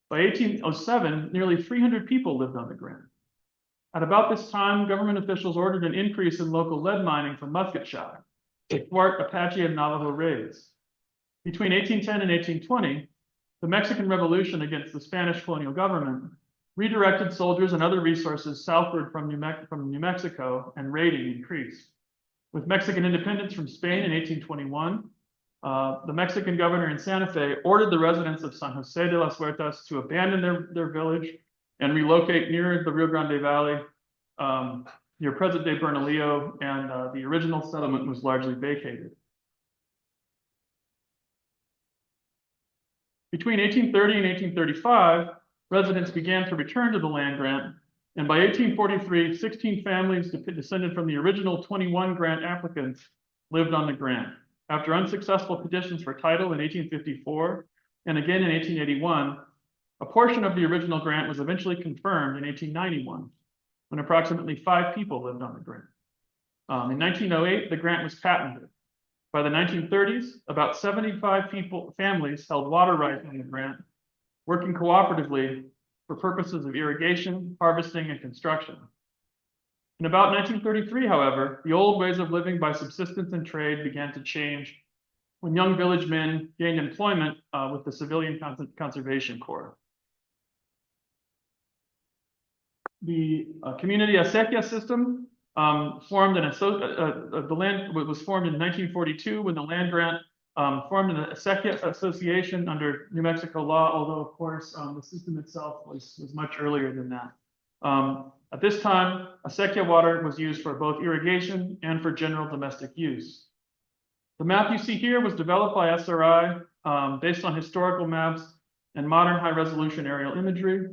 By 1807, nearly 300 people lived on the grant. At about this time, government officials ordered an increase in local lead mining for musket shot to thwart Apache and Navajo raids. Between 1810 and 1820, the Mexican Revolution against the Spanish colonial government redirected soldiers and other resources southward from New Mexico, and raiding increased. With Mexican independence from Spain in 1821, the Mexican governor in Santa Fe ordered the residents of San Jose de las Huertas to abandon their village and relocate near the Rio Grande Valley, near present-day Bernalillo, and the original settlement was largely vacated. Between 1830 and 1835, residents began to return to the land grant, and by 1843, 16 families descended from the original 21 grant applicants lived on the grant. After unsuccessful petitions for title in 1854 and again in 1881, a portion of the original grant was eventually confirmed in 1891, when approximately 5 people lived on the grant. In 1908, the grant was patented. By the 1930s, about 75 families held water rights on the grant, working cooperatively for purposes of irrigation, harvesting, and construction. In about 1933, however, the old ways of living by subsistence and trade began to change when young village men gained employment with the Civilian Conservation Corps. The community acequia system formed the land was formed in 1942 when the land grant formed an acequia association under New Mexico law, although of course the system itself was much earlier than that. At this time, acequia water was used for both irrigation and for general domestic use. The map you see here was developed by SRI based on historical maps and modern high-resolution aerial imagery.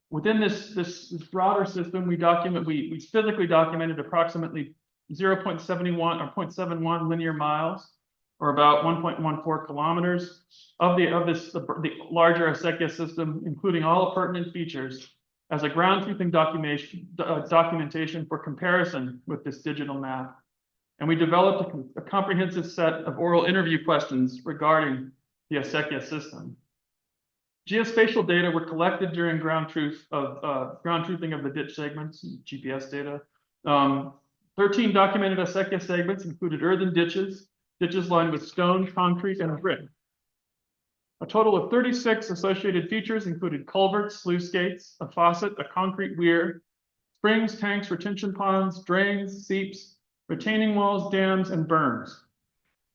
Within this broader system, we physically documented approximately 0.71 or 0.71 linear miles, or about 1.14 kilometers of the larger acequia system, including all pertinent features, as a ground truthing documentation for comparison with this digital map. And we developed a comprehensive set of oral interview questions regarding the acequia system. Geospatial data were collected during ground truthing of the ditch segments, GPS data. 13 documented acequia segments included earthen ditches lined with stone, concrete, and brick. A total of 36 associated features included culverts, sluice gates, a faucet, a concrete weir, springs, tanks, retention ponds, drains, seeps, retaining walls, dams, and berms.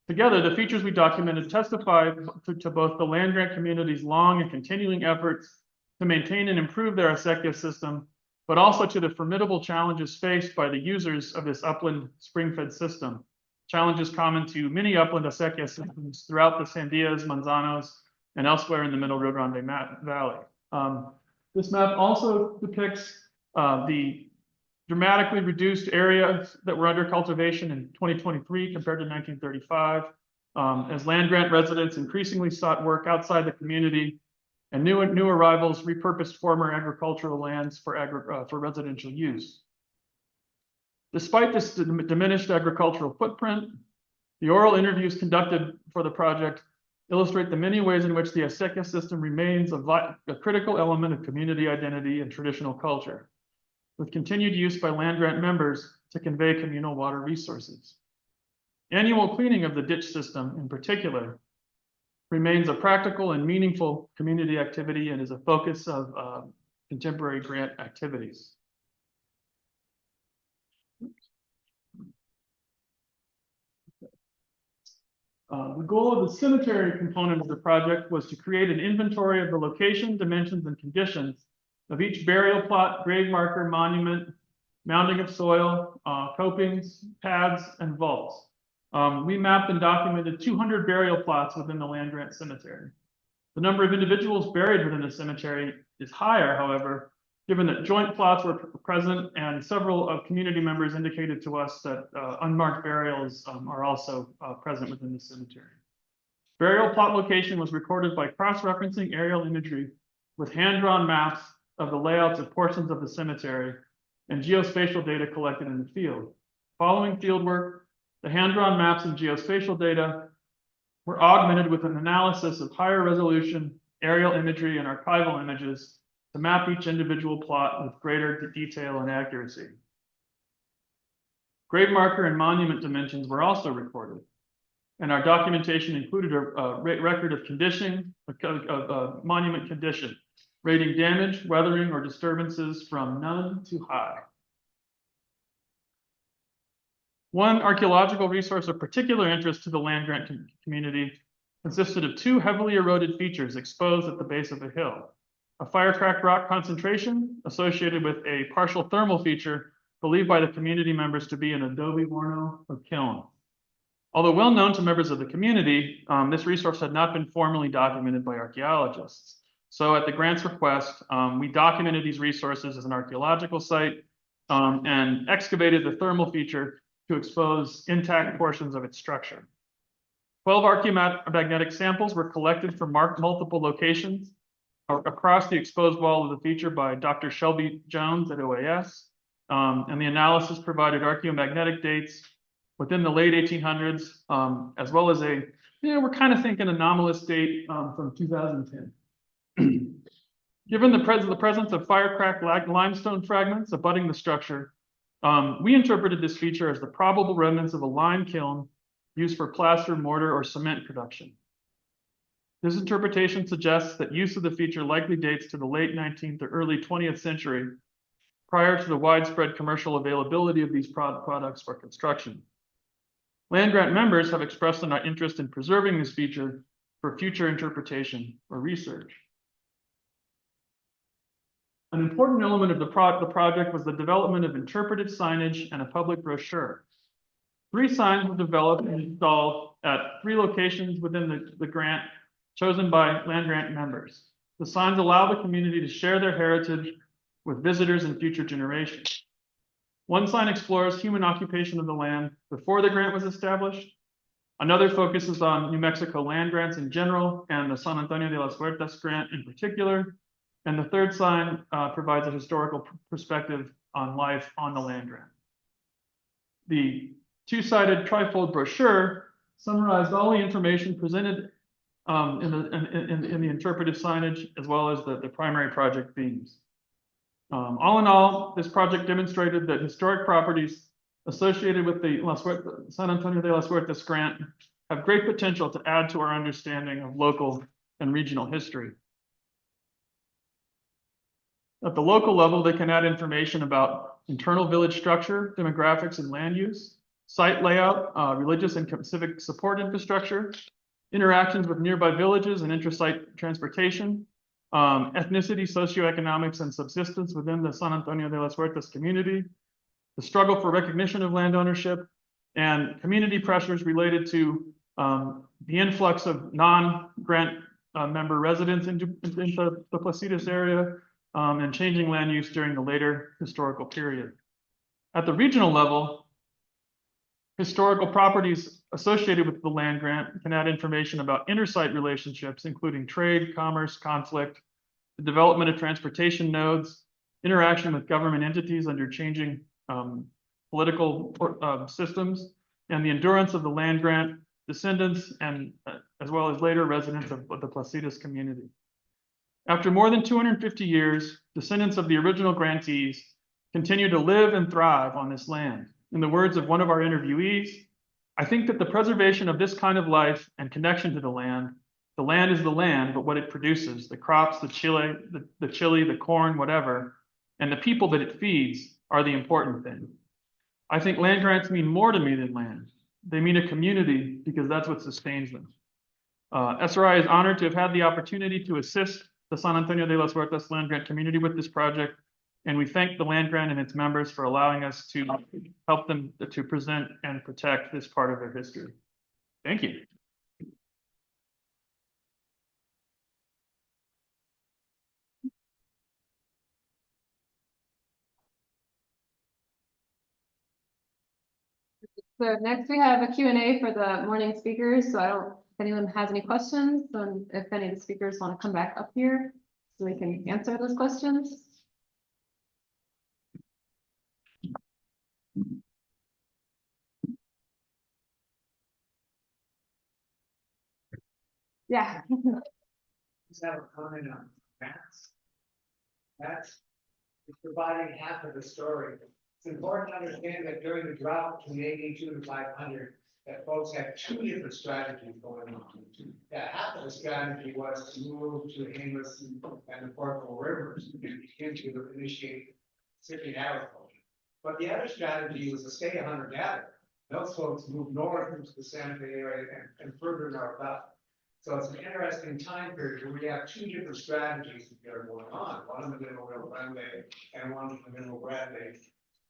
Together, the features we documented testified to both the land grant community's long and continuing efforts to maintain and improve their acequia system, but also to the formidable challenges faced by the users of this upland spring-fed system, challenges common to many upland acequia systems throughout the Sandias, Manzanos, and elsewhere in the Middle Rio Grande Valley. This map also depicts the dramatically reduced areas that were under cultivation in 2023 compared to 1935, as land grant residents increasingly sought work outside the community, and new arrivals repurposed former agricultural lands for residential use. Despite this diminished agricultural footprint, the oral interviews conducted for the project illustrate the many ways in which the acequia system remains a critical element of community identity and traditional culture, with continued use by land grant members to convey communal water resources. Annual cleaning of the ditch system, in particular, remains a practical and meaningful community activity and is a focus of contemporary grant activities. The goal of the cemetery component of the project was to create an inventory of the location, dimensions, and conditions of each burial plot, grave marker, monument, mounding of soil, copings, pads, and vaults. We mapped and documented 200 burial plots within the land grant cemetery. The number of individuals buried within the cemetery is higher, however, given that joint plots were present and several of community members indicated to us that unmarked burials are also present within the cemetery. Burial plot location was recorded by cross-referencing aerial imagery with hand-drawn maps of the layouts of portions of the cemetery and geospatial data collected in the field. Following fieldwork, the hand-drawn maps and geospatial data were augmented with an analysis of higher resolution aerial imagery and archival images to map each individual plot with greater detail and accuracy. Grave marker and monument dimensions were also recorded, and our documentation included a record of condition, of monument condition, rating damage, weathering, or disturbances from none to high. One archaeological resource of particular interest to the land grant community consisted of two heavily eroded features exposed at the base of a hill. A fire-cracked rock concentration associated with a partial thermal feature believed by the community members to be an adobe horno or kiln. Although well known to members of the community, this resource had not been formally documented by archaeologists. So at the grant's request, we documented these resources as an archaeological site and excavated the thermal feature to expose intact portions of its structure. 12 archaeomagnetic samples were collected from multiple locations across the exposed wall of the feature by Dr. Shelby Jones at OAS. And the analysis provided archaeomagnetic dates within the late 1800s, as well as we're kind of thinking anomalous date from 2010. Given the presence of fire-cracked limestone fragments abutting the structure, we interpreted this feature as the probable remnants of a lime kiln used for plaster, mortar, or cement production. This interpretation suggests that use of the feature likely dates to the late 19th or early 20th century, prior to the widespread commercial availability of these products for construction. Land grant members have expressed an interest in preserving this feature for future interpretation or research. An important element of the project was the development of interpretive signage and a public brochure. 3 signs were developed and installed at 3 locations within the grant chosen by land grant members. The signs allow the community to share their heritage with visitors and future generations. One sign explores human occupation of the land before the grant was established. Another focuses on New Mexico land grants in general and the San Antonio de las Huertas grant in particular. And the third sign provides a historical perspective on life on the land grant. The 2-sided trifold brochure summarized all the information presented in the interpretive signage, as well as the primary project themes. All in all, this project demonstrated that historic properties associated with the San Antonio de las Huertas grant have great potential to add to our understanding of local and regional history. At the local level, they can add information about internal village structure, demographics, and land use, site layout, religious and civic support infrastructure, interactions with nearby villages and intrasite transportation, ethnicity, socioeconomics, and subsistence within the San Antonio de las Huertas community, the struggle for recognition of land ownership, and community pressures related to the influx of non-grant member residents into the Placitas area, and changing land use during the later historical period. At the regional level, historical properties associated with the land grant can add information about intersite relationships, including trade, commerce, conflict, the development of transportation nodes, interaction with government entities under changing political systems, and the endurance of the land grant descendants and as well as later residents of the Placitas community. After more than 250 years, descendants of the original grantees continue to live and thrive on this land. In the words of one of our interviewees, I think that the preservation of this kind of life and connection to the land is the land, but what it produces, the crops, the chili, the corn, whatever, and the people that it feeds are the important thing. I think land grants mean more to me than land. They mean a community because that's what sustains them. SRI is honored to have had the opportunity to assist the San Antonio de las Huertas land grant community with this project, and we thank the land grant and its members for allowing us to help them to present and protect this part of their history. Thank you. So next we have a Q&A for the morning speakers. So I don't, if anyone has any questions, and if any of the speakers want to come back up here so we can answer those questions. Yeah. Just have a comment on maps. That's is providing half of the story. It's important to understand that during the drought between 82 and 500, that folks had two different strategies going on. That half of the strategy was to move to Amos and the Portable Rivers and begin to initiate shipping agriculture. But the other strategy was to stay a hunter-gatherer. Those folks moved north into the Santa Fe area and further north up. So it's an interesting time period where we have two different strategies that are going on. One in the middle of Rio Grande and one in the middle of Grande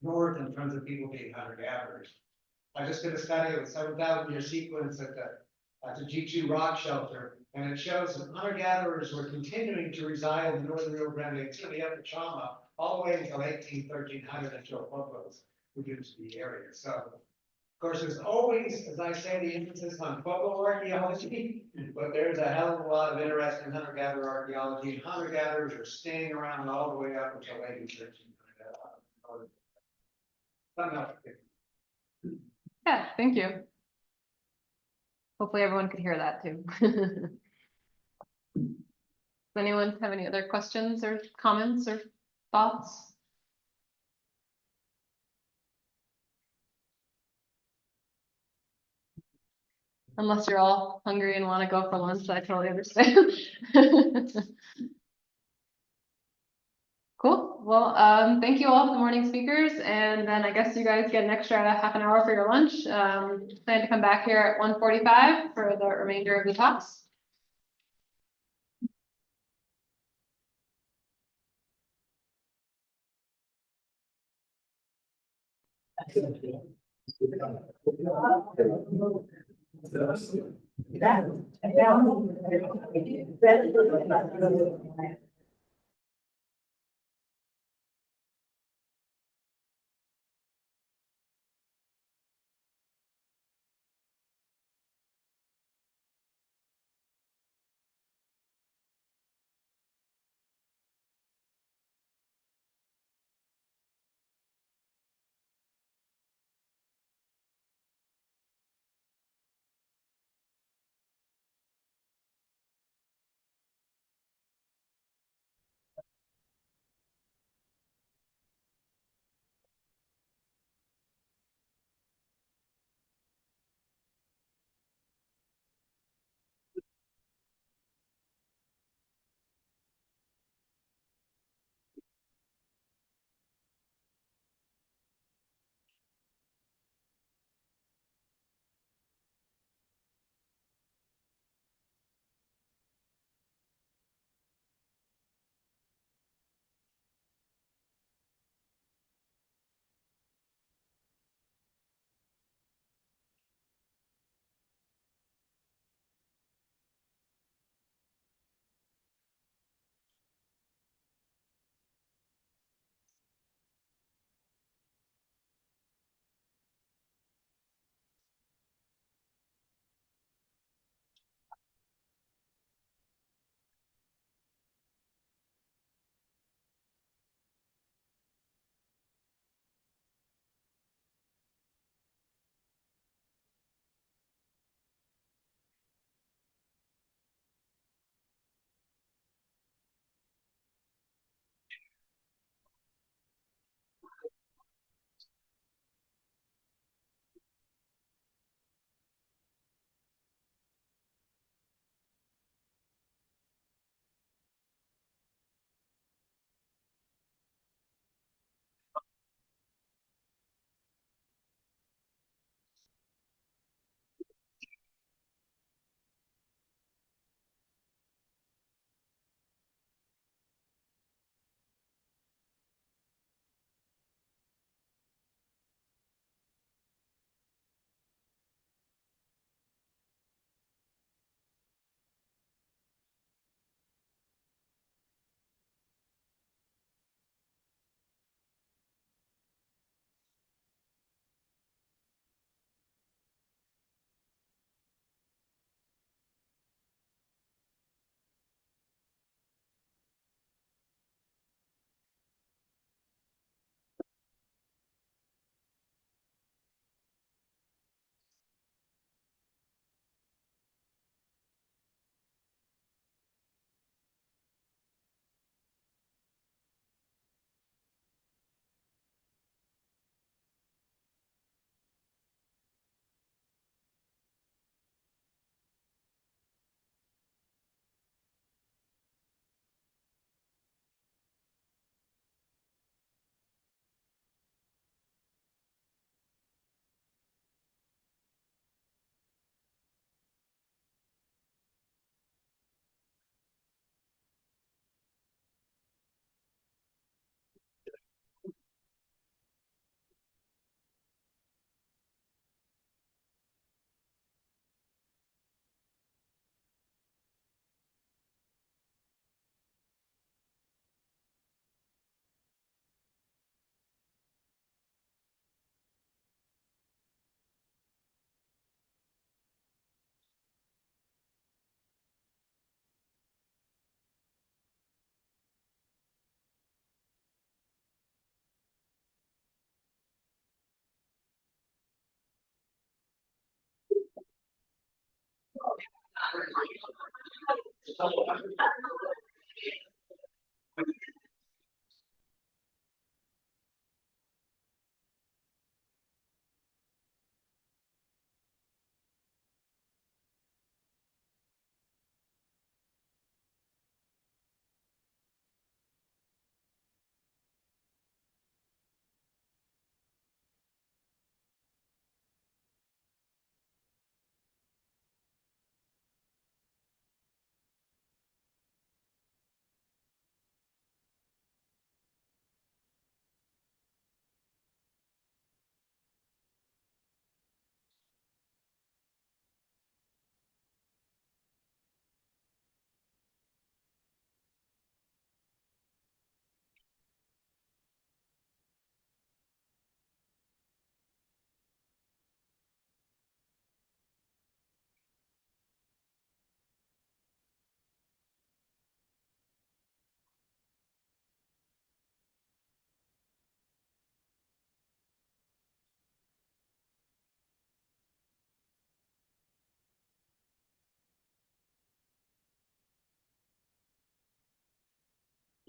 north in terms of people being hunter-gatherers. I just did a study of a 7,000-year sequence at the G2 rock shelter, and it shows that hunter-gatherers were continuing to reside in the northern Rio Grande until the Upper Chama, all the way until 1300 until Pueblos moved into the area. So, of course, there's always, as I say, the emphasis on Pueblo archaeology, but there's a hell of a lot of interesting hunter-gatherer archaeology. Hunter-gatherers are staying around all the way up until 1300. Yeah, thank you. Hopefully everyone could hear that too. Does anyone have any other questions or comments or thoughts? Unless you're all hungry and want to go for lunch, I totally understand. Cool. Well, thank you all to the morning speakers, and then I guess you guys get an extra half an hour for your lunch. Plan to come back here at 1:45 for the remainder of the talks.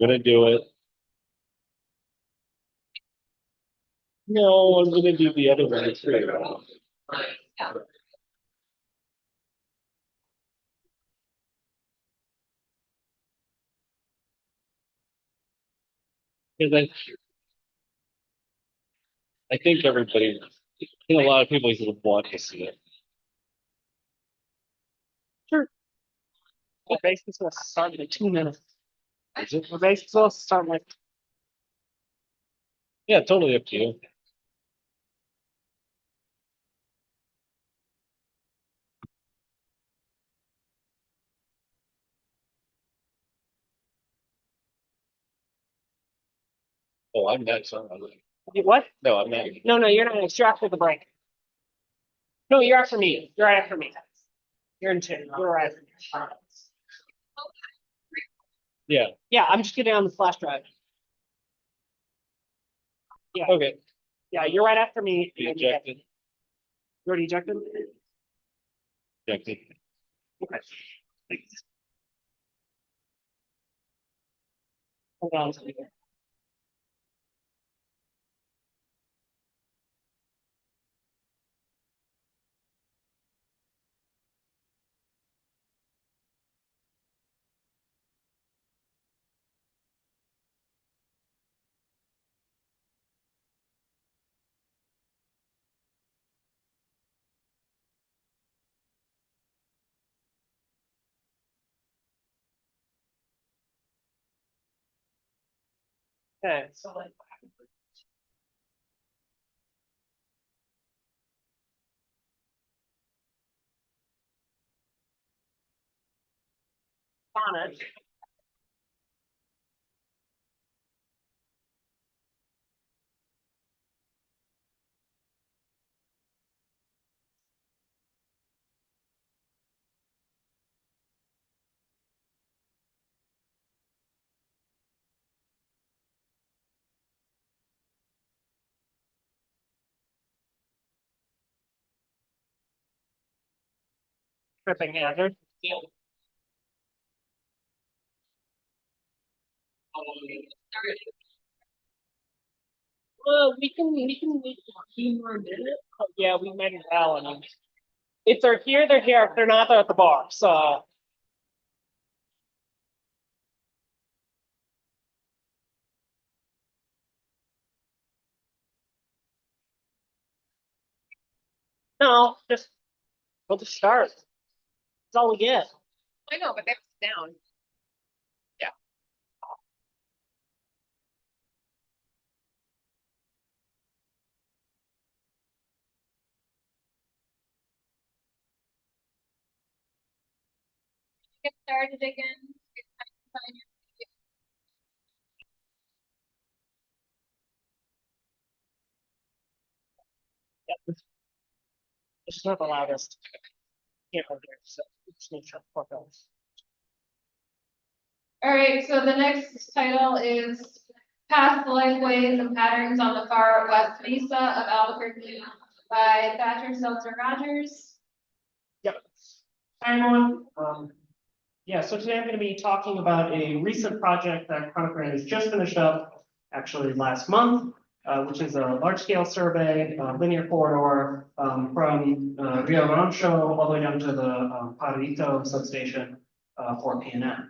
Gonna do it. No, I'm gonna do the other one too. Because I think everybody, I think a lot of people would want to see it. Sure. The base is gonna start in 2 minutes. Is it? The base is supposed to start like Yeah, totally up to you. Oh, I'm next. Aren't I? what? No, I'm not. No, you're not next. You're after the break. No, you're after me. You're right after me. You're in 2. You're right after me. Yeah. Yeah, I'm just getting on the flash drive. Yeah. Okay. Yeah, you're right after me. Ejected. You already ejected? Ejected. Okay. Hold on a second. Okay, so like on it. Tripping hazard. Well, we can wait a few more minutes. But yeah, we might as well. I mean, if they're here, they're here. If they're not, they're at the bar. So no, we'll just start. That's all we get. I know, but that's down. Get started again. Yeah, this is not the loudest. Can't hold here, so just make sure for those. All right, so the next title is Past Life Ways and Patterns on the Far West Mesa of Albuquerque by Thatcher Seltzer Rogers. Yep. Hi, everyone. Yeah, so today I'm going to be talking about a recent project that Chronicle has just finished up, actually last month, which is a large-scale survey, linear corridor from Rio Rancho all the way down to the Pajarito substation for PNM.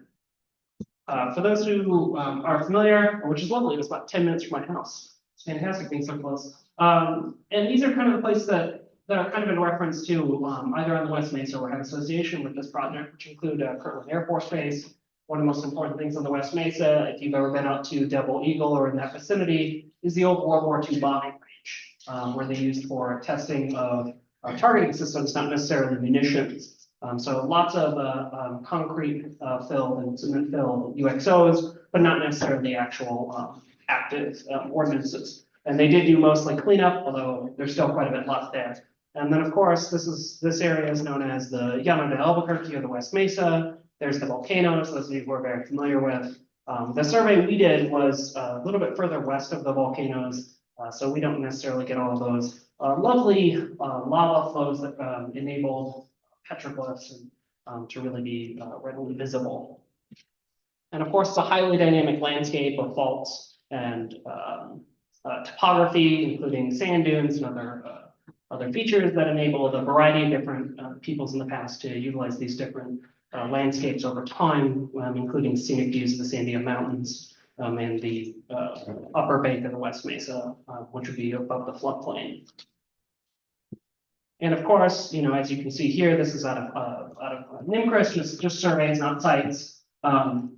For those who are familiar, which is lovely, it was about 10 minutes from my house. It's fantastic being so close. And these are kind of the places that are kind of in reference to either on the West Mesa or have association with this project, which include Kirtland Air Force Base. One of the most important things on the West Mesa, if you've ever been out to Devil Eagle or in that vicinity, is the old World War II bombing range, where they used for testing of targeting systems, not necessarily munitions. So lots of concrete filled and cement filled UXOs, but not necessarily actual active ordinances. And they did do mostly cleanup, although there's still quite a bit left there. And then, of course, this area is known as the Llano de Albuquerque or the West Mesa. There's the volcanoes, those of you who are very familiar with. The survey we did was a little bit further west of the volcanoes, so we don't necessarily get all of those lovely lava flows that enabled petroglyphs and to really be readily visible. And of course, it's a highly dynamic landscape of faults and topography, including sand dunes and other features that enabled a variety of different peoples in the past to utilize these different landscapes over time, including scenic views of the Sandia Mountains and the upper bank of the West Mesa, which would be above the floodplain. And of course, as you can see here, this is out of NMCRIS, just surveys, not sites,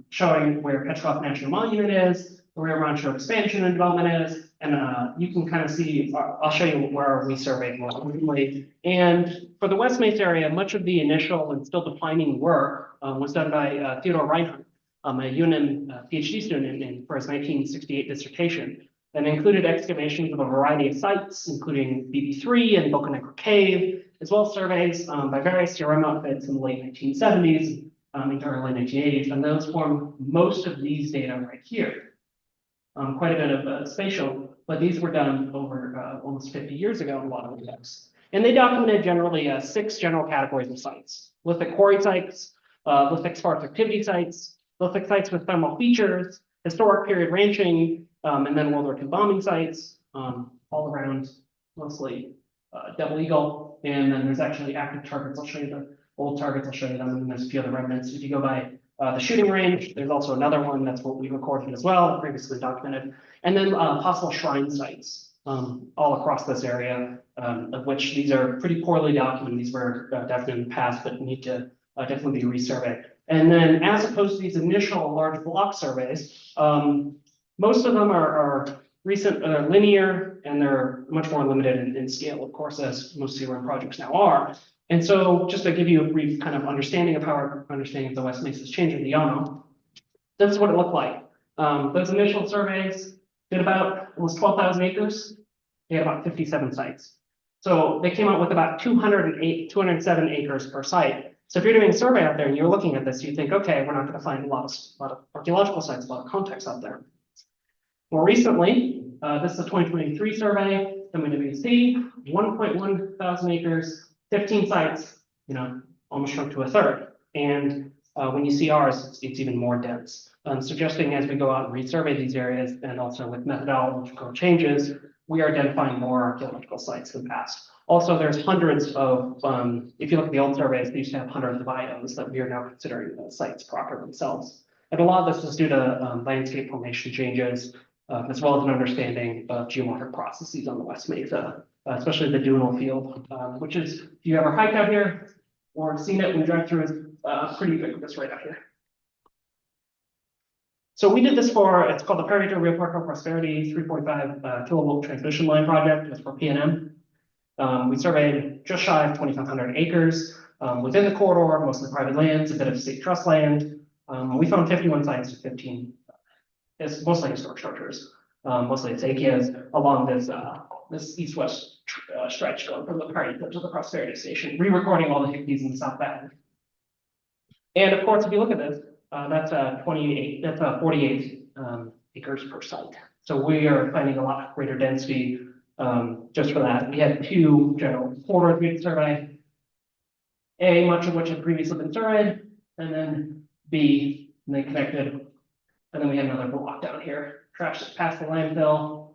showing where Petrov National Monument is, where Rancho expansion and development is, and you can kind of see, I'll show you where we surveyed more recently. And for the West Mesa area, much of the initial and still defining work was done by Theodore Reinhardt, a UNM PhD student for his 1968 dissertation, and included excavations of a variety of sites, including BB3 and Boca Negra Cave, as well as surveys by various CRM outfits in the late 1970s into early 1980s, and those form most of these data right here. Quite a bit of spatial, but these were done over almost 50 years ago in a lot of texts. And they documented generally 6 general categories of sites: lithic quarry sites, lithic sparse activity sites, lithic sites with thermal features, historic period ranching, and then World War II bombing sites, all around mostly Devil Eagle. And then there's actually active targets. I'll show you the old targets. I'll show you them, and there's a few other remnants. If you go by the shooting range, there's also another one. That's what we recorded as well, previously documented. And then possible shrine sites all across this area, of which these are pretty poorly documented. These were documented in the past, but need to definitely be resurveyed. And then as opposed to these initial large block surveys, most of them are recent, linear, and they're much more limited in scale, of course, as most CRM projects now are. And so just to give you a brief kind of understanding of how our understanding of the West Mesa is changing the Llano, this is what it looked like. Those initial surveys did about almost 12,000 acres. They had about 57 sites. So they came out with about 207 acres per site. So if you're doing a survey out there and you're looking at this, you think, okay, we're not going to find a lot of archaeological sites, a lot of context out there. More recently, this is a 2023 survey, NMAC, 1.1 thousand acres, 15 sites, almost shrunk to a third. And when you see ours, it's even more dense, suggesting as we go out and resurvey these areas, and also with methodological changes, we are identifying more archaeological sites than past. Also, there's hundreds of, if you look at the old surveys, they used to have hundreds of items that we are now considering sites proper themselves. And a lot of this is due to landscape formation changes, as well as an understanding of geomorphic processes on the West Mesa, especially the Dunal Field, which is, if you ever hiked out here or seen it when you drive through, is pretty ubiquitous right out here. So we did this for, it's called the Pajarito Rio Puerto Prosperity 3.5 kilovolt transmission line project. It's for PNM. We surveyed just shy of 2,500 acres within the corridor, mostly private lands, a bit of state trust land. We found 51 sites with 15. It's mostly historic structures, mostly acequias along this east-west stretch going from the Pajarito to the Prosperity Station, re-recording all the Hickeys in the South Bend. And of course, if you look at this, that's 48 acres per site. So we are finding a lot greater density just for that. We had 2 general corridors we had surveyed. A, much of which had previously been destroyed, and then B, and they connected. And then we had another block down here, trash past the landfill,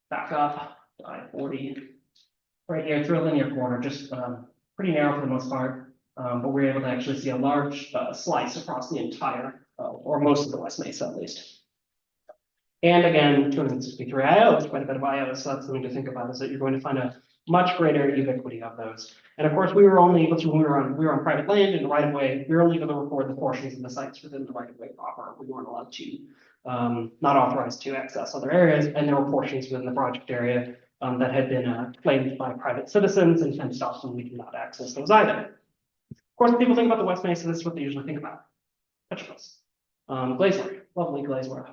back up, I-40, right here through a linear corridor, just pretty narrow for the most part. But we're able to actually see a large slice across the entire, or most of the West Mesa at least. And again, 263 IO is quite a bit of IO, so that's something to think about, is that you're going to find a much greater ubiquity of those. And of course, we were only able to, when we were on private land in the right of way, we were only able to record the portions of the sites within the right of way proper. We weren't allowed to, not authorized to access other areas, and there were portions within the project area that had been claimed by private citizens and fenced off, and we did not access those either. Of course, when people think about the West Mesa, this is what they usually think about. Vegetables. Glazeware, lovely glazeware.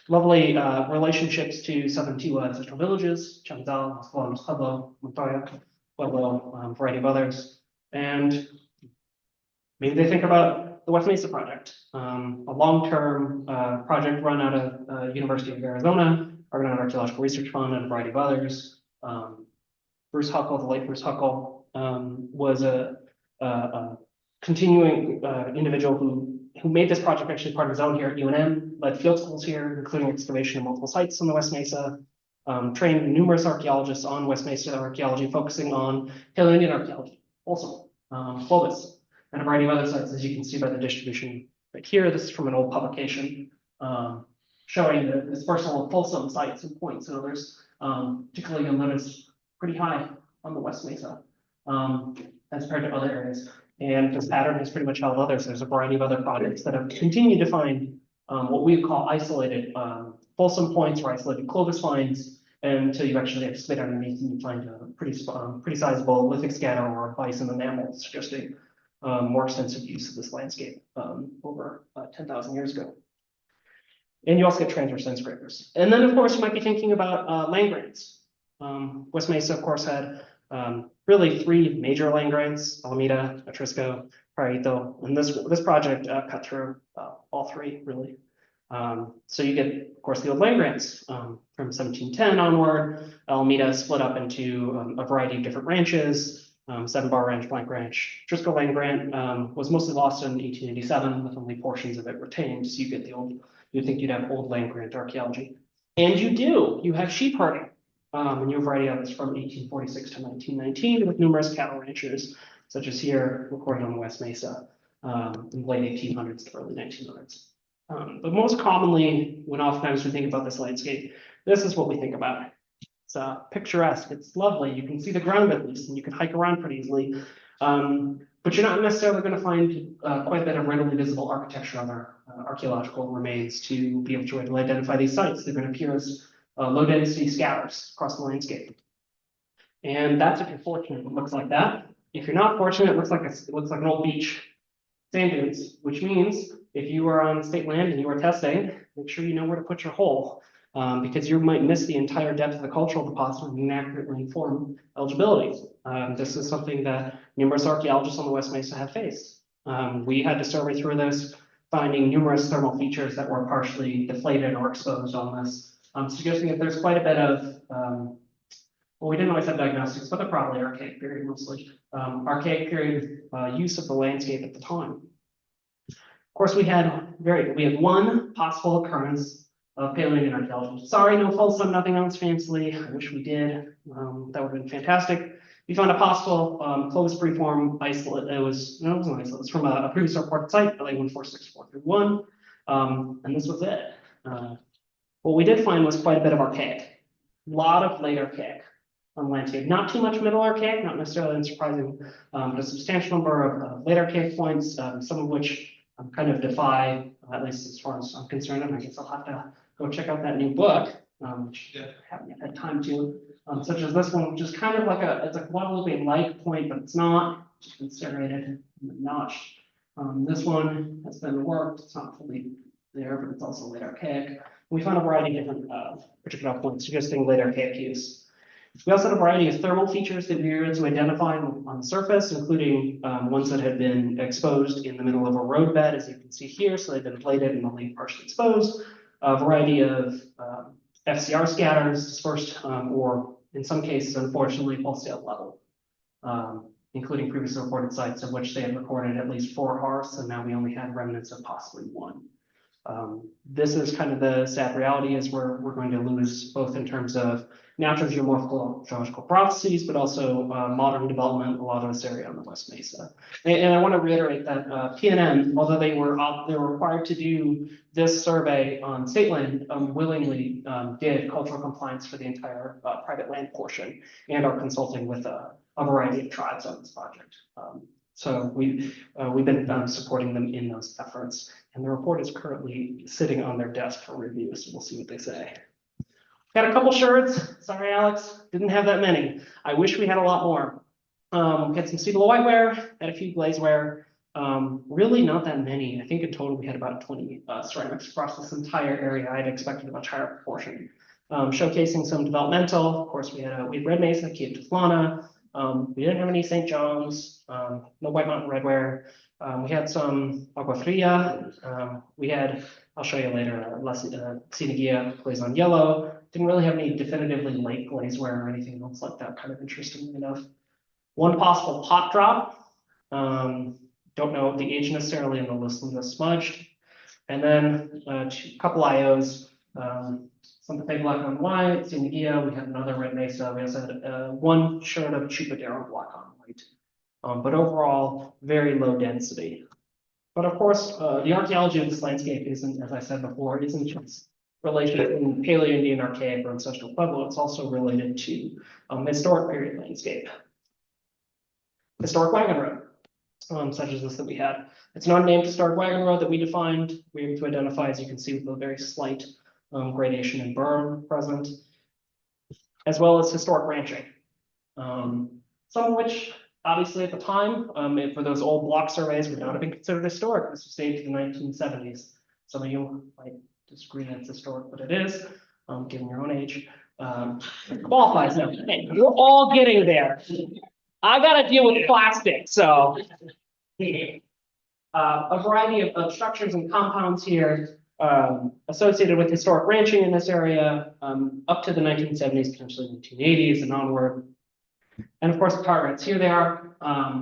Lovely relationships to southern Tiwa ancestral villages, Chamizal, Escalon, Pueblo, Montoya, Pueblo, variety of others. And maybe they think about the West Mesa project, a long-term project run out of University of Arizona, Argonaut Archaeological Research Fund, and a variety of others. Bruce Huckle, the late Bruce Huckle, was a continuing individual who made this project actually part of his own here at UNM, led field schools here, including excavation of multiple sites on the West Mesa, trained numerous archaeologists on West Mesa archaeology, focusing on Paleo-Indian archaeology, also Clovis, and a variety of other sites, as you can see by the distribution right here. This is from an old publication showing the dispersal of Folsom sites and points and others. Particularly, you'll notice pretty high on the West Mesa as compared to other areas. And this pattern has pretty much held others. There's a variety of other projects that have continued to find what we call isolated Folsom points or isolated Clovis finds, until you actually excavate underneath and you find a pretty sizable lithic scatter or bison and mammals, suggesting more extensive use of this landscape over 10,000 years ago. And you also get transverse end scrapers. And then, of course, you might be thinking about land grants. West Mesa, of course, had really three major land grants: Alameda, Atrisco, Parito, and this project cut through all three, really. So you get, of course, the old land grants from 1710 onward. Alameda split up into a variety of different ranches. 7-Bar Ranch, Blank Ranch. Atrisco land grant was mostly lost in 1887, with only portions of it retained. So you get the old, you'd think you'd have old land grant archaeology. And you do, you have sheep herding. And you have a variety of others from 1846 to 1919, with numerous cattle ranchers, such as here recorded on the West Mesa in the late 1800s to early 1900s. But most commonly, when oftentimes we think about this landscape, this is what we think about. It's picturesque, it's lovely, you can see the ground at least, and you can hike around pretty easily. But you're not necessarily going to find quite a bit of readily visible architecture on our archaeological remains to be able to readily identify these sites. They're going to appear as low density scatters across the landscape. And that's if you're fortunate, it looks like that. If you're not fortunate, it looks like an old beach, sand dunes, which means if you are on state land and you are testing, make sure you know where to put your hole, because you might miss the entire depth of the cultural deposit and inaccurately inform eligibility. This is something that numerous archaeologists on the West Mesa have faced. We had to survey through this, finding numerous thermal features that were partially deflated or exposed on this. Suggesting that there's quite a bit of, well, we didn't always have diagnostics, but they're probably archaic period mostly. Archaic period use of the landscape at the time. Of course, we had one possible occurrence of Paleo-Indian archaeology. Sorry, no Folsom, nothing else fancily. I wish we did. That would have been fantastic. We found a possible Clovis preform isolate. It wasn't isolate. It was from a previous reported site, LA 146431, and this was it. What we did find was quite a bit of archaic, a lot of late archaic on the landscape. Not too much middle archaic, not necessarily unsurprising, but a substantial number of late archaic points, some of which kind of defy, at least as far as I'm concerned, and I guess I'll have to go check out that new book, which I haven't yet had time to, such as this one, which is kind of like it's a Guadalupe-like point, but it's not, it's been serrated and notched. This one has been worked, it's not fully there, but it's also late archaic. We found a variety of different particular points suggesting late archaic use. We also had a variety of thermal features that we were able to identify on the surface, including ones that had been exposed in the middle of a roadbed, as you can see here. So they've been plated and only partially exposed. A variety of FCR scatters dispersed, or in some cases, unfortunately, pulsed at level. including previously reported sites of which they had recorded at least 4 hearths, and now we only had remnants of possibly 1. This is kind of the sad reality, is we're going to lose both in terms of natural geomorphological processes, but also modern development a lot of this area on the West Mesa. And I want to reiterate that PNM, although they were required to do this survey on state land, willingly did cultural compliance for the entire private land portion, and are consulting with a variety of tribes on this project. So we've been supporting them in those efforts, and the report is currently sitting on their desk for review, so we'll see what they say. Got a couple shirts. Sorry, Alex, didn't have that many. I wish we had a lot more. We had some Seedle whiteware, had a few glazeware. Really not that many. I think in total we had about 20 ceramics across this entire area. I had expected a much higher proportion. Showcasing some developmental. Of course, we had Red Mesa, Cape Teflana. We didn't have any St. John's, no White Mountain redware. We had some Agua Fria. We had, I'll show you later, Sinagia glaze on yellow. Didn't really have any definitively late glazeware or anything else like that, kind of interestingly enough. One possible pot drop. Don't know the age necessarily, and the list was smudged. And then a couple IOs. Some fake black on white, Sinagia. We had another Red Mesa. We also had one shirt of Chupadero black on white. But overall, very low density. But of course, the archaeology of this landscape isn't, as I said before, isn't just related in Paleo-Indian, Archaic, or ancestral Pueblo. It's also related to historic period landscape. Historic wagon road, such as this that we had. It's not named historic wagon road that we defined. We were able to identify, as you can see, with a very slight gradation and berm present, as well as historic ranching. Some of which, obviously at the time, for those old block surveys, would not have been considered historic. This was dated to the 1970s. Some of you might disagree that it's historic, but it is, given your own age. It qualifies now. Hey, we're all getting there. I got to deal with plastic, so. A variety of structures and compounds here associated with historic ranching in this area up to the 1970s, potentially 1980s and onward. And of course, the targets, here they are.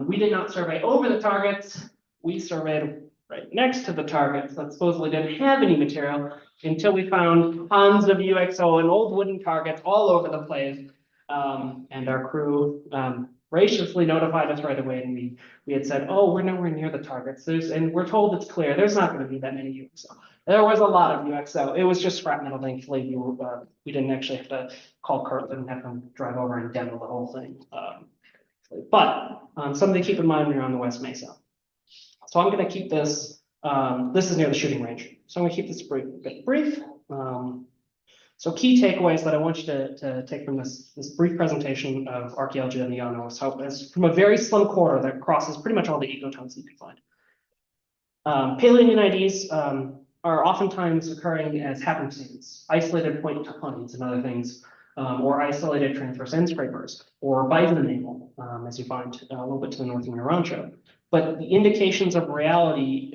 We did not survey over the targets. We surveyed right next to the targets that supposedly didn't have any material until we found tons of UXO and old wooden targets all over the place. And our crew graciously notified us right away, and we had said, oh, we're nowhere near the targets. And we're told it's clear, there's not going to be that many UXO. There was a lot of UXO. It was just scrap metal, thankfully. We didn't actually have to call Kirtland and have them drive over and demo the whole thing. But something to keep in mind when you're on the West Mesa. So I'm going to keep this, this is near the shooting range. So I'm going to keep this brief. So key takeaways that I want you to take from this brief presentation of archaeology in the Llano is from a very slim corridor that crosses pretty much all the ecotones you can find. Paleo-Indian IDs are oftentimes occurring as happenstance, isolated point toponyms and other things, or isolated transverse end scrapers, or bison enamel, as you find a little bit to the north of Rancho. But the indications of reality,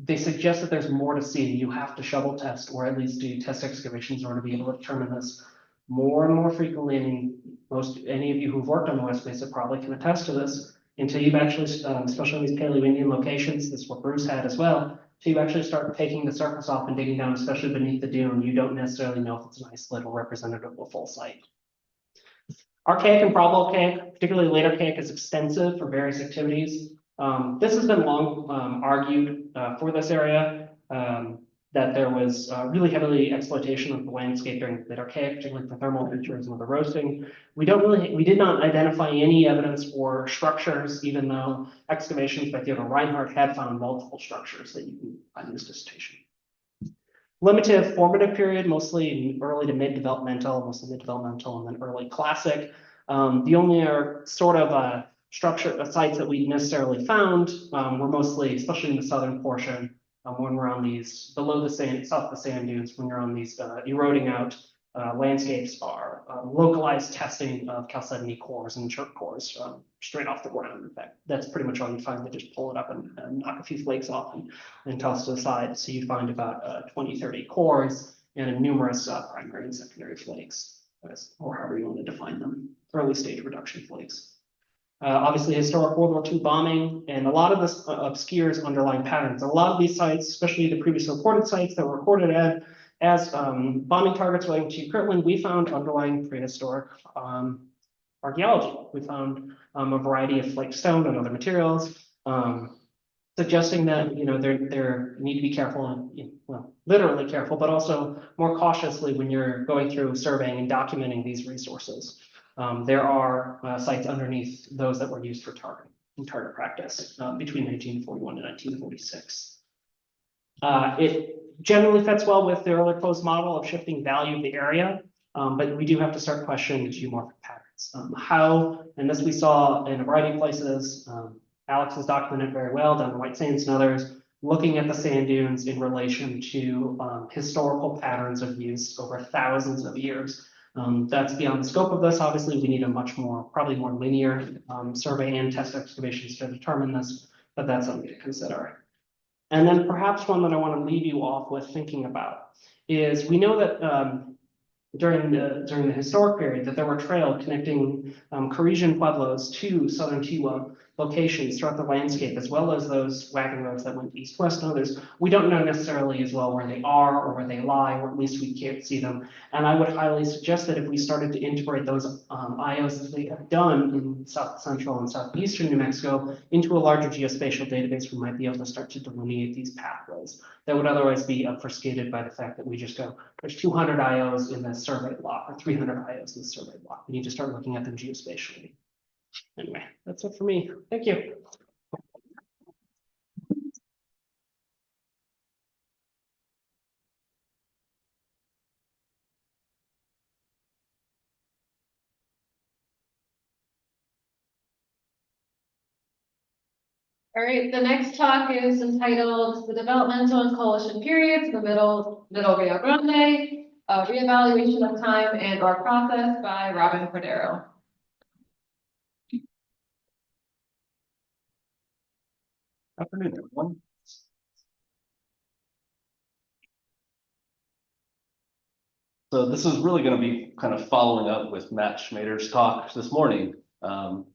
they suggest that there's more to see. You have to shovel test, or at least do test excavations in order to be able to determine this more and more frequently. I mean, any of you who've worked on the West Mesa probably can attest to this. Until you've actually, especially in these Paleo-Indian locations, this is what Bruce had as well, until you actually start taking the surface off and digging down, especially beneath the dune, you don't necessarily know if it's an isolate or representative of a full site. Archaic and proto-archaic, particularly late archaic, is extensive for various activities. This has been long argued for this area, that there was really heavily exploitation of the landscape during late archaic, particularly for thermal features and the roasting. We did not identify any evidence for structures, even though excavations by Theodore Reinhardt had found multiple structures that you can find in this dissertation. Limited formative period, mostly early to mid-developmental, mostly mid-developmental and then early classic. The only sort of sites that we necessarily found were mostly, especially in the southern portion, when we're on these below the sand, south of the sand dunes, when you're on these eroding out landscapes, are localized testing of chalcedony cores and chert cores straight off the ground. In fact, that's pretty much all you find. They just pull it up and knock a few flakes off and toss to the side. So you find about 20, 30 cores and numerous primary and secondary flakes, or however you want to define them, early stage reduction flakes. Obviously, historic World War II bombing, and a lot of this obscures underlying patterns. A lot of these sites, especially the previously reported sites that were recorded as bombing targets relating to Kirtland, we found underlying prehistoric archaeology. We found a variety of flake stone and other materials, suggesting that there need to be careful and well, literally careful, but also more cautiously when you're going through surveying and documenting these resources. There are sites underneath those that were used for target practice between 1941 and 1946. It generally fits well with the earlier closed model of shifting value of the area, but we do have to start questioning the geomorphic patterns. How, and this we saw in a variety of places, Alex has documented very well down in White Sands and others, looking at the sand dunes in relation to historical patterns of use over thousands of years. That's beyond the scope of this. Obviously, we need a much more, probably more linear survey and test excavations to determine this, but that's something to consider. And then perhaps one that I want to leave you off with thinking about is we know that during the historic period that there were trails connecting Parisian pueblos to southern Chihuahua locations throughout the landscape, as well as those wagon roads that went east-west and others. We don't know necessarily as well where they are or where they lie, or at least we can't see them. And I would highly suggest that if we started to integrate those IOs as we have done in South Central and Southeastern New Mexico into a larger geospatial database, we might be able to start to delineate these pathways that would otherwise be obfuscated by the fact that we just go, there's 200 IOs in the survey block or 300 IOs in the survey block. We need to start looking at them geospatially. Anyway, that's it for me. Thank you. All right, the next talk is entitled The Developmental and Coalition Periods, the Middle Rio Grande, Reevaluation of Time and or Process by Robin Cordero. Afternoon, everyone. So this is really going to be kind of following up with Matt Schmader's talk this morning. When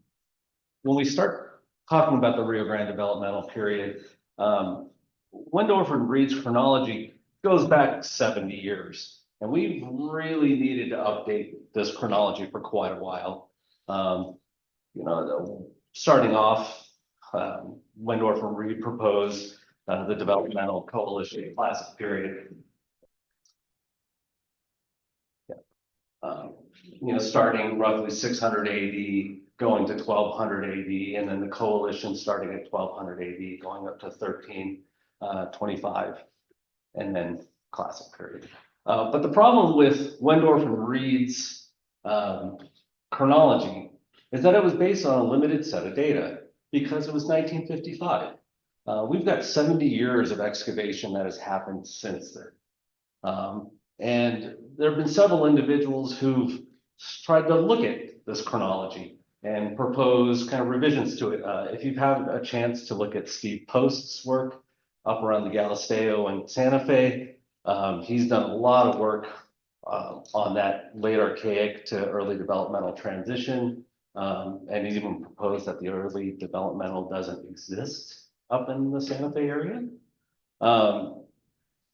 we start talking about the Rio Grande developmental period, Wendorf and Reed's chronology goes back 70 years, and we've really needed to update this chronology for quite a while. Starting off, Wendorf and Reed proposed the developmental coalition classic period. Starting roughly 600 AD, going to 1200 AD, and then the coalition starting at 1200 AD, going up to 1325, and then classic period. But the problem with Wendorf and Reed's chronology is that it was based on a limited set of data because it was 1955. We've got 70 years of excavation that has happened since then. And there have been several individuals who've tried to look at this chronology and propose kind of revisions to it. If you've had a chance to look at Steve Post's work up around the Galisteo and Santa Fe, he's done a lot of work on that late archaic to early developmental transition. And he even proposed that the early developmental doesn't exist up in the Santa Fe area.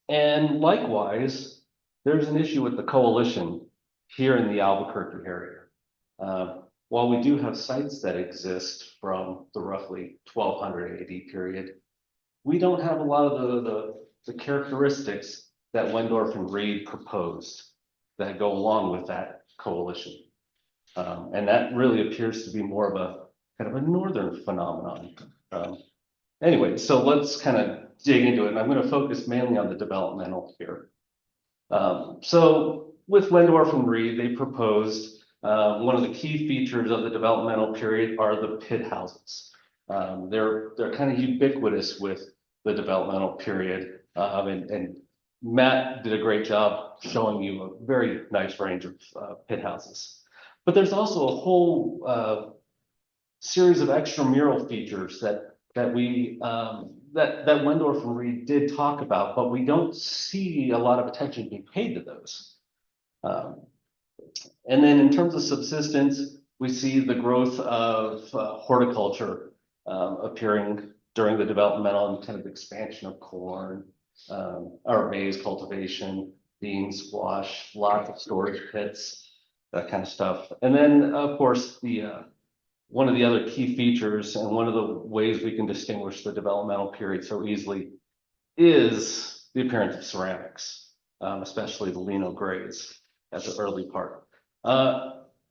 And likewise, there's an issue with the coalition here in the Albuquerque area. While we do have sites that exist from the roughly 1200 AD period, we don't have a lot of the characteristics that Wendorf and Reed proposed that go along with that coalition. And that really appears to be more of a kind of a northern phenomenon. Anyway, so let's kind of dig into it. And I'm going to focus mainly on the developmental here. So with Wendorf and Reed, they proposed one of the key features of the developmental period are the pit houses. They're kind of ubiquitous with the developmental period. And Matt did a great job showing you a very nice range of pit houses. But there's also a whole series of extramural features that Wendorf and Reed did talk about, but we don't see a lot of attention being paid to those. And then in terms of subsistence, we see the growth of horticulture appearing during the developmental and kind of expansion of corn, or maize cultivation, beans, squash, lots of storage pits, that kind of stuff. And then, of course, one of the other key features and one of the ways we can distinguish the developmental period so easily is the appearance of ceramics, especially the lino grays at the early part.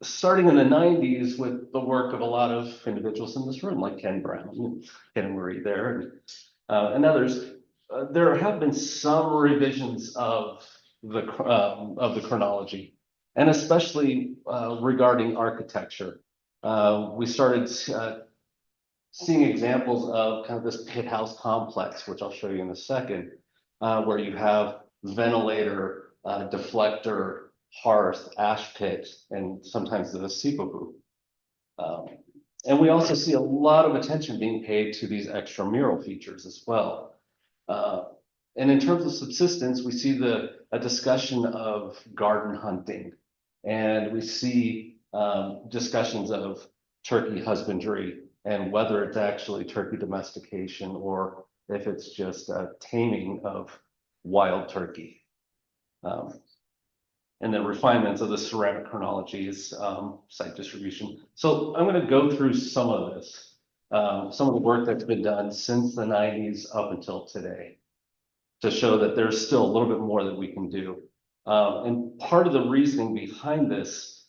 Starting in the 90s with the work of a lot of individuals in this room, like Ken Brown, Ken Murray there, and others, there have been some revisions of the chronology, and especially regarding architecture. We started seeing examples of kind of this pit house complex, which I'll show you in a second, where you have ventilator, deflector, hearth, ash pit, and sometimes the seppuku. And we also see a lot of attention being paid to these extramural features as well. And in terms of subsistence, we see a discussion of garden hunting, and we see discussions of turkey husbandry and whether it's actually turkey domestication or if it's just a taming of wild turkey. And then refinements of the ceramic chronologies, site distribution. So I'm going to go through some of this, some of the work that's been done since the 90s up until today, to show that there's still a little bit more that we can do. And part of the reasoning behind this,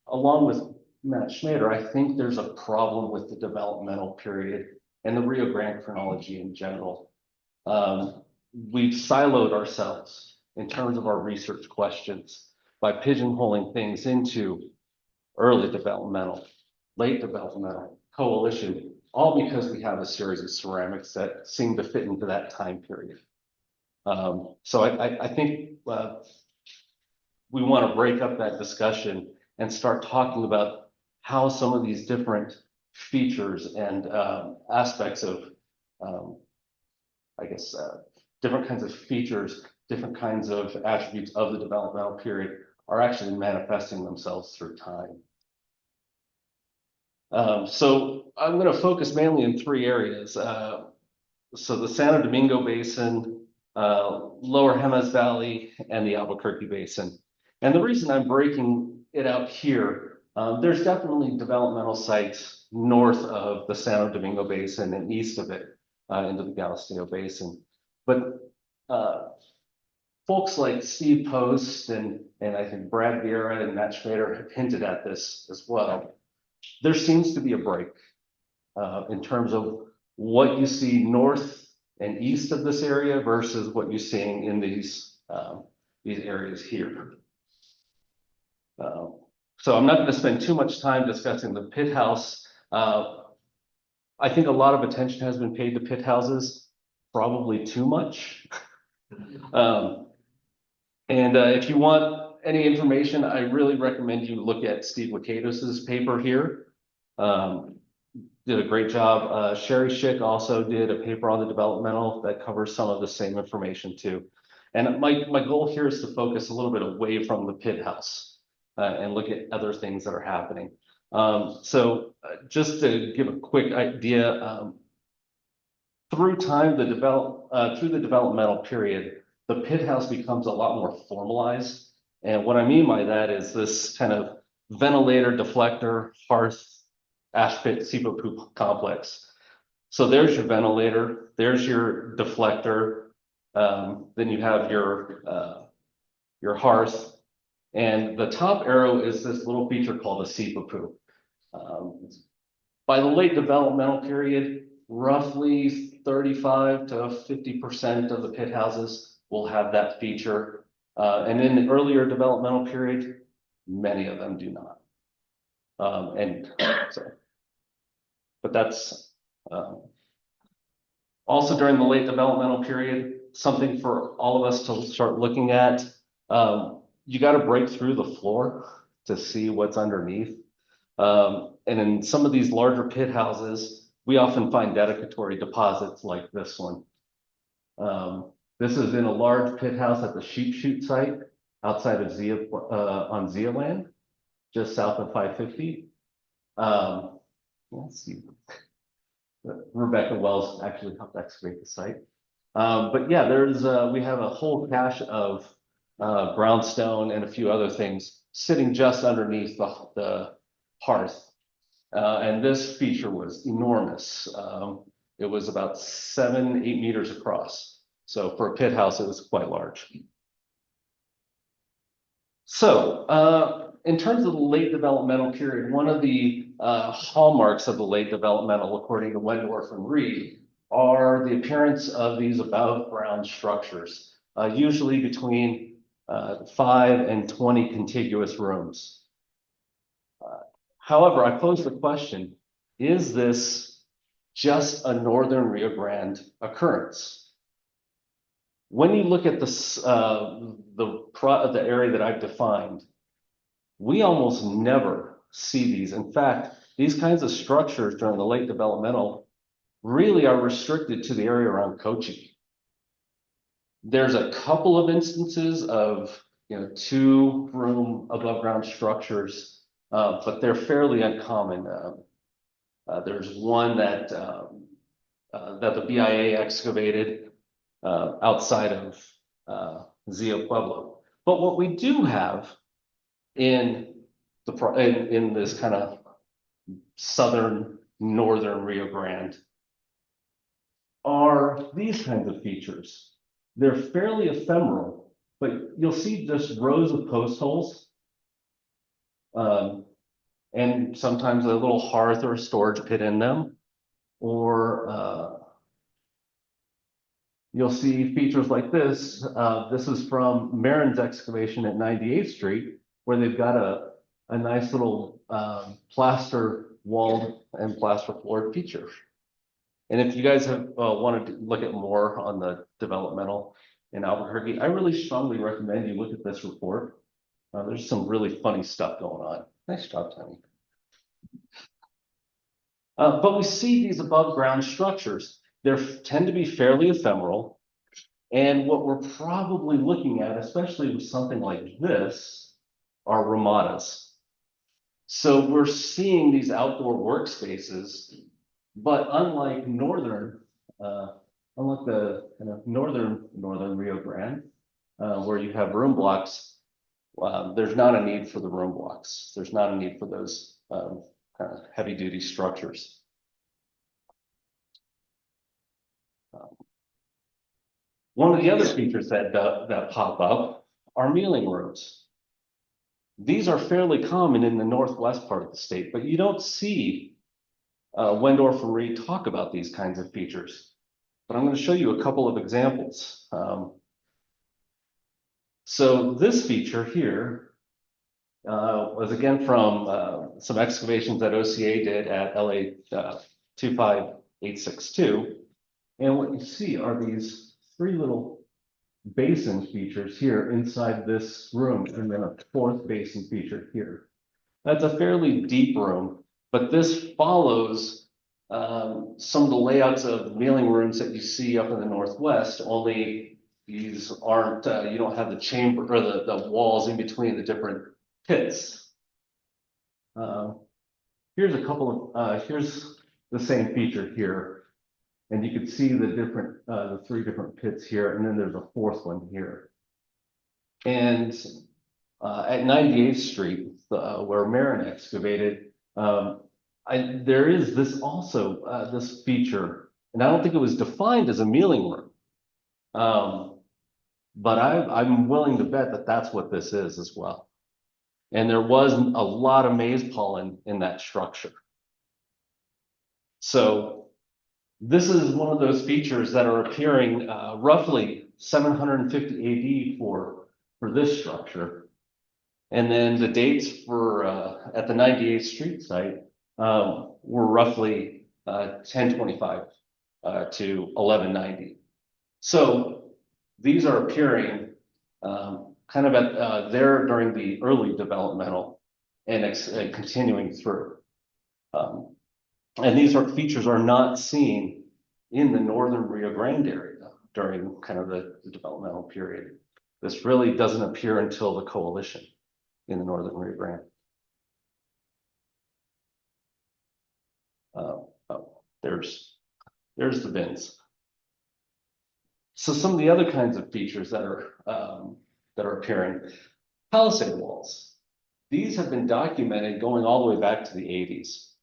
along with Matt Schmader, I think there's a problem with the developmental period and the Rio Grande chronology in general. We've siloed ourselves in terms of our research questions by pigeonholing things into early developmental, late developmental, coalition, all because we have a series of ceramics that seem to fit into that time period. So I think we want to break up that discussion and start talking about how some of these different features and aspects of, I guess, different kinds of features, different kinds of attributes of the developmental period are actually manifesting themselves through time. So I'm going to focus mainly in three areas. So the Santo Domingo Basin, Lower Jemez Valley, and the Albuquerque Basin. And the reason I'm breaking it out here, there's definitely developmental sites north of the Santo Domingo Basin and east of it into the Galisteo Basin. But folks like Steve Post and I think Brad Vieira and Matt Schmader have hinted at this as well. There seems to be a break in terms of what you see north and east of this area versus what you're seeing in these areas here. So I'm not going to spend too much time discussing the pit house. I think a lot of attention has been paid to pit houses, probably too much. If you want any information, I really recommend you look at Steve Wakatos's paper here. Did a great job. Sherry Schick also did a paper on the developmental that covers some of the same information too. And my goal here is to focus a little bit away from the pit house and look at other things that are happening. So just to give a quick idea, through time, through the developmental period, the pit house becomes a lot more formalized. And what I mean by that is this kind of ventilator, deflector, hearth, ash pit, seppuku complex. So there's your ventilator, there's your deflector, then you have your hearth, and the top arrow is this little feature called a seppuku. By the late developmental period, roughly 35 to 50% of the pit houses will have that feature. And in the earlier developmental period, many of them do not. But that's also during the late developmental period, something for all of us to start looking at. You got to break through the floor to see what's underneath. And in some of these larger pit houses, we often find dedicatory deposits like this one. This is in a large pit house at the sheep shoot site outside of on Zia land, just south of 550. Let's see. Rebecca Wells actually helped excavate the site. But yeah, we have a whole cache of brownstone and a few other things sitting just underneath the hearth. And this feature was enormous. It was about 7-8 meters across. So for a pit house, it was quite large. So in terms of the late developmental period, one of the hallmarks of the late developmental, according to Wendorf and Reed, are the appearance of these above ground structures, usually between 5 and 20 contiguous rooms. However, I pose the question, is this just a Northern Rio Grande occurrence? When you look at this, the area that I've defined, we almost never see these. In fact, these kinds of structures during the late developmental really are restricted to the area around Kochi. There's a couple of instances of 2-room above ground structures, but they're fairly uncommon. There's one that the BIA excavated outside of Zio Pueblo. But what we do have in this kind of southern northern Rio Grande are these kinds of features. They're fairly ephemeral, but you'll see just rows of post holes. And sometimes a little hearth or a storage pit in them, or you'll see features like this. This is from Marin's excavation at 98th Street, where they've got a nice little plaster walled and plaster floored feature. And if you guys have wanted to look at more on the developmental in Albuquerque, I really strongly recommend you look at this report. There's some really funny stuff going on. Nice job, Tony. But we see these above ground structures. They tend to be fairly ephemeral. And what we're probably looking at, especially with something like this, are ramadas. So we're seeing these outdoor workspaces, but unlike the kind of northern Rio Grande, where you have room blocks, there's not a need for the room blocks. There's not a need for those kind of heavy duty structures. One of the other features that pop up are mealing rooms. These are fairly common in the northwest part of the state, but you don't see Wendorf and Reed talk about these kinds of features. But I'm going to show you a couple of examples. So this feature here was again from some excavations that OCA did at LA 25862. And what you see are these 3 little basin features here inside this room, and then a 4th basin feature here. That's a fairly deep room, but this follows some of the layouts of mealing rooms that you see up in the northwest, only these aren't, you don't have the chamber or the walls in between the different pits. Here's a couple of, here's the same feature here. And you can see the 3 different pits here, and then there's a 4th one here. And at 98th Street, where Marin excavated, there is this also, this feature, and I don't think it was defined as a mealing room. But I'm willing to bet that that's what this is as well. And there was a lot of maize pollen in that structure. So this is one of those features that are appearing roughly 750 AD for this structure. And then the dates for at the 98th Street site were roughly 1025 to 1190. So these are appearing kind of at there during the early developmental and continuing through. And these features are not seen in the northern Rio Grande area during kind of the developmental period. This really doesn't appear until the coalition in the northern Rio Grande. There's the bins. So some of the other kinds of features that are appearing, palisade walls. These have been documented going all the way back to the 80s.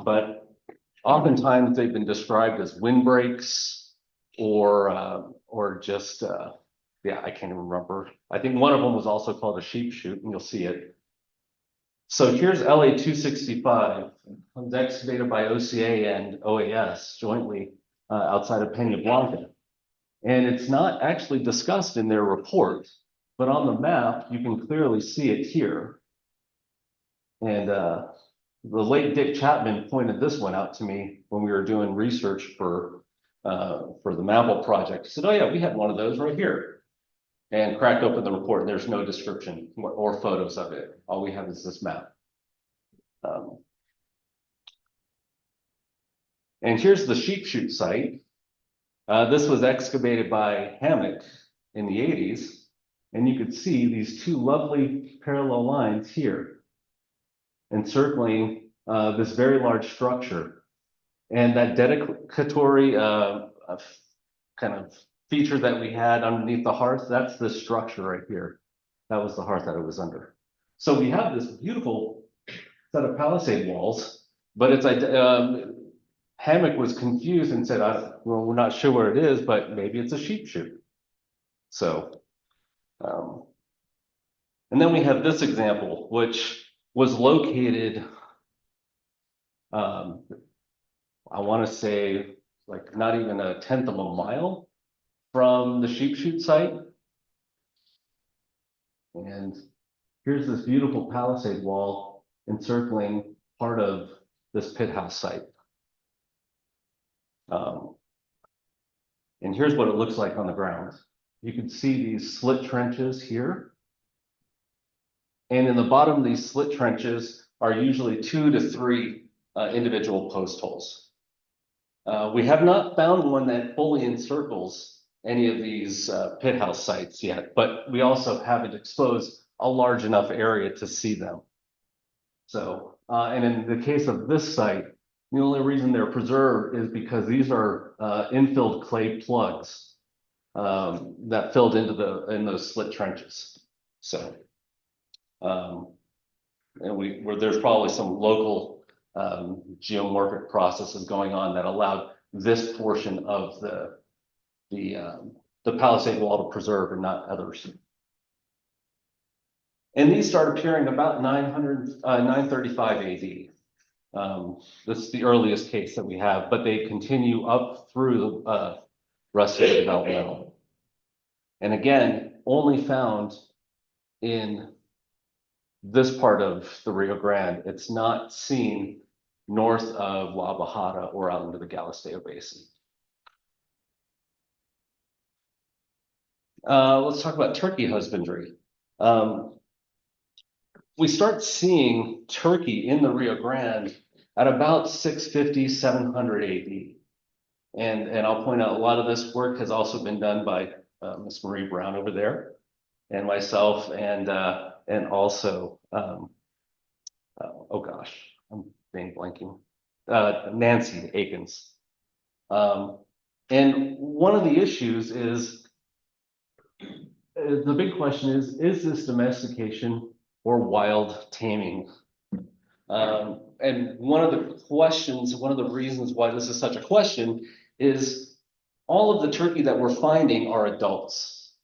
But oftentimes they've been described as windbreaks or just, yeah, I can't even remember. I think one of them was also called a sheep chute, and you'll see it. So here's LA 265. It was excavated by OCA and OAS jointly outside of Peña Blanca. And it's not actually discussed in their report, but on the map, you can clearly see it here. And the late Dick Chapman pointed this one out to me when we were doing research for the Maple project. He said, oh yeah, we had one of those right here. And cracked open the report, and there's no description or photos of it. All we have is this map. And here's the sheep chute site. This was excavated by Hammock in the 80s. And you could see these two lovely parallel lines here encircling this very large structure. And that dedicatory kind of feature that we had underneath the hearth, that's the structure right here. That was the hearth that it was under. So we have this beautiful set of palisade walls, but it's like Hammock was confused and said, well, we're not sure where it is, but maybe it's a sheep chute. So, and then we have this example, which was located, I want to say like not even a 1/10 of a mile from the sheep chute site. And here's this beautiful palisade wall encircling part of this pit house site. And here's what it looks like on the ground. You can see these slit trenches here. And in the bottom of these slit trenches are usually 2 to 3 individual post holes. We have not found one that fully encircles any of these pit house sites yet, but we also haven't exposed a large enough area to see them. So, and in the case of this site, the only reason they're preserved is because these are infilled clay plugs that filled into in those slit trenches. So, and there's probably some local geomorphic processes going on that allowed this portion of the palisade wall to preserve and not others. And these start appearing about 935 AD. This is the earliest case that we have, but they continue up through the rest of the developmental. And again, only found in this part of the Rio Grande. It's not seen north of La Bajada or out into the Galisteo Basin. Let's talk about turkey husbandry. We start seeing turkey in the Rio Grande at about 650, 700 AD. And I'll point out a lot of this work has also been done by Miss Marie Brown over there and myself and also, oh gosh, I'm blanking, Nancy Akins. And one of the issues is, the big question is this domestication or wild taming? And one of the reasons why this is such a question is all of the turkey that we're finding are adults,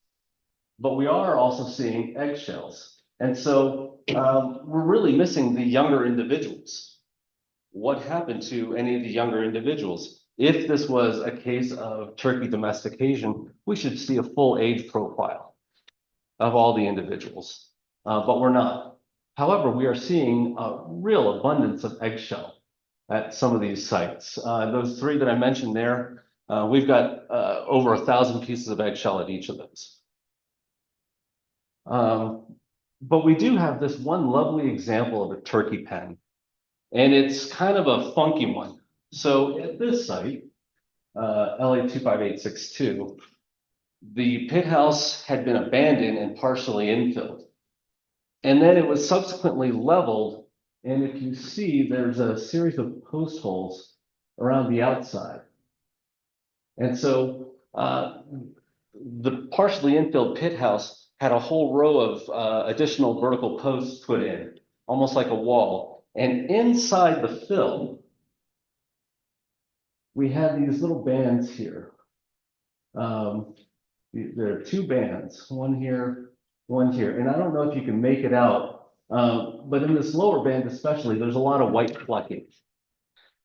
but we are also seeing eggshells. And so we're really missing the younger individuals. What happened to any of the younger individuals? If this was a case of turkey domestication, we should see a full age profile of all the individuals, but we're not. However, we are seeing a real abundance of eggshell at some of these sites. Those 3 that I mentioned there, we've got over 1,000 pieces of eggshell at each of those. But we do have this one lovely example of a turkey pen, and it's kind of a funky one. So at this site, LA 25862, the pit house had been abandoned and partially infilled. And then it was subsequently leveled And if you see, there's a series of post holes around the outside. And so the partially infilled pit house had a whole row of additional vertical posts put in, almost like a wall. And inside the fill, we have these little bands here. There are two bands, one here, one here. And I don't know if you can make it out, but in this lower band especially, there's a lot of white flecking.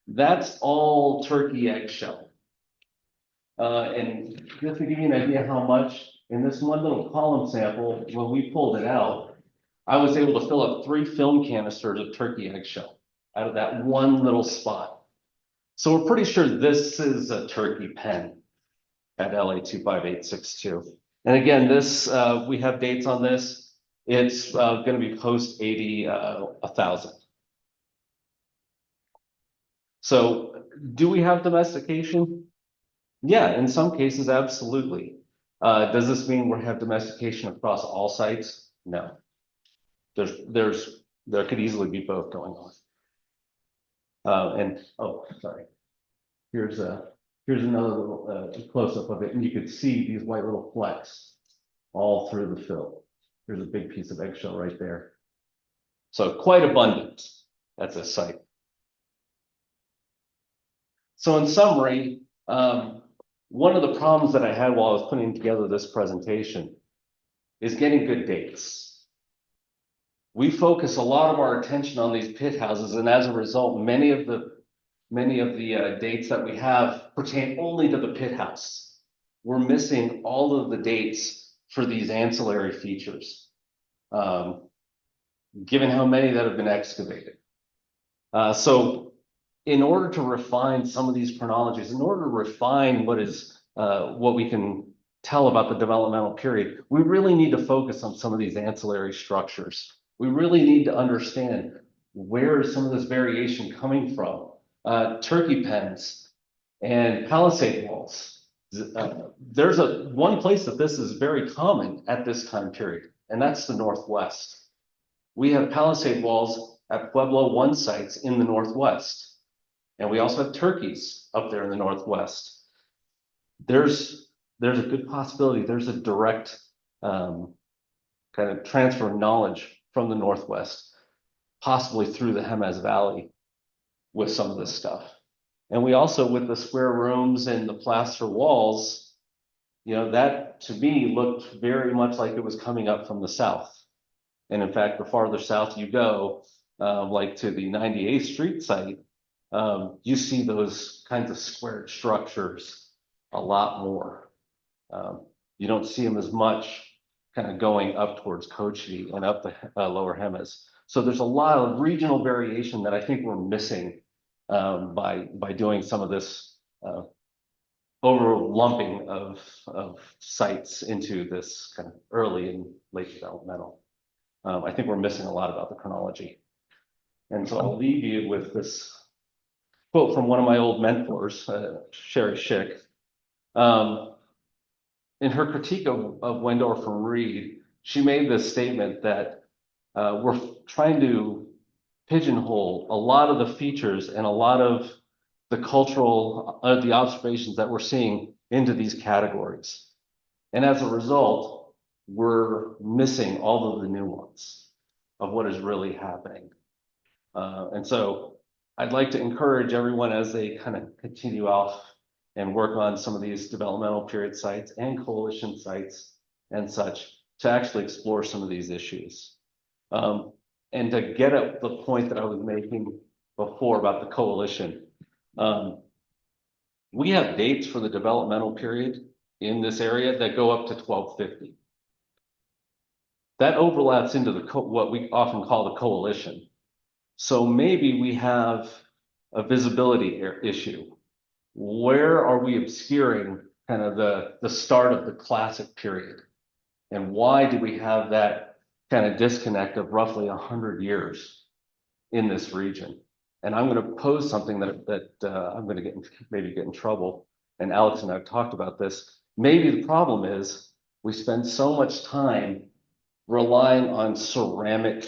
That's all turkey eggshell. And just to give you an idea how much, in this one little column sample, when we pulled it out, I was able to fill up 3 film canisters of turkey eggshell out of that one little spot. So we're pretty sure this is a turkey pen at LA 25862. And again, this, we have dates on this. It's going to be post 1000. So do we have domestication? Yeah, in some cases, absolutely. Does this mean we have domestication across all sites? No. There could easily be both going on. Oh, sorry. Here's another little close-up of it, and you could see these white little flecks all through the fill. There's a big piece of eggshell right there. So quite abundant at this site. So in summary, one of the problems that I had while I was putting together this presentation is getting good dates. We focus a lot of our attention on these pit houses, and as a result, many of the dates that we have pertain only to the pit house. We're missing all of the dates for these ancillary features, given how many that have been excavated. So in order to refine some of these chronologies, in order to refine what we can tell about the developmental period, we really need to focus on some of these ancillary structures. We really need to understand where is some of this variation coming from. Turkey pens and palisade walls. There's one place that this is very common at this time period, and that's the Northwest. We have palisade walls at Pueblo 1 sites in the Northwest, and we also have turkeys up there in the Northwest. There's a good possibility there's a direct kind of transfer of knowledge from the Northwest, possibly through the Jemez Valley with some of this stuff. And we also, with the square rooms and the plaster walls, that to me looked very much like it was coming up from the south. And in fact, the farther south you go, like to the 98th Street site, you see those kinds of squared structures a lot more. You don't see them as much kind of going up towards Cochise and up the lower Jemez. So there's a lot of regional variation that I think we're missing by doing some of this over lumping of sites into this kind of early and late developmental. I think we're missing a lot about the chronology. And so I'll leave you with this quote from one of my old mentors, Sherry Schick. In her critique of Wendorf and Reed, she made this statement that we're trying to pigeonhole a lot of the features and a lot of the cultural, the observations that we're seeing into these categories. And as a result, we're missing all of the nuance of what is really happening. And so I'd like to encourage everyone as they kind of continue off and work on some of these developmental period sites and coalition sites and such to actually explore some of these issues. And to get at the point that I was making before about the coalition, we have dates for the developmental period in this area that go up to 1250. That overlaps into what we often call the coalition. So maybe we have a visibility issue. Where are we obscuring kind of the start of the classic period? And why do we have that kind of disconnect of roughly 100 years in this region? And I'm going to pose something that I'm going to maybe get in trouble. And Alex and I have talked about this. Maybe the problem is we spend so much time relying on ceramic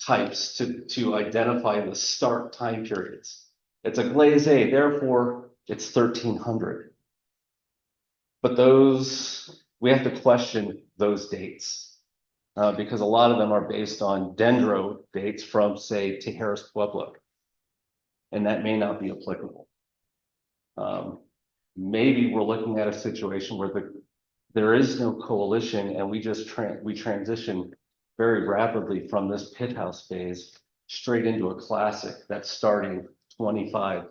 types to identify the start time periods. It's a glaze A, therefore it's 1300. But those, we have to question those dates because a lot of them are based on dendro dates from, say, Tijeras Pueblo, and that may not be applicable. Maybe we're looking at a situation where there is no coalition and we just transition very rapidly from this pit house phase straight into a classic that's starting 25,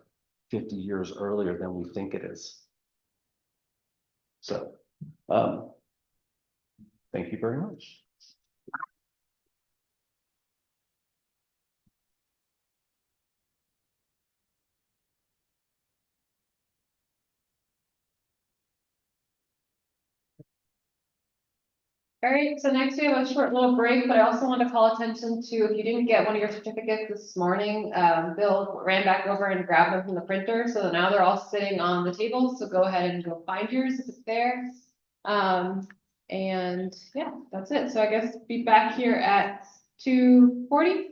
50 years earlier than we think it is. So, thank you very much. All right, so next we have a short little break, but I also want to call attention to, if you didn't get one of your certificates this morning, Bill ran back over and grabbed them from the printer, so now they're all sitting on the table, so go ahead and go find yours if it's there. And yeah, that's it. So I guess be back here at 2:40.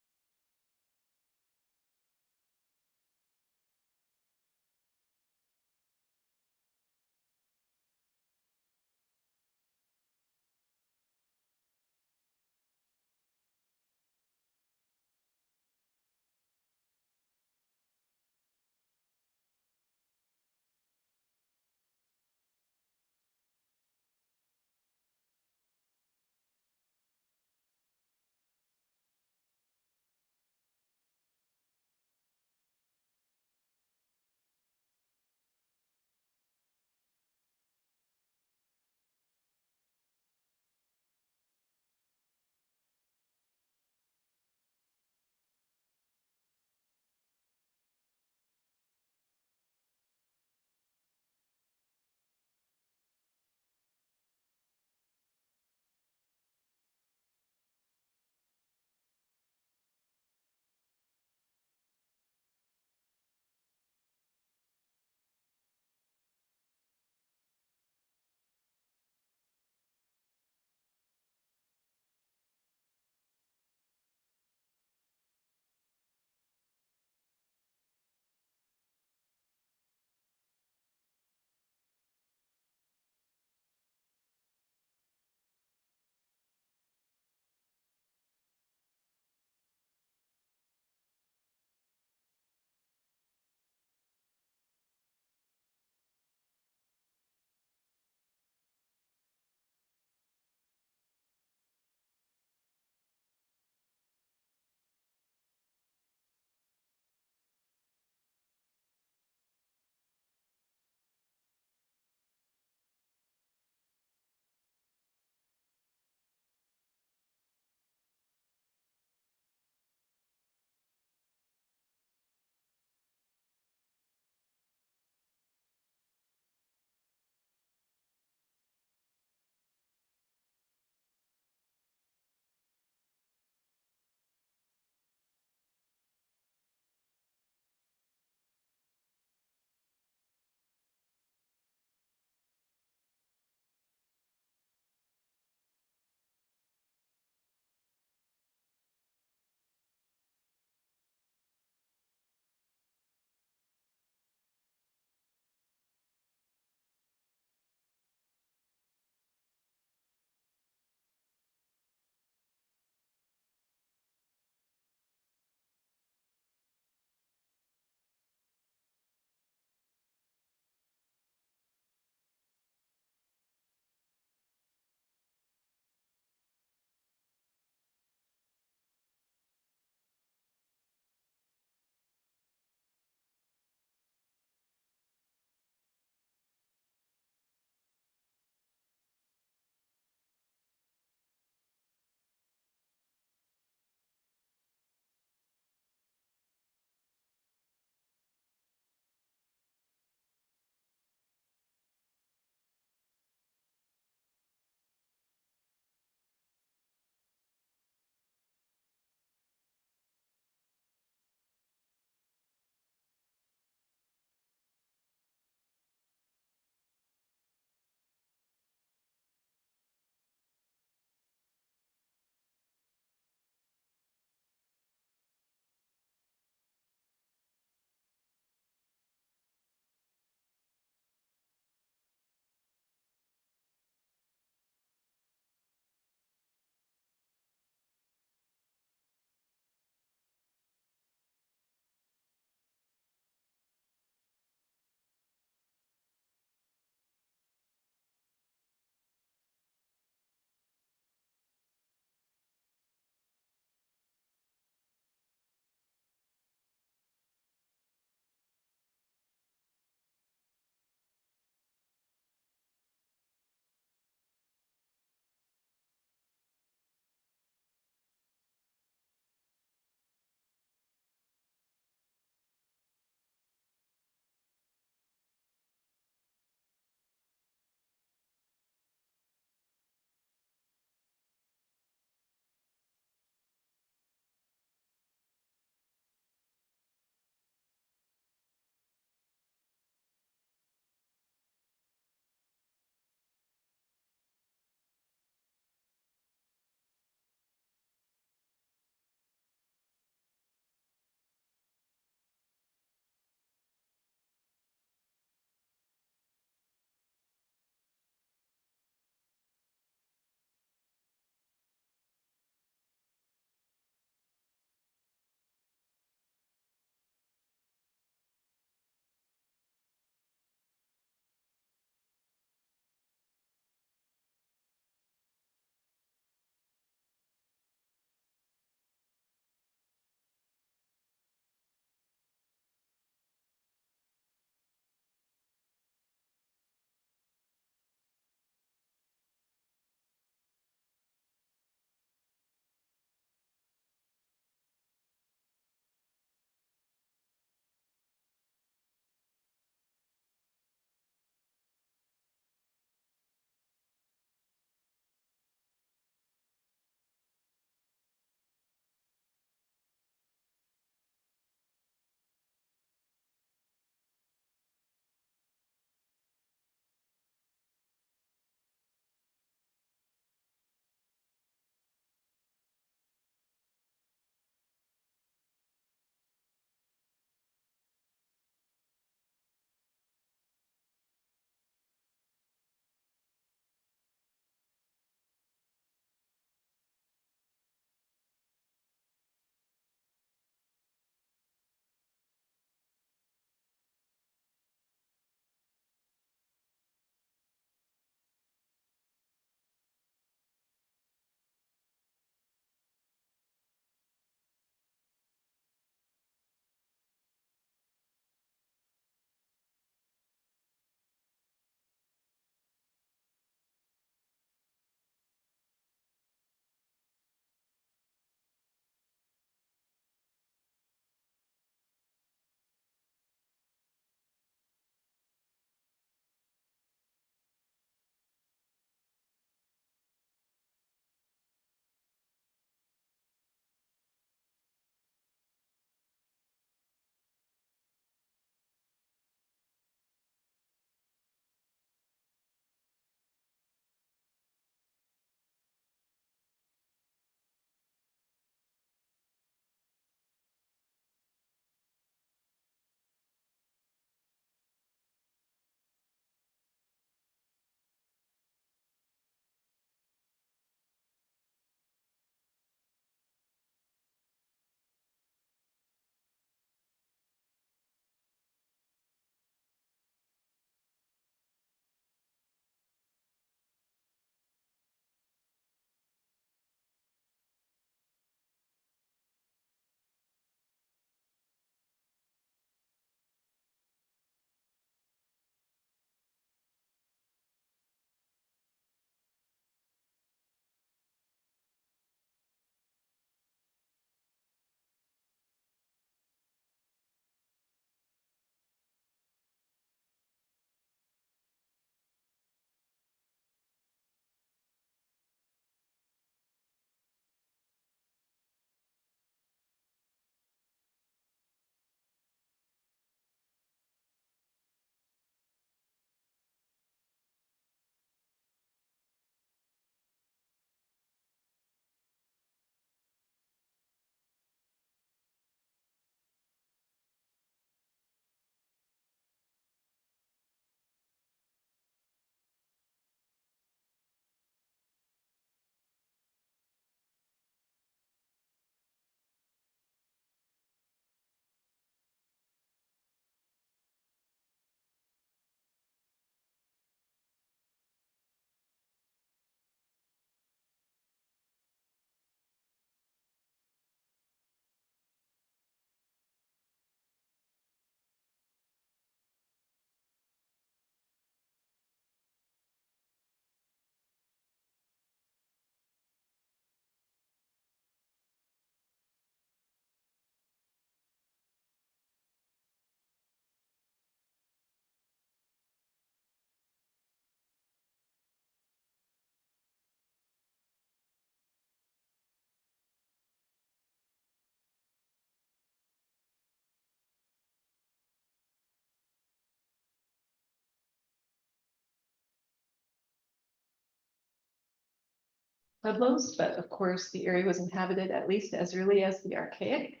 pueblos, but of course the area was inhabited at least as early as the Archaic.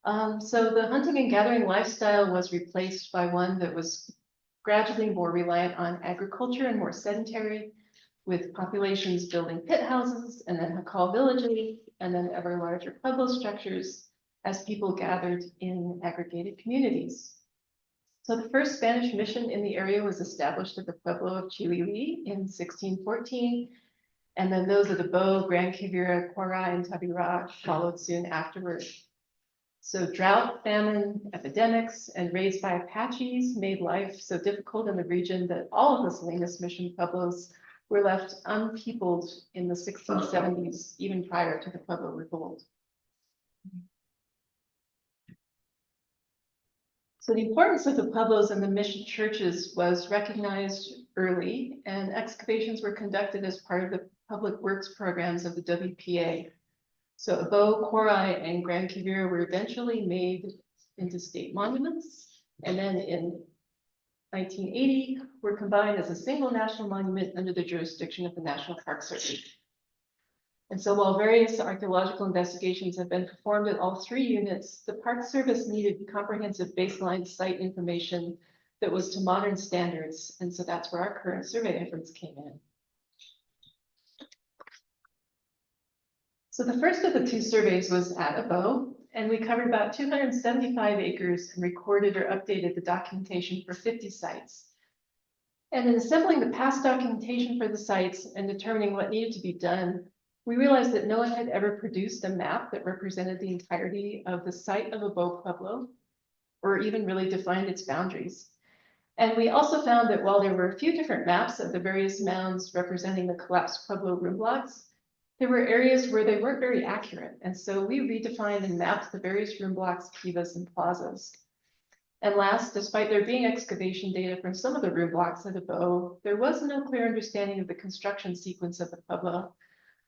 So the hunting and gathering lifestyle was replaced by one that was gradually more reliant on agriculture and more sedentary, with populations building pit houses and then Hakal villages and then ever larger pueblo structures as people gathered in aggregated communities. So the first Spanish mission in the area was established at the Pueblo of Chilili in 1614. And then those of the Bo, Gran Quivira, Quora, and Tabirá followed soon afterward. So drought, famine, epidemics, and raised by Apaches made life so difficult in the region that all of the Salinas Mission Pueblos were left unpeopled in the 1670s, even prior to the Pueblo Revolt. So the importance of the Pueblos and the mission churches was recognized early, and excavations were conducted as part of the public works programs of the WPA. So Abo, Quora, and Gran Quivira were eventually made into state monuments, and then in 1980 were combined as a single national monument under the jurisdiction of the National Park Service. And so while various archaeological investigations have been performed at all three units, the Park Service needed comprehensive baseline site information that was to modern standards. And so that's where our current survey efforts came in. So the first of the two surveys was at Abo, and we covered about 275 acres and recorded or updated the documentation for 50 sites. And in assembling the past documentation for the sites and determining what needed to be done, we realized that no one had ever produced a map that represented the entirety of the site of Abo Pueblo, or even really defined its boundaries. And we also found that while there were a few different maps of the various mounds representing the collapsed Pueblo room blocks, there were areas where they weren't very accurate. And so we redefined and mapped the various room blocks, kivas, and plazas. And last, despite there being excavation data from some of the room blocks at Abo, there was no clear understanding of the construction sequence of the Pueblo.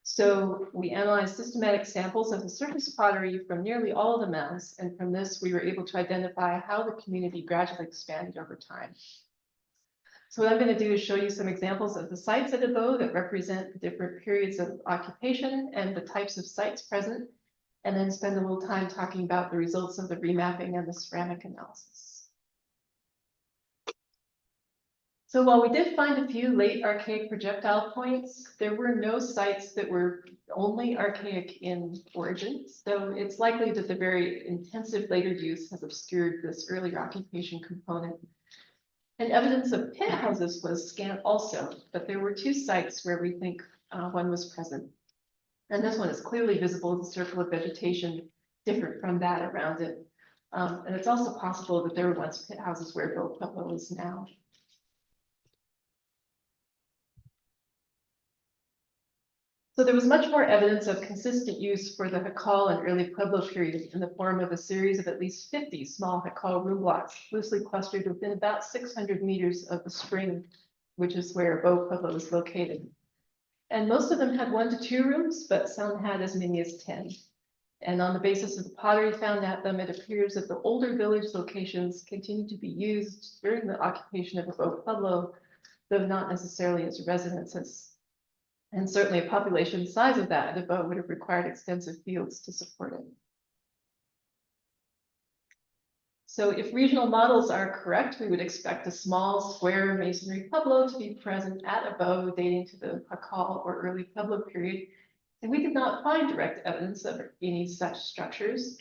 So we analyzed systematic samples of the surface pottery from nearly all of the mounds. And from this, we were able to identify how the community gradually expanded over time. So what I'm going to do is show you some examples of the sites at Abo that represent the different periods of occupation and the types of sites present, and then spend a little time talking about the results of the remapping and the ceramic analysis. So while we did find a few late archaic projectile points, there were no sites that were only archaic in origin. So it's likely that the very intensive later use has obscured this earlier occupation component. And evidence of pit houses was scant also, but there were two sites where we think one was present. And this one is clearly visible as a circle of vegetation different from that around it. And it's also possible that there were once pit houses where Bo Pueblo is now. So there was much more evidence of consistent use for the Hakal and early Pueblo period in the form of a series of at least 50 small Hakal room blocks loosely clustered within about 600 meters of the spring, which is where Bo Pueblo is located. And most of them had 1 to 2 rooms, but some had as many as 10. And on the basis of the pottery found at them, it appears that the older village locations continued to be used during the occupation of Bo Pueblo, though not necessarily as residences. And certainly a population size of that at Abo would have required extensive fields to support it. So if regional models are correct, we would expect a small square masonry pueblo to be present at Abo dating to the Hakal or early Pueblo period. And we did not find direct evidence of any such structures,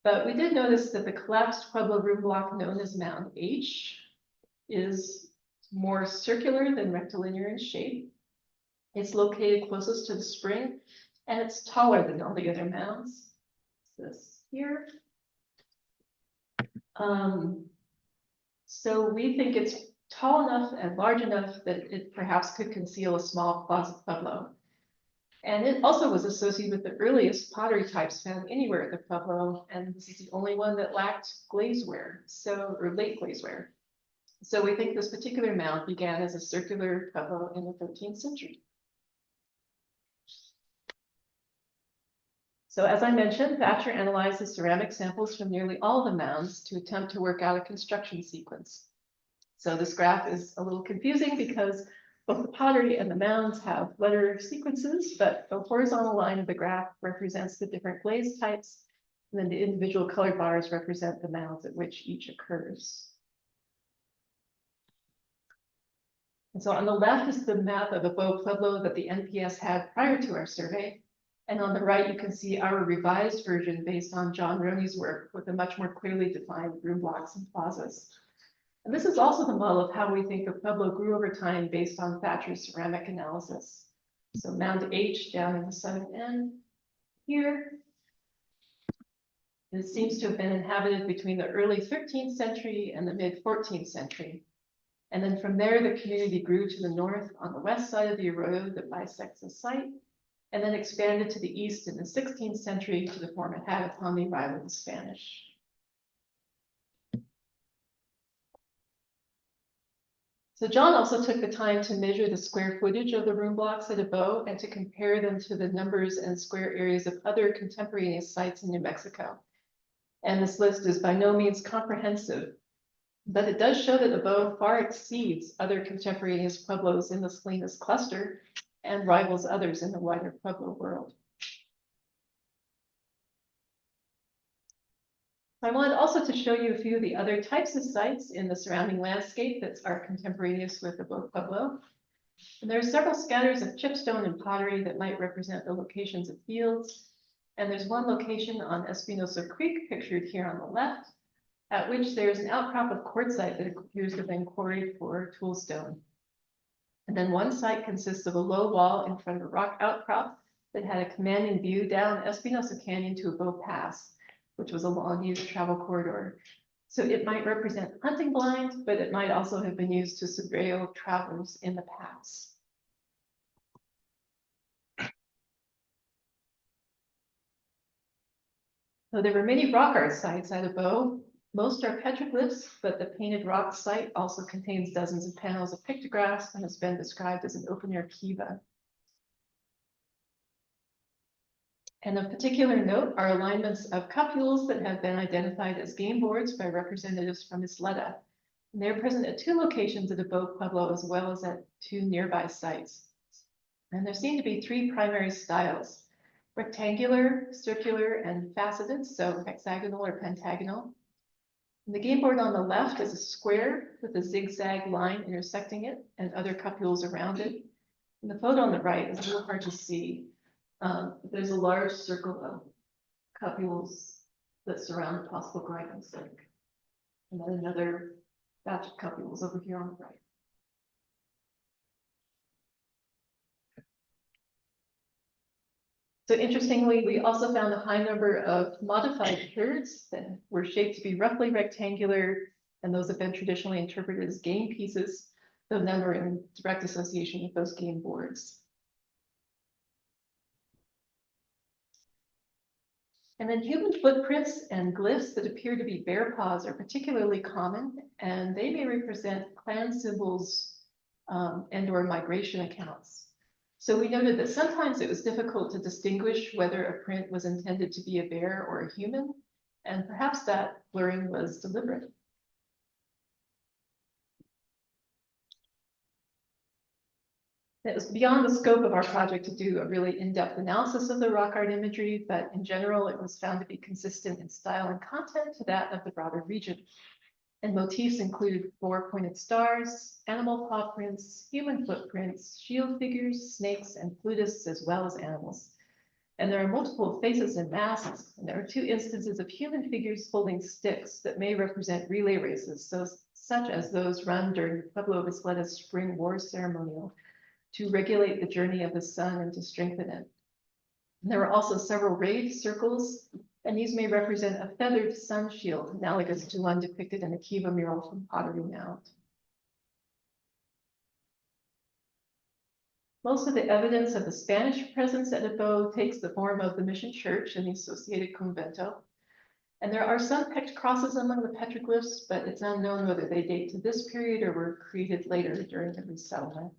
but we did notice that the collapsed Pueblo room block known as Mound H is more circular than rectilinear in shape. It's located closest to the spring, and it's taller than all the other mounds. This here. So we think it's tall enough and large enough that it perhaps could conceal a small closet pueblo. And it also was associated with the earliest pottery types found anywhere at the Pueblo, and this is the only one that lacked glazeware, or late glazeware. So we think this particular mound began as a circular Pueblo in the 13th century. So as I mentioned, Thatcher analyzed the ceramic samples from nearly all the mounds to attempt to work out a construction sequence. So this graph is a little confusing because Both the pottery and the mounds have letter sequences, but the horizontal line of the graph represents the different glaze types, and then the individual colored bars represent the mounds at which each occurs. And so on the left is the map of the Beau Pueblo that the NPS had prior to our survey. And on the right, you can see our revised version based on John Roney's work with a much more clearly defined room blocks and plazas. And this is also the model of how we think the Pueblo grew over time based on Thatcher's ceramic analysis. So Mound H down in the southern end here. It seems to have been inhabited between the early 13th century and the mid 14th century. And then from there, the community grew to the north on the west side of the arroyo that bisects the site, and then expanded to the east in the 16th century to the form it had upon the arrival of the Spanish. So John also took the time to measure the square footage of the room blocks at Beau and to compare them to the numbers and square areas of other contemporaneous sites in New Mexico. And this list is by no means comprehensive, but it does show that Beau far exceeds other contemporaneous pueblos in the Salinas cluster and rivals others in the wider Pueblo world. I wanted also to show you a few of the other types of sites in the surrounding landscape that are contemporaneous with the Beau Pueblo. And there are several scatters of chipstone and pottery that might represent the locations of fields. And there's one location on Espinosa Creek pictured here on the left, at which there's an outcrop of quartzite that appears to have been quarried for toolstone. And then one site consists of a low wall in front of a rock outcrop that had a commanding view down Espinosa Canyon to a Beau Pass, which was a long-used travel corridor. So it might represent hunting blind, but it might also have been used to surveil travelers in the pass. So there were many rock art sites at Beau. Most are petroglyphs, but the painted rock site also contains dozens of panels of pictographs and has been described as an open-air kiva. And of particular note are alignments of cupules that have been identified as game boards by representatives from Isleta. And they're present at 2 locations of the Beau Pueblo as well as at 2 nearby sites. And there seem to be 3 primary styles: rectangular, circular, and faceted, so hexagonal or pentagonal. And the game board on the left is a square with a zigzag line intersecting it and other cupules around it. And the photo on the right is a little hard to see. There's a large circle of cupules that surround the possible grinding stick. And then another batch of cupules over here on the right. So interestingly, we also found a high number of modified herds that were shaped to be roughly rectangular, and those have been traditionally interpreted as game pieces, though none are in direct association with those game boards. And then human footprints and glyphs that appear to be bear paws are particularly common, and they may represent clan symbols and or migration accounts. So we noted that sometimes it was difficult to distinguish whether a print was intended to be a bear or a human, and perhaps that blurring was deliberate. It was beyond the scope of our project to do a really in-depth analysis of the rock art imagery, but in general, it was found to be consistent in style and content to that of the broader region. And motifs included 4-pointed stars, animal paw prints, human footprints, shield figures, snakes, and flutists, as well as animals. And there are multiple faces and masks, and there are 2 instances of human figures holding sticks that may represent relay races, such as those run during the Pueblo Isleta's spring war ceremonial, to regulate the journey of the sun and to strengthen it. And there were also several rayed circles, and these may represent a feathered sun shield, analogous to one depicted in a kiva mural from Pottery Mound. Most of the evidence of the Spanish presence at Beau takes the form of the mission church and the associated convento. And there are some pecked crosses among the petroglyphs, but it's unknown whether they date to this period or were created later during the resettlement.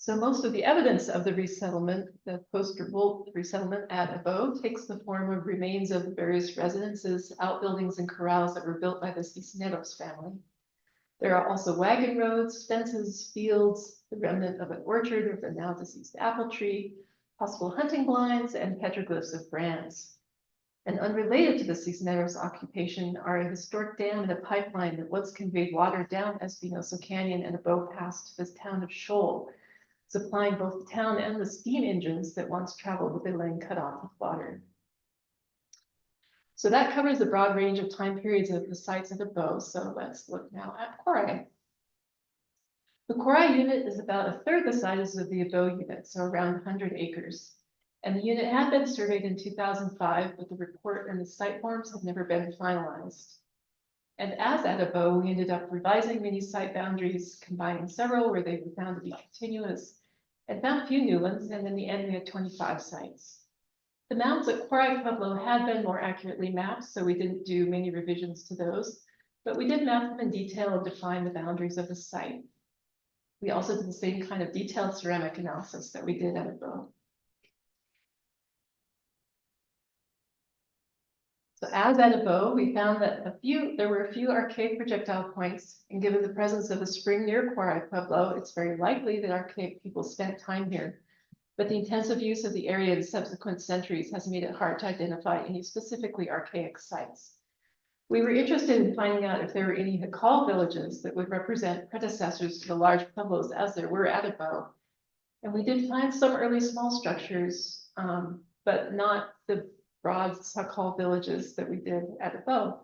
So most of the evidence of the resettlement, the post-revolt resettlement at Abo, takes the form of remains of various residences, outbuildings, and corrals that were built by the Cisneros family. There are also wagon roads, fences, fields, the remnant of an orchard with a now deceased apple tree, possible hunting blinds, and petroglyphs of brands. And unrelated to the Cisneros occupation are a historic dam and a pipeline that once conveyed water down Espinosa Canyon and Abo Pass to the town of Shoal, supplying both the town and the steam engines that once traveled with the lane cut off with water. So that covers the broad range of time periods of the sites of Abo. So let's look now at Korai. The Korai unit is about a third the size of the Abo unit, so around 100 acres. And the unit had been surveyed in 2005, but the report and the site forms had never been finalized. And as at Abo, we ended up revising many site boundaries, combining several where they were found to be continuous, and found a few new ones, and in the end we had 25 sites. The mounds at Korai Pueblo had been more accurately mapped, so we didn't do many revisions to those, but we did map them in detail and define the boundaries of the site. We also did the same kind of detailed ceramic analysis that we did at Abo. So as at Abo, we found that there were a few archaic projectile points, and given the presence of a spring near Korai Pueblo, it's very likely that archaic people spent time here. But the intensive use of the area in subsequent centuries has made it hard to identify any specifically archaic sites. We were interested in finding out if there were any Hakal villages that would represent predecessors to the large pueblos as there were at Abo. And we did find some early small structures, but not the broad Sakal villages that we did at Abo.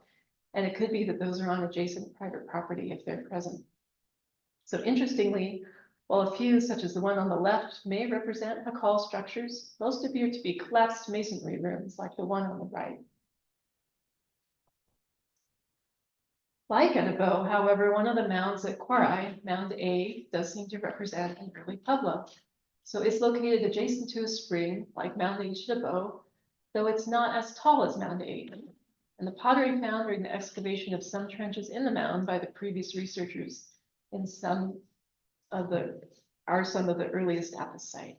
And it could be that those are on adjacent private property if they're present. So interestingly, while a few, such as the one on the left, may represent Hakal structures, most appear to be collapsed masonry rooms like the one on the right. Like at Abo, however, one of the mounds at Korai, Mound A, does seem to represent an early pueblo. So it's located adjacent to a spring, like Mound H at Abo, though it's not as tall as Mound 8. And the pottery found during the excavation of some trenches in the mound by the previous researchers in some of the earliest at the site.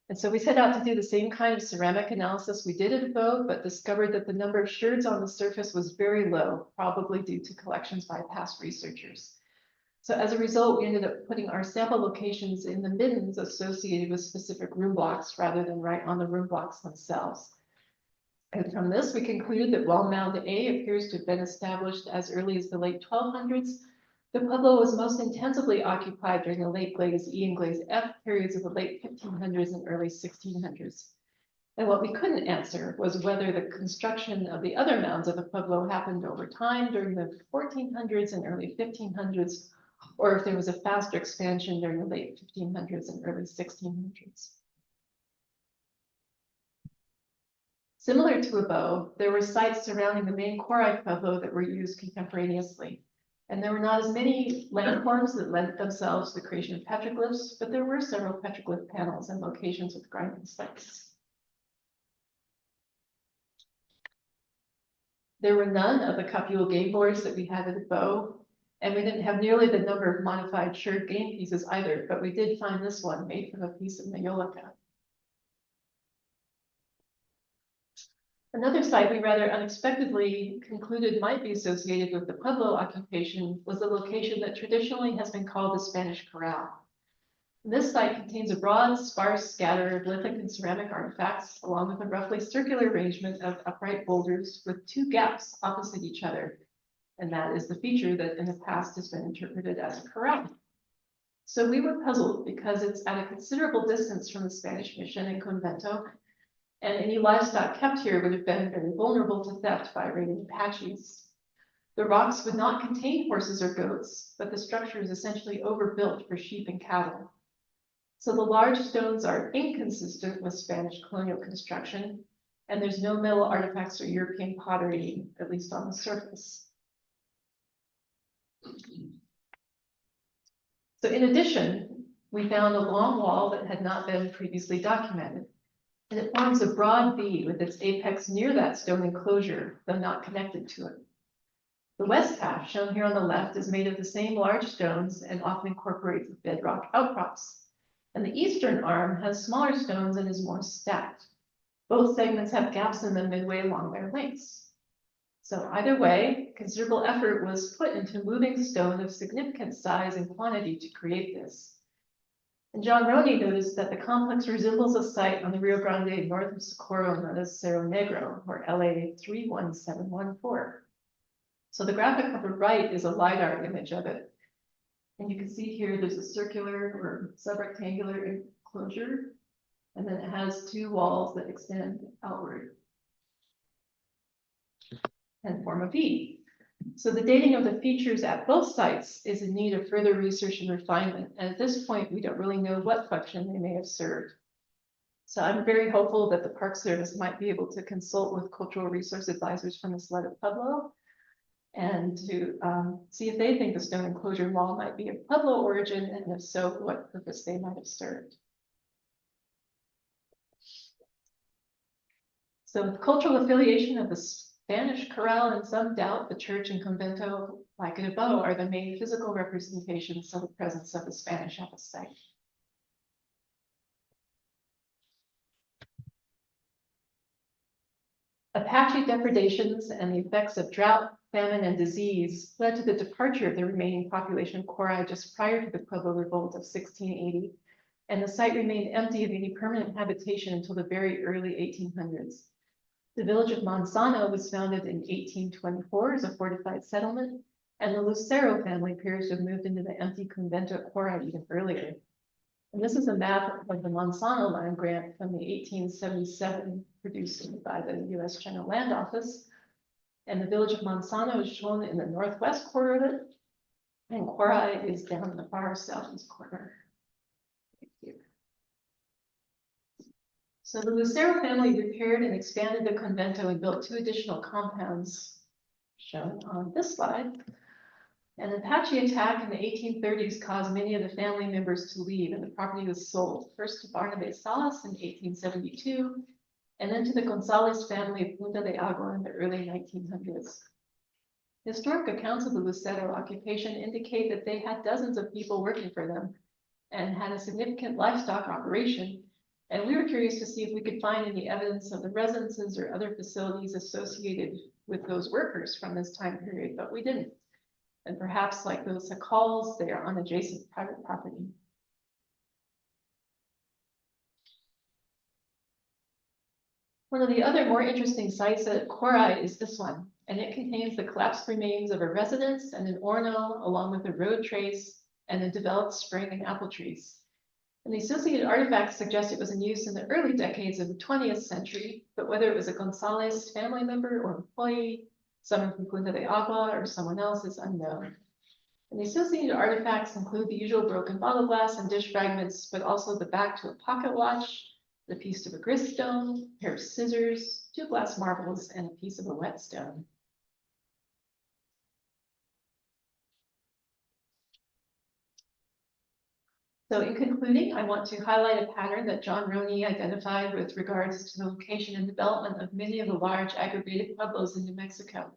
And so we set out to do the same kind of ceramic analysis we did at Abo, but discovered that the number of sherds on the surface was very low, probably due to collections by past researchers. So as a result, we ended up putting our sample locations in the middens associated with specific room blocks rather than right on the room blocks themselves. And from this, we concluded that while Mound A appears to have been established as early as the late 1200s, the pueblo was most intensively occupied during the late Glaze E and Glaze F periods of the late 1500s and early 1600s. And what we couldn't answer was whether the construction of the other mounds of the pueblo happened over time during the 1400s and early 1500s, or if there was a faster expansion during the late 1500s and early 1600s. Similar to Abo, there were sites surrounding the main Korai Pueblo that were used contemporaneously. And there were not as many landforms that lent themselves to the creation of petroglyphs, but there were several petroglyph panels and locations with grinding sites. There were none of the copule game boards that we had at Abo, and we didn't have nearly the number of modified sherd game pieces either, but we did find this one made from a piece of Mayolica. Another site we rather unexpectedly concluded might be associated with the Pueblo occupation was the location that traditionally has been called the Spanish Corral. This site contains a broad, sparse scatter of lithic and ceramic artifacts, along with a roughly circular arrangement of upright boulders with two gaps opposite each other. And that is the feature that in the past has been interpreted as a corral. So we were puzzled because it's at a considerable distance from the Spanish mission and convento, and any livestock kept here would have been very vulnerable to theft by raiding Apaches. The rocks would not contain horses or goats, but the structure is essentially overbuilt for sheep and cattle. So the large stones are inconsistent with Spanish colonial construction, and there's no metal artifacts or European pottery, at least on the surface. So in addition, we found a long wall that had not been previously documented. And it forms a broad V with its apex near that stone enclosure, though not connected to it. The west half, shown here on the left, is made of the same large stones and often incorporates bedrock outcrops. And the eastern arm has smaller stones and is more stacked. Both segments have gaps in them midway along their lengths. So either way, considerable effort was put into moving stone of significant size and quantity to create this. And John Roney noticed that the complex resembles a site on the Rio Grande north of Socorro known as Cerro Negro, or LA 31714. So the graphic on the right is a LiDAR image of it. And you can see here there's a circular or subrectangular enclosure, and then it has two walls that extend outward and form a V. So the dating of the features at both sites is in need of further research and refinement. And at this point, we don't really know what function they may have served. So I'm very hopeful that the Park Service might be able to consult with cultural resource advisors from Isleta Pueblo and to see if they think the stone enclosure wall might be of Pueblo origin, and if so, what purpose they might have served. So with cultural affiliation of the Spanish Corral in some doubt, the church and convento, like it above, are the main physical representations of the presence of the Spanish at the site. Apache depredations and the effects of drought, famine, and disease led to the departure of the remaining population of Korai just prior to the Pueblo Revolt of 1680, and the site remained empty of any permanent habitation until the very early 1800s. The village of Manzano was founded in 1824 as a fortified settlement, and the Lucero family appears to have moved into the empty convento at Korai even earlier. And this is a map of the Manzano land grant from the 1877 produced by the U.S. General Land Office. And the village of Manzano is shown in the northwest corner of it, and Korai is down in the far southeast corner. So the Lucero family repaired and expanded the convento and built two additional compounds shown on this slide. An Apache attack in the 1830s caused many of the family members to leave, and the property was sold, first to Barnabé Salas in 1872, and then to the Gonzalez family of Punta de Agua in the early 1900s. Historic accounts of the Lucero occupation indicate that they had dozens of people working for them and had a significant livestock operation. And we were curious to see if we could find any evidence of the residences or other facilities associated with those workers from this time period, but we didn't. And perhaps like those Sacals, they are on adjacent private property. One of the other more interesting sites at Korai is this one, and it contains the collapsed remains of a residence and an orno, along with a road trace and a developed spring and apple trees. And the associated artifacts suggest it was in use in the early decades of the 20th century, but whether it was a Gonzalez family member or employee, someone from Punta de Agua, or someone else is unknown. And the associated artifacts include the usual broken bottle glass and dish fragments, but also the back to a pocket watch, the piece of a griststone, a pair of scissors, two glass marbles, and a piece of a whetstone. So in concluding, I want to highlight a pattern that John Roney identified with regards to the location and development of many of the large aggregated pueblos in New Mexico.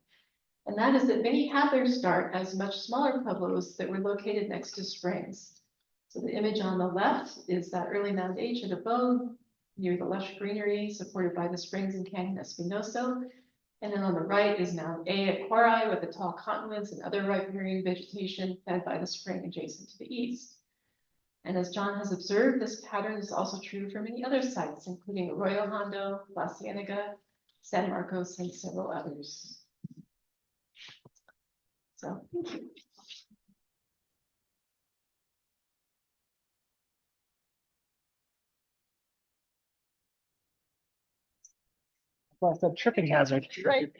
And that is that many had their start as much smaller pueblos that were located next to springs. So the image on the left is that early Mound H at Abode, near the lush greenery supported by the springs in Canyon Espinoso. And then on the right is Mound A at Korai with the tall cottonwoods and other riparian vegetation fed by the spring adjacent to the east. And as John has observed, this pattern is also true for many other sites, including Arroyo Hondo, La Cienega, San Marcos, and several others. So, thank you. Well, it's a tripping hazard. Right.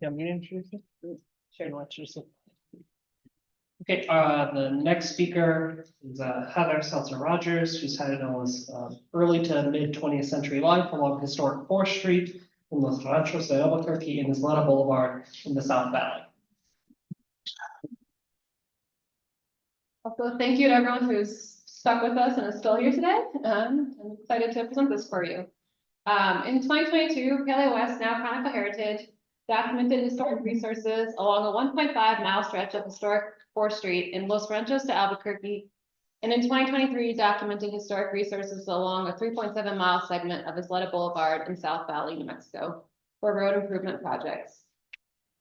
Yeah, I'm gonna introduce you. Sure, you want to introduce you? Okay, the next speaker is Heather Seltzer-Rogers. She's had Idaho's early to mid 20th century life along historic 4th Street in Los Ranchos de Albuquerque and Isleta Boulevard in the South Valley. Also, thank you to everyone who's stuck with us and is still here today. I'm excited to present this for you. In 2022, Paleo West, now Chronicle Heritage, documented historic resources along a 1.5-mile stretch of historic 4th Street in Los Ranchos to Albuquerque. And in 2023, documented historic resources along a 3.7-mile segment of Isleta Boulevard in South Valley, New Mexico, for road improvement projects.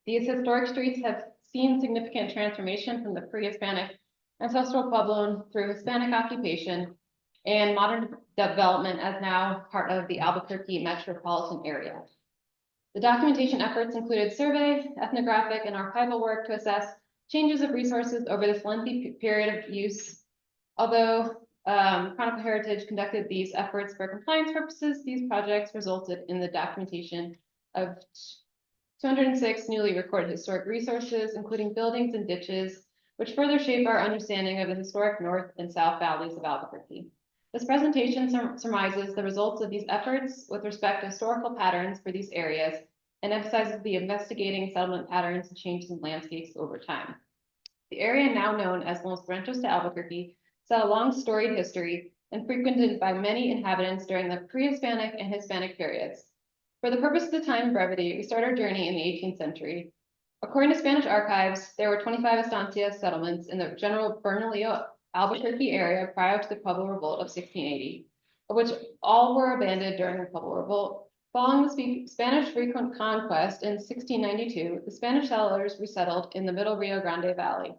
These historic streets have seen significant transformation from the pre-Hispanic ancestral Pueblo through Hispanic occupation and modern development as now part of the Albuquerque metropolitan area. The documentation efforts included survey, ethnographic, and archival work to assess changes of resources over this lengthy period of use. Although Chronicle Heritage conducted these efforts for compliance purposes, these projects resulted in the documentation of 206 newly recorded historic resources, including buildings and ditches, which further shape our understanding of the historic North and South Valleys of Albuquerque. This presentation surmises the results of these efforts with respect to historical patterns for these areas and emphasizes the investigating settlement patterns and changes in landscapes over time. The area now known as Los Ranchos to Albuquerque has a long storied history and frequented by many inhabitants during the pre-Hispanic and Hispanic periods. For the purpose of the time and brevity, we start our journey in the 18th century. According to Spanish archives, there were 25 estancia settlements in the general Bernalillo, Albuquerque area prior to the Pueblo Revolt of 1680, of which all were abandoned during the Pueblo Revolt. Following the Spanish reconquest in 1692, the Spanish settlers resettled in the Middle Rio Grande Valley.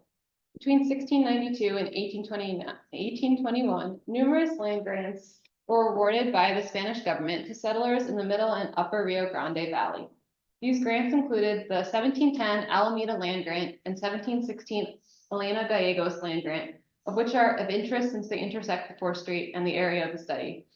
Between 1692 and 1821, numerous land grants were awarded by the Spanish government to settlers in the Middle and Upper Rio Grande Valley. These grants included the 1710 Alameda Land Grant and 1716 Elena Gallegos Land Grant, of which are of interest since they intersect the 4th Street and the area of the study.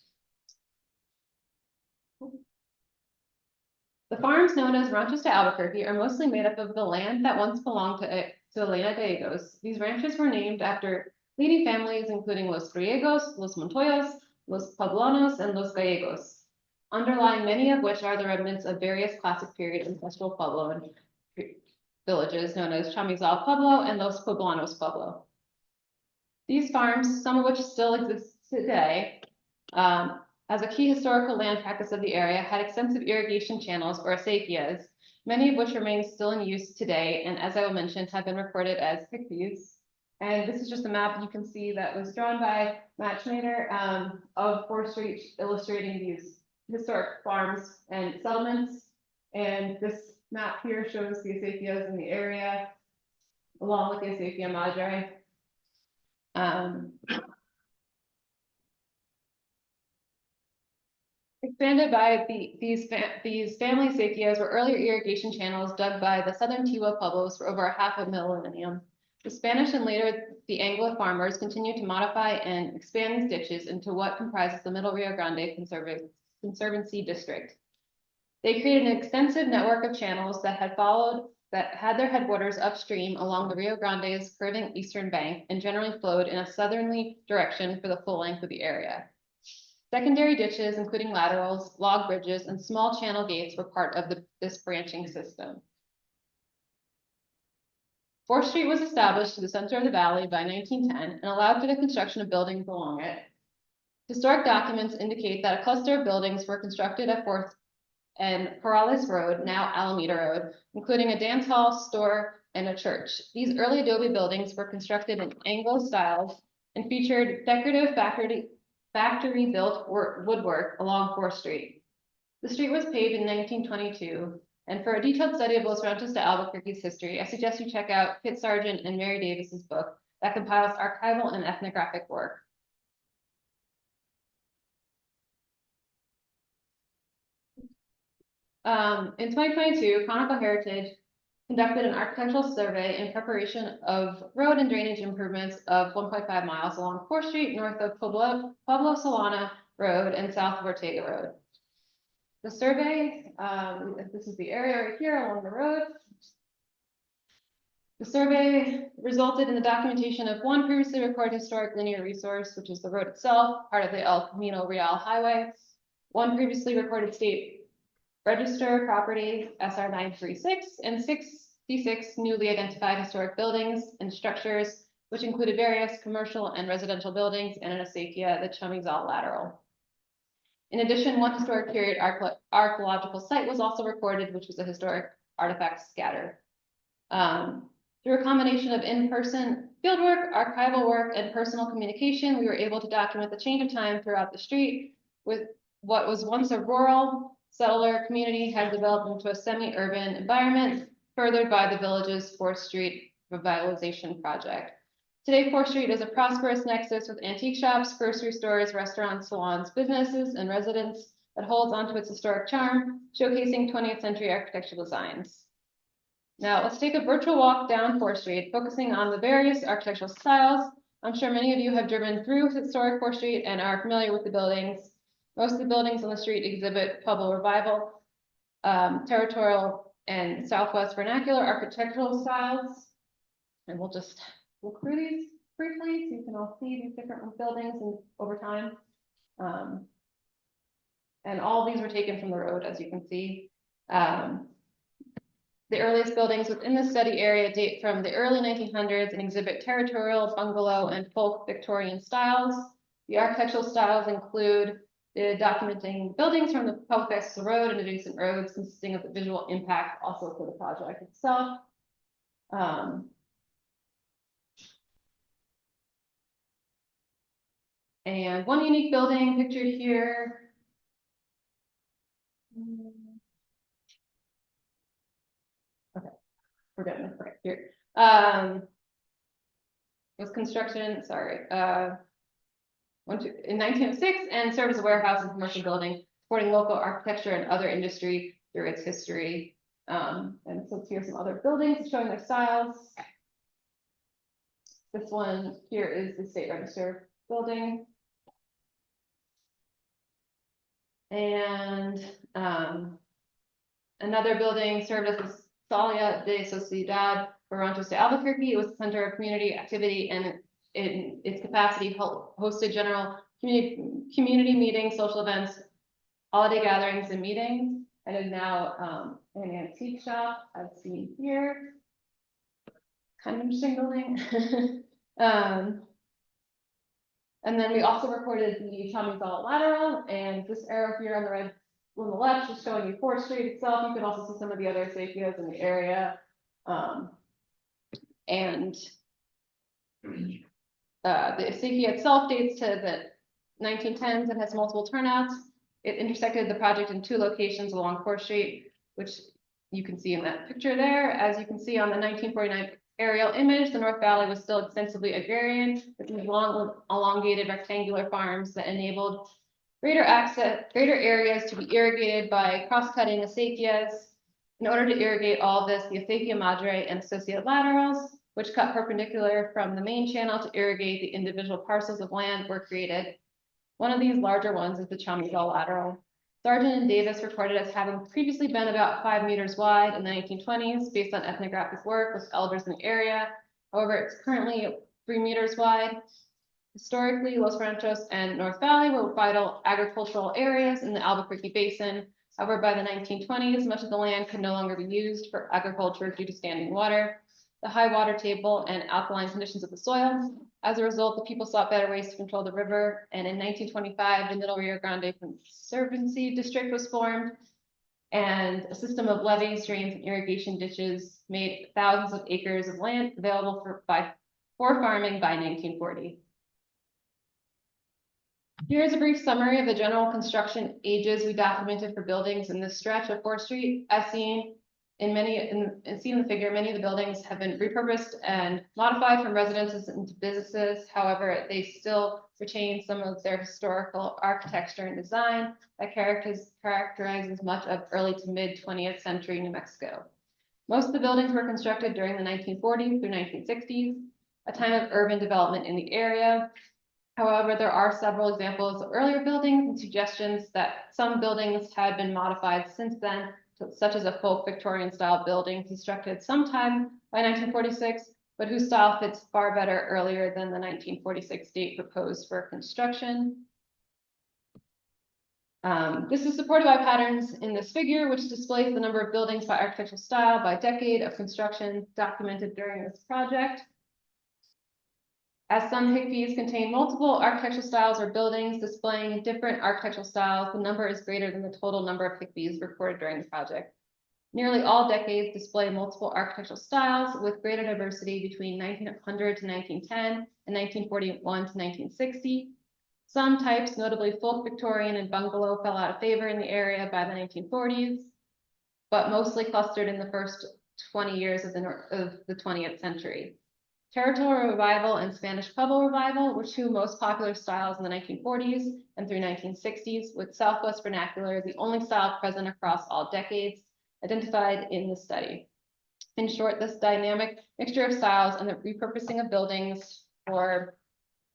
The farms known as Ranchos de Albuquerque are mostly made up of the land that once belonged to Elena Gallegos. These ranches were named after leading families including Los Griegos, Los Montoyos, Los Poblanos, and Los Gallegos, underlying many of which are the remnants of various classic period ancestral Pueblo villages known as Chamizal Pueblo and Los Poblanos Pueblo. These farms, some of which still exist today, as a key historical land practice of the area, had extensive irrigation channels or acequias, many of which remain still in use today, and as I will mention, have been recorded as PICVs. And this is just a map you can see that was drawn by Matt Schnader of 4th Street, illustrating these historic farms and settlements. And this map here shows the acequias in the area, along with the acequia madre. Expanded by these family acequias were earlier irrigation channels dug by the southern Tiwa Pueblos for over half a millennium. The Spanish and later the Anglo farmers continued to modify and expand these ditches into what comprises the Middle Rio Grande Conservancy District. They created an extensive network of channels that had their headwaters upstream along the Rio Grande's curving eastern bank and generally flowed in a southerly direction for the full length of the area. Secondary ditches, including laterals, log bridges, and small channel gates were part of this branching system. 4th Street was established to the center of the valley by 1910 and allowed for the construction of buildings along it. Historic documents indicate that a cluster of buildings were constructed at 4th and Corrales Road, now Alameda Road, including a dance hall, store, and a church. These early adobe buildings were constructed in Anglo styles and featured decorative factory-built woodwork along 4th Street. The street was paved in 1922, and for a detailed study of Los Ranchos de Albuquerque's history, I suggest you check out Kit Sargent and Mary Davis's book that compiles archival and ethnographic work. In 2022, Chronicle Heritage conducted an architectural survey in preparation of road and drainage improvements of 1.5 miles along 4th Street, north of Pueblo Solana Road and south of Ortega Road. The survey, this is the area right here along the road. The survey resulted in the documentation of one previously recorded historic linear resource, which is the road itself, part of the El Camino Real Highway, one previously recorded state register property, SR 936, and 66 newly identified historic buildings and structures which included various commercial and residential buildings and an acequia, the Chamizal lateral. In addition, one historic period archaeological site was also recorded, which was a historic artifact scatter. Through a combination of in-person fieldwork, archival work, and personal communication, we were able to document the change of time throughout the street, with what was once a rural settler community had developed into a semi-urban environment, furthered by the village's 4th Street revitalization project. Today, 4th Street is a prosperous nexus with antique shops, grocery stores, restaurants, salons, businesses, and residents that holds onto its historic charm, showcasing 20th century architectural designs. Now, let's take a virtual walk down 4th Street, focusing on the various architectural styles. I'm sure many of you have driven through historic 4th Street and are familiar with the buildings. Most of the buildings on the street exhibit Pueblo revival, territorial, and Southwest vernacular architectural styles. And we'll just look through these briefly so you can all see these different buildings and over time. And all these were taken from the road, as you can see. The earliest buildings within the study area date from the early 1900s and exhibit territorial, bungalow, and folk Victorian styles. The architectural styles include documenting buildings from the public access to the road and adjacent roads, consisting of the visual impact also for the project itself. And one unique building pictured here. Okay, we're getting this right here. Was construction, in 1906 and served as a warehouse and commercial building, supporting local architecture and other industry through its history. And so here's some other buildings showing their styles. This one here is the State Register building. And another building served as the Salia de Sociedad Barrantos de Albuquerque. It was the center of community activity and in its capacity hosted general community meetings, social events, holiday gatherings, and meetings, and is now an antique shop, as seen here. Kind of interesting building. And then we also recorded the Chamizal lateral, and this arrow here on the right, on the left, is showing you 4th Street itself. You can also see some of the other acequias in the area. The acequia itself dates to the 1910s and has multiple turnouts. It intersected the project in 2 locations along 4th Street, which you can see in that picture there. As you can see on the 1949 aerial image, the North Valley was still extensively agrarian, with these long, elongated rectangular farms that enabled greater areas to be irrigated by cross-cutting acequias. In order to irrigate all of this, the acequia madre and associated laterals, which cut perpendicular from the main channel to irrigate the individual parcels of land, were created. One of these larger ones is the Chamizal lateral. Sargent and Davis recorded as having previously been about 5 meters wide in the 1920s, based on ethnographic work with elders in the area. However, it's currently 3 meters wide. Historically, Los Ranchos and North Valley were vital agricultural areas in the Albuquerque Basin. However, by the 1920s, much of the land could no longer be used for agriculture due to standing water, the high water table, and alkaline conditions of the soil. As a result, the people sought better ways to control the river, and in 1925, the Middle Rio Grande Conservancy District was formed, and a system of levees, drains, and irrigation ditches made thousands of acres of land available for farming by 1940. Here's a brief summary of the general construction ages we documented for buildings in this stretch of 4th Street. As seen in the figure, many of the buildings have been repurposed and modified from residences into businesses. However, they still retain some of their historical architecture and design that characterizes much of early to mid 20th century New Mexico. Most of the buildings were constructed during the 1940s through 1960s, a time of urban development in the area. However, there are several examples of earlier buildings and suggestions that some buildings had been modified since then, such as a folk Victorian style building constructed sometime by 1946, but whose style fits far better earlier than the 1946 date proposed for construction. This is supported by patterns in this figure, which displays the number of buildings by architectural style by decade of construction documented during this project. As some Higbees contain multiple architectural styles or buildings displaying different architectural styles, the number is greater than the total number of Higbees recorded during the project. Nearly all decades display multiple architectural styles with greater diversity between 1900 to 1910 and 1941 to 1960. Some types, notably folk Victorian and bungalow, fell out of favor in the area by the 1940s, but mostly clustered in the first 20 years of the 20th century. Territorial Revival and Spanish Pueblo Revival were two most popular styles in the 1940s and through 1960s, with Southwest Vernacular the only style present across all decades identified in the study. In short, this dynamic mixture of styles and the repurposing of buildings for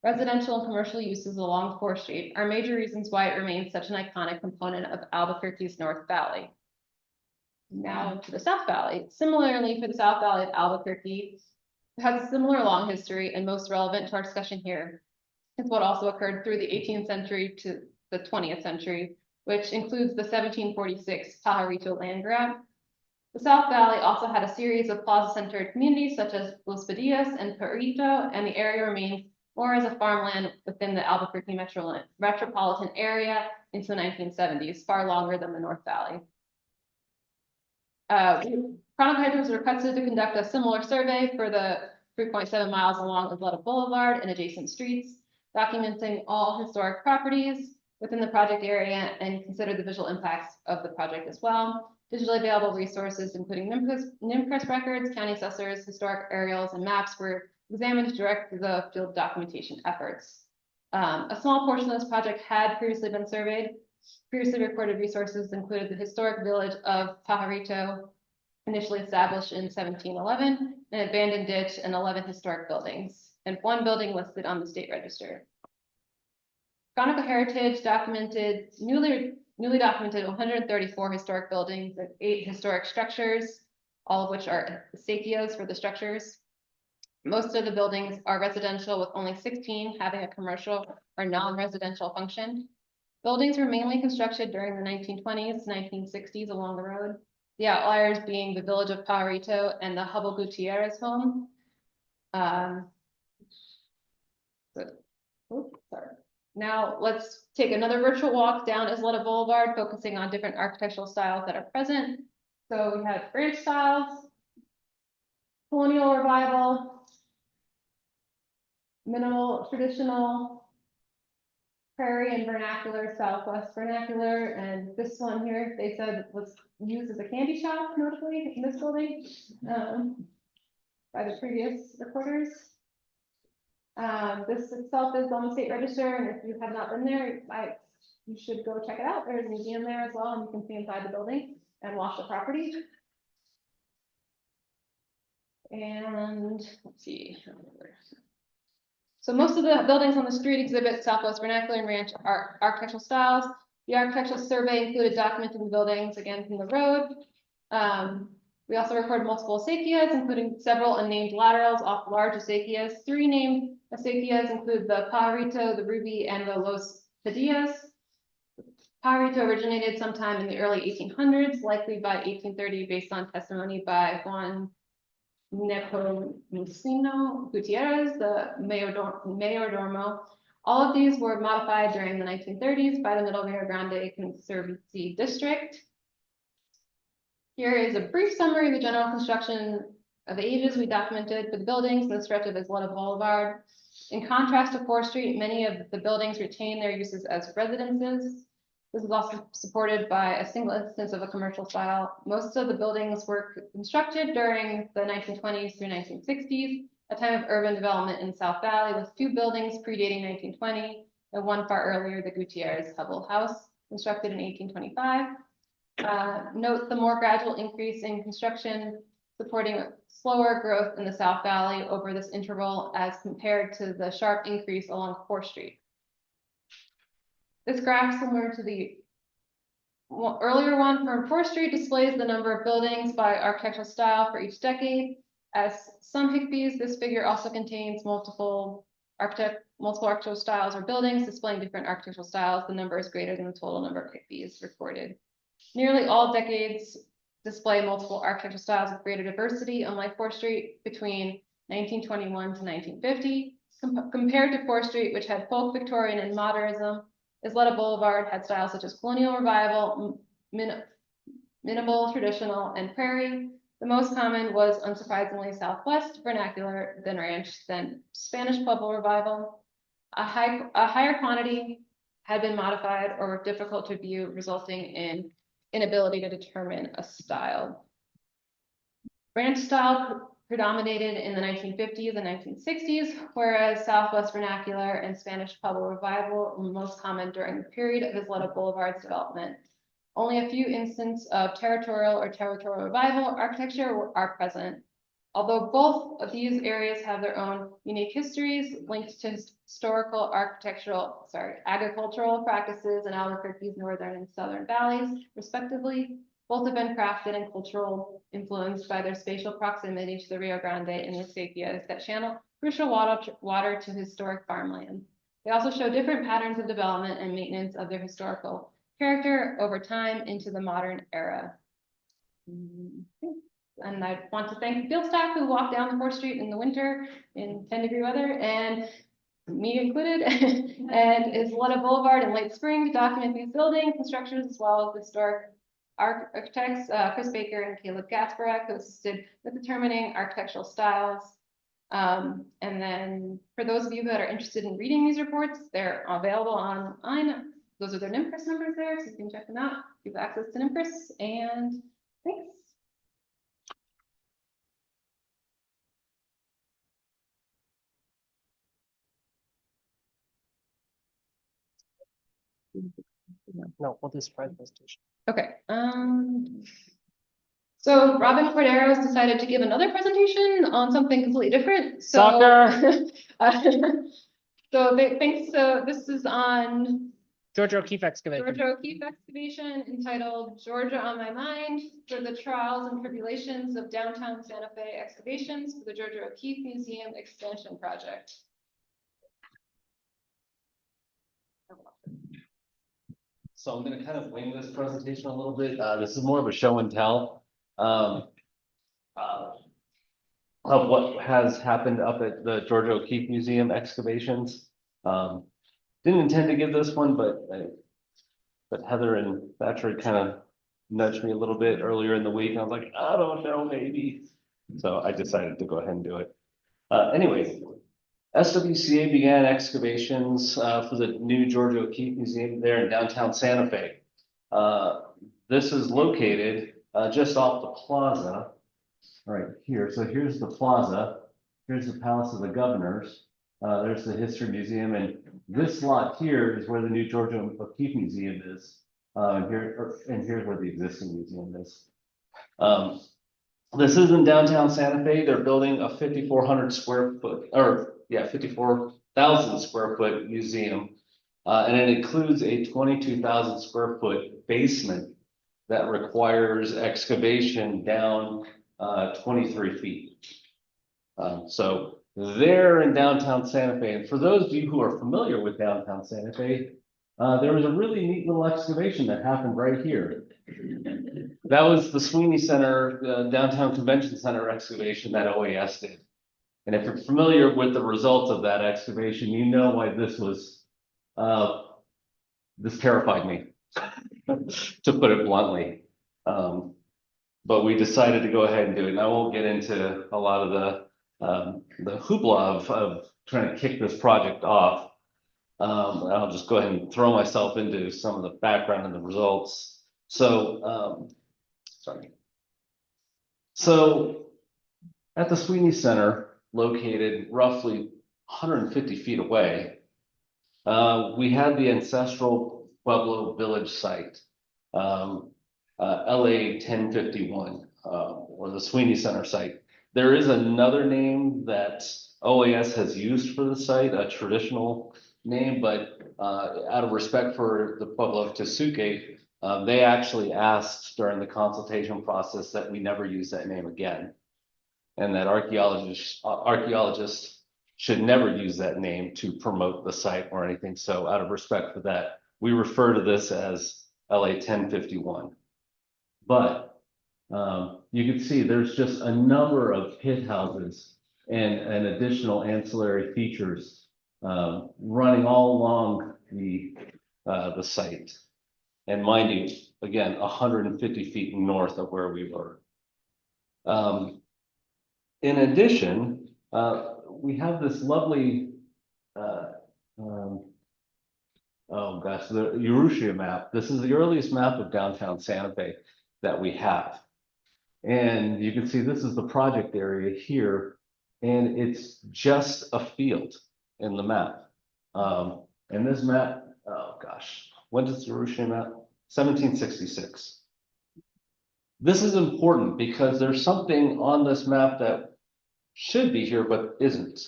residential and commercial uses along 4th Street are major reasons why it remains such an iconic component of Albuquerque's North Valley. Now to the South Valley. Similarly, for the South Valley of Albuquerque, it has a similar long history, and most relevant to our discussion here is what also occurred through the 18th century to the 20th century, which includes the 1746 Pajarito land grab. The South Valley also had a series of plaza-centered communities such as Los Padillas and Pajarito, and the area remained more as a farmland within the Albuquerque metropolitan area into the 1970s, far longer than the North Valley. Chronicle Hydro was requested to conduct a similar survey for the 3.7 miles along Isleta Boulevard and adjacent streets, documenting all historic properties within the project area and consider the visual impacts of the project as well. Digitally available resources, including NMAC records, county assessors, historic aerials, and maps were examined to direct the field documentation efforts. A small portion of this project had previously been surveyed. Previously recorded resources included the historic village of Pajarito, initially established in 1711, an abandoned ditch, and 11 historic buildings, and 1 building listed on the state register. Chronicle Heritage newly documented 134 historic buildings and 8 historic structures, all of which are acequias for the structures. Most of the buildings are residential, with only 16 having a commercial or non-residential function. Buildings were mainly constructed during the 1920s, 1960s along the road, the outliers being the village of Pajarito and the Hubble Gutierrez home. Now let's take another virtual walk down Isleta Boulevard, focusing on different architectural styles that are present. So we have branch styles, colonial revival, minimal traditional, prairie and vernacular, Southwest vernacular, and this one here, they said was used as a candy shop, notably in this building, by the previous recorders. This itself is on the state register, and if you have not been there, you should go check it out. There's a museum there as well, and you can see inside the building and walk the property. And let's see. So most of the buildings on the street exhibit Southwest vernacular and ranch architectural styles. The architectural survey included documenting the buildings again from the road. We also recorded multiple acequias, including several unnamed laterals off large acequias. 3 named acequias include the Pajarito, the Ruby, and the Los Padillas. Pajarito originated sometime in the early 1800s, likely by 1830, based on testimony by Juan Nepomuceno Gutierrez, the mayordomo. All of these were modified during the 1930s by the Middle Rio Grande Conservancy District. Here is a brief summary of the general construction of ages we documented for the buildings in the stretch of Isleta Boulevard. In contrast to 4th Street, many of the buildings retain their uses as residences. This is also supported by a single instance of a commercial style. Most of the buildings were constructed during the 1920s through 1960s, a time of urban development in the South Valley, with 2 buildings predating 1920 and 1 far earlier, the Gutierrez Hubble House, constructed in 1825. Note the more gradual increase in construction, supporting slower growth in the South Valley over this interval as compared to the sharp increase along 4th Street. This graph, similar to the earlier one from 4th Street, displays the number of buildings by architectural style for each decade. As some Higbees, this figure also contains multiple architectural styles or buildings displaying different architectural styles. The number is greater than the total number of Higbees recorded. Nearly all decades display multiple architectural styles with greater diversity, unlike 4th Street between 1921 to 1950. Compared to 4th Street, which had folk, Victorian, and modernism, Isleta Boulevard had styles such as colonial revival, minimal, traditional, and prairie. The most common was, unsurprisingly, Southwest, vernacular, then ranch, then Spanish Pueblo revival. A higher quantity had been modified or were difficult to view, resulting in inability to determine a style. Ranch style predominated in the 1950s and 1960s, whereas Southwest vernacular and Spanish Pueblo revival were most common during the period of Isleta Boulevard's development. Only a few instances of territorial or territorial revival architecture are present. Although both of these areas have their own unique histories linked to agricultural practices in Albuquerque's northern and southern valleys, respectively, both have been crafted and cultural influenced by their spatial proximity to the Rio Grande and the acequias that channel crucial water to historic farmland. They also show different patterns of development and maintenance of their historical character over time into the modern era. And I want to thank the field staff who walked down the 4th Street in the winter in 10-degree weather, and me included, and Isleta Boulevard in late spring to document these building constructions, as well as historic architects Chris Baker and Caleb Gasparak, who assisted with determining architectural styles. And then for those of you that are interested in reading these reports, they're available online. Those are their NMPRS numbers there, so you can check them out. You have access to NMPRS, and thanks. No, we'll do surprise presentation. Okay. So Robin Cordero's decided to give another presentation on something completely different. So, Soccer. Thanks. So this is on Georgia O'Keeffe excavation. Georgia O'Keeffe excavation entitled "Georgia on My Mind: For the Trials and Tribulations of Downtown Santa Fe Excavations for the Georgia O'Keeffe Museum Expansion Project." So I'm going to kind of wing this presentation a little bit. This is more of a show and tell of what has happened up at the Georgia O'Keeffe Museum excavations. Didn't intend to give this one, but Heather and Patrick kind of nudged me a little bit earlier in the week. And I was like, I don't know, maybe. So I decided to go ahead and do it. Anyway, SWCA began excavations for the new Georgia O'Keeffe Museum there in downtown Santa Fe. This is located just off the plaza right here. So here's the plaza. Here's the Palace of the Governors. There's the History Museum. And this lot here is where the new Georgia O'Keeffe Museum is. And here's where the existing museum is. This is in downtown Santa Fe. They're building a 5,400 square foot, or yeah, 54,000 square foot museum. And it includes a 22,000 square foot basement that requires excavation down 23 feet. So they're in downtown Santa Fe. And for those of you who are familiar with downtown Santa Fe, there was a really neat little excavation that happened right here. That was the Sweeney Center, Downtown Convention Center excavation that OAS did. And if you're familiar with the results of that excavation, you know why this was, this terrified me, to put it bluntly. But we decided to go ahead and do it. And I won't get into a lot of the hoopla of trying to kick this project off. I'll just go ahead and throw myself into some of the background and the results. So, So at the Sweeney Center, located roughly 150 feet away, we had the ancestral Pueblo village site, LA 1051, or the Sweeney Center site. There is another name that OAS has used for the site, a traditional name, but out of respect for the Pueblo of Tesuque, they actually asked during the consultation process that we never use that name again, and that archaeologists should never use that name to promote the site or anything. So out of respect for that, we refer to this as LA 1051. But you can see there's just a number of pit houses and additional ancillary features running all along the site. And mind you, again, 150 feet north of where we were. In addition, we have this lovely, oh gosh, the Urrutia map. This is the earliest map of downtown Santa Fe that we have. And you can see this is the project area here, and it's just a field in the map. And this map, oh gosh, when does the Urrutia map? 1766. This is important because there's something on this map that should be here but isn't.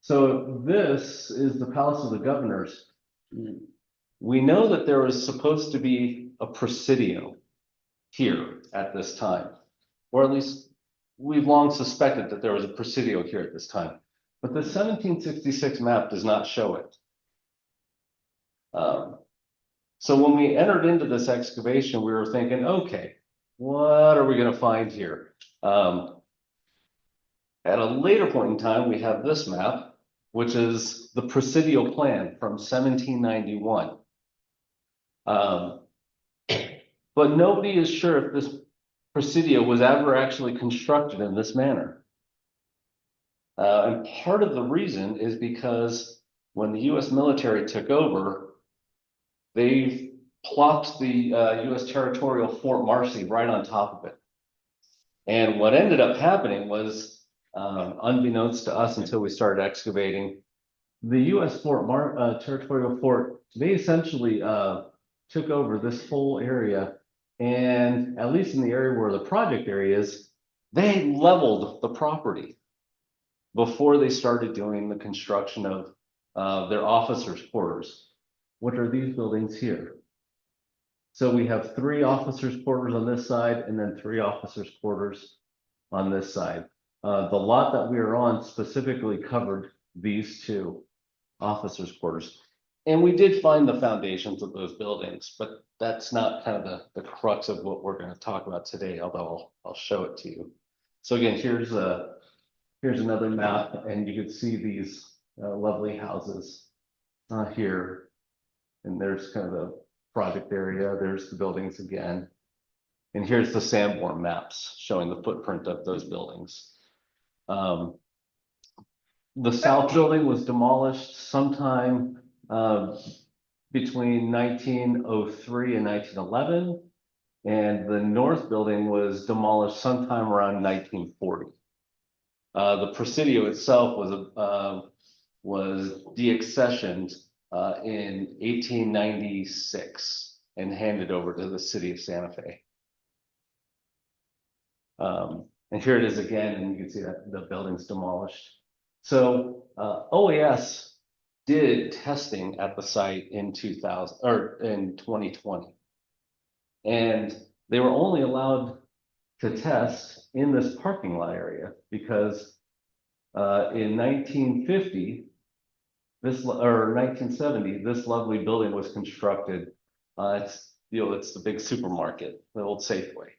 So this is the Palace of the Governors. We know that there was supposed to be a Presidio here at this time, or at least we've long suspected that there was a Presidio here at this time, but the 1766 map does not show it. So when we entered into this excavation, we were thinking, okay, what are we going to find here? At a later point in time, we have this map, which is the Presidio plan from 1791. But nobody is sure if this Presidio was ever actually constructed in this manner. And part of the reason is because when the US military took over, they plopped the US territorial Fort Marcy right on top of it. And what ended up happening was, unbeknownst to us until we started excavating, the US territorial fort, they essentially took over this whole area. And at least in the area where the project area is, they leveled the property before they started doing the construction of their officers' quarters, which are these buildings here. So we have 3 officers' quarters on this side and then 3 officers' quarters on this side. The lot that we are on specifically covered these 2 officers' quarters. And we did find the foundations of those buildings, but that's not kind of the crux of what we're going to talk about today, although I'll show it to you. So again, here's another map, and you can see these lovely houses here. And there's kind of the project area. There's the buildings again. And here's the Sanborn maps showing the footprint of those buildings. The south building was demolished sometime between 1903 and 1911, and the north building was demolished sometime around 1940. The Presidio itself was deaccessioned in 1896 and handed over to the city of Santa Fe. And here it is again, and you can see that the building's demolished. So OAS did testing at the site in 2020, and they were only allowed to test in this parking lot area because in 1950, 1970, this lovely building was constructed. It's the big supermarket, the old Safeway.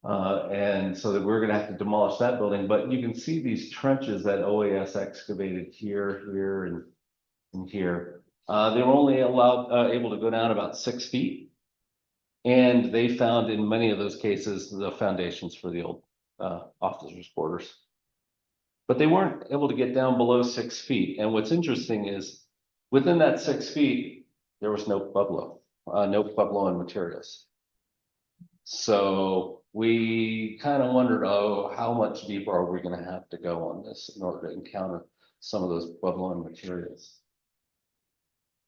And so that we're going to have to demolish that building, but you can see these trenches that OAS excavated here, here, and here. They were only able to go down about 6 feet, and they found in many of those cases the foundations for the old officers' quarters. But they weren't able to get down below 6 feet. And what's interesting is within that 6 feet, there was no pueblo, no Puebloan materials. So we kind of wondered, oh, how much deeper are we going to have to go on this in order to encounter some of those Puebloan materials?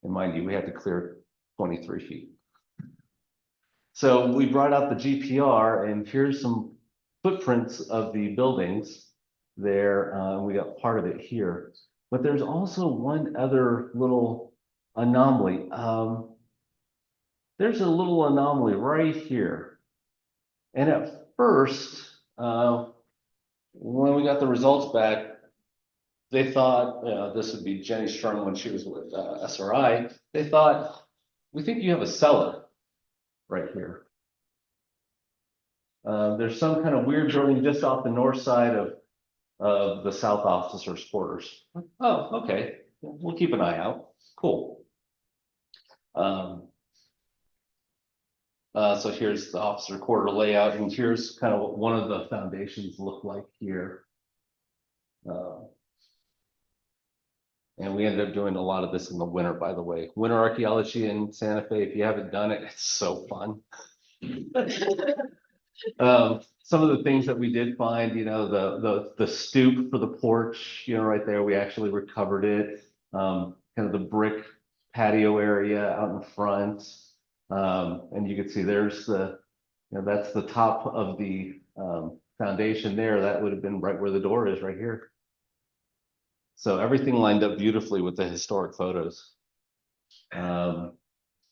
And mind you, we had to clear 23 feet. So we brought out the GPR, and here's some footprints of the buildings there. We got part of it here, but there's also one other little anomaly. There's a little anomaly right here. And at first, when we got the results back, they thought, this would be Jenny Strum when she was with SRI. They thought, we think you have a cellar right here. There's some kind of weird building just off the north side of the south officers' quarters. Oh, okay. We'll keep an eye out. Cool. So here's the officer quarter layout, and here's kind of what one of the foundations look like here. And we ended up doing a lot of this in the winter, by the way. Winter archaeology in Santa Fe, if you haven't done it, it's so fun. Some of the things that we did find, the stoop for the porch, right there, we actually recovered it. Kind of the brick patio area out in front. And you can see there's that's the top of the foundation there. That would have been right where the door is right here. So everything lined up beautifully with the historic photos. We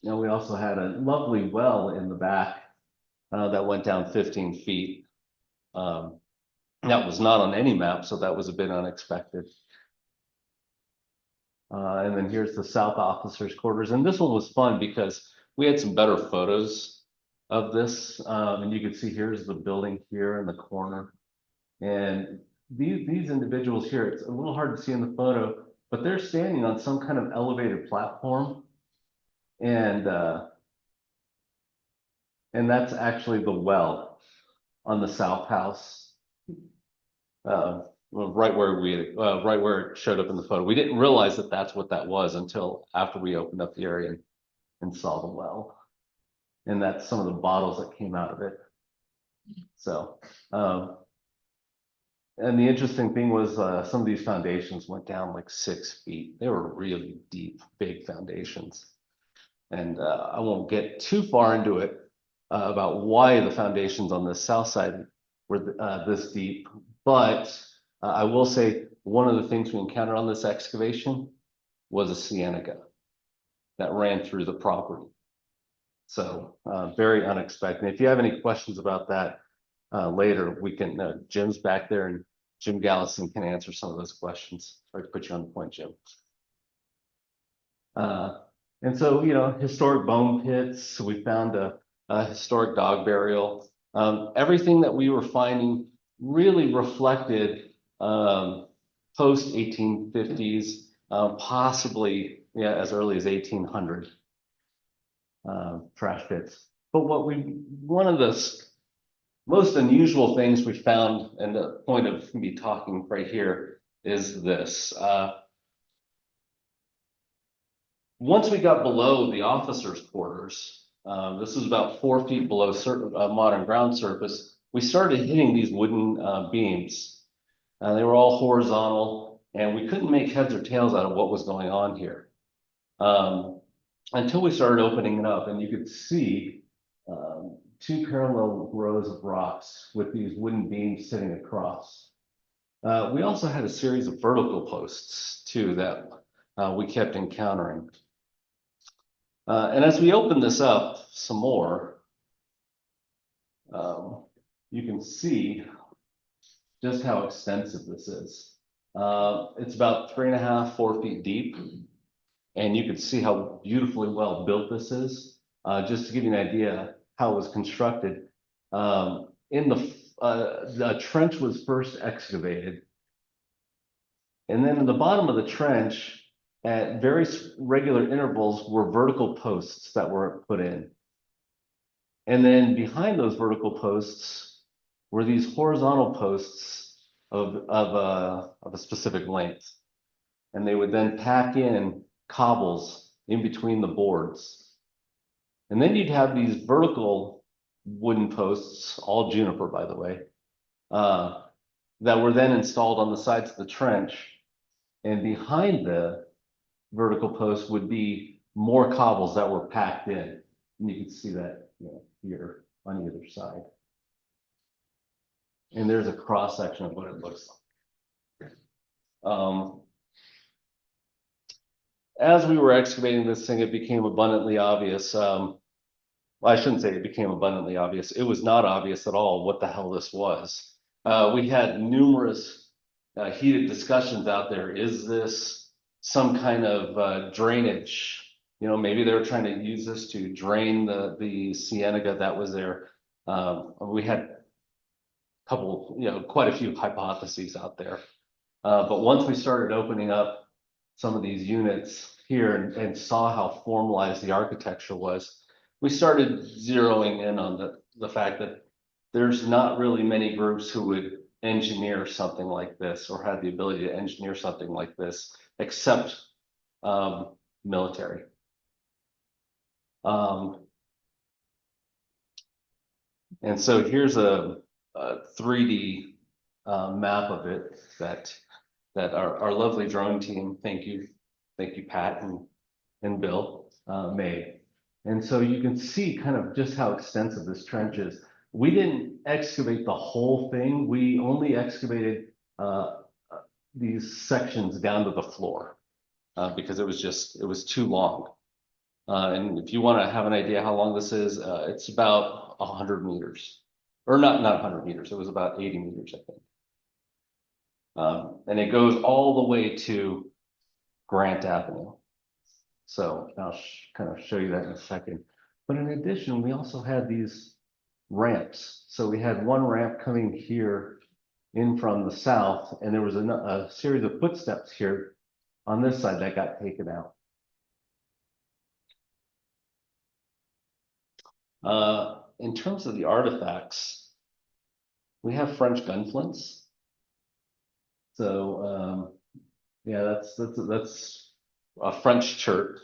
also had a lovely well in the back that went down 15 feet. That was not on any map, so that was a bit unexpected. And then here's the South Officers' Quarters. And this one was fun because we had some better photos of this. And you can see here's the building here in the corner. And these individuals here, it's a little hard to see in the photo, but they're standing on some kind of elevated platform. And that's actually the well on the south house, right where it showed up in the photo. We didn't realize that that's what that was until after we opened up the area and saw the well. And that's some of the bottles that came out of it. So, and the interesting thing was some of these foundations went down like 6 feet. They were really deep, big foundations. And I won't get too far into it about why the foundations on the south side were this deep. But I will say one of the things we encountered on this excavation was a cienega that ran through the property. So very unexpected. If you have any questions about that, later, we can, Jim's back there and Jim Gallison can answer some of those questions. Sorry to put you on the point, Jim. And so, historic bone pits, we found a historic dog burial. Everything that we were finding really reflected post 1850s, possibly as early as 1800 trash pits. But one of the most unusual things we found, and the point of me talking right here, is this. Once we got below the officers' quarters, this was about 4 feet below modern ground surface, we started hitting these wooden beams. They were all horizontal, and we couldn't make heads or tails out of what was going on here. Until we started opening it up, and you could see 2 parallel rows of rocks with these wooden beams sitting across. We also had a series of vertical posts too that we kept encountering. And as we open this up some more, you can see just how extensive this is. It's about 3.5, 4 feet deep. And you can see how beautifully well built this is. Just to give you an idea how it was constructed, the trench was first excavated. And then in the bottom of the trench, at very regular intervals, were vertical posts that were put in. And then behind those vertical posts were these horizontal posts of a specific length. And they would then pack in cobbles in between the boards. And then you'd have these vertical wooden posts, all juniper, by the way, that were then installed on the sides of the trench. And behind the vertical posts would be more cobbles that were packed in. And you can see that here on either side. And there's a cross section of what it looks like. As we were excavating this thing, it became abundantly obvious. Well, I shouldn't say it became abundantly obvious. It was not obvious at all what the hell this was. We had numerous heated discussions out there. Is this some kind of drainage? Maybe they were trying to use this to drain the cienega that was there. We had couple, quite a few hypotheses out there. But once we started opening up some of these units here and saw how formalized the architecture was, we started zeroing in on the fact that there's not really many groups who would engineer something like this or have the ability to engineer something like this, except military. And so here's a 3D map of it that our lovely drone team, thank you, Pat and Bill, made. And so you can see kind of just how extensive this trench is. We didn't excavate the whole thing. We only excavated these sections down to the floor because it was too long. And if you want to have an idea how long this is, it's about 100 meters, or not 100 meters. It was about 80 meters, I think. And it goes all the way to Grant Avenue. So I'll kind of show you that in a second. But in addition, we also had these ramps. So we had one ramp coming here in from the south, and there was a series of footsteps here on this side that got taken out. In terms of the artifacts, we have French gun flints. So yeah, that's a French chert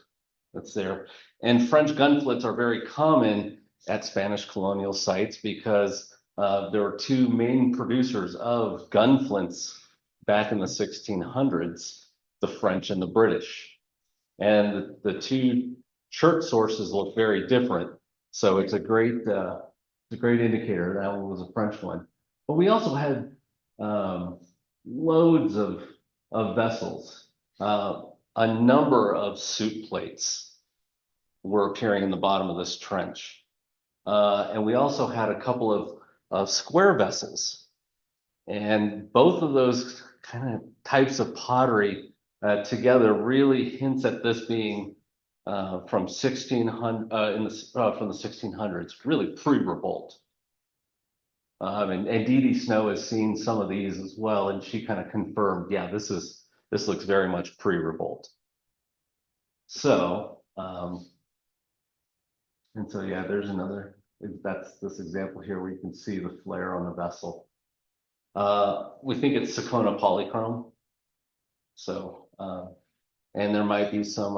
that's there. And French gun flints are very common at Spanish colonial sites because there were two main producers of gun flints back in the 1600s, the French and the British. And the two chert sources look very different. So it's a great indicator. That one was a French one. But we also had loads of vessels. A number of soup plates were appearing in the bottom of this trench. And we also had a couple of square vessels. And both of those kind of types of pottery together really hints at this being from 1600 from the 1600s, really pre-revolt. And Dee Dee Snow has seen some of these as well, and she kind of confirmed, yeah, this looks very much pre-revolt. So, and so yeah, there's another. That's this example here where you can see the flare on the vessel. We think it's Sakona polychrome. So, and there might be some,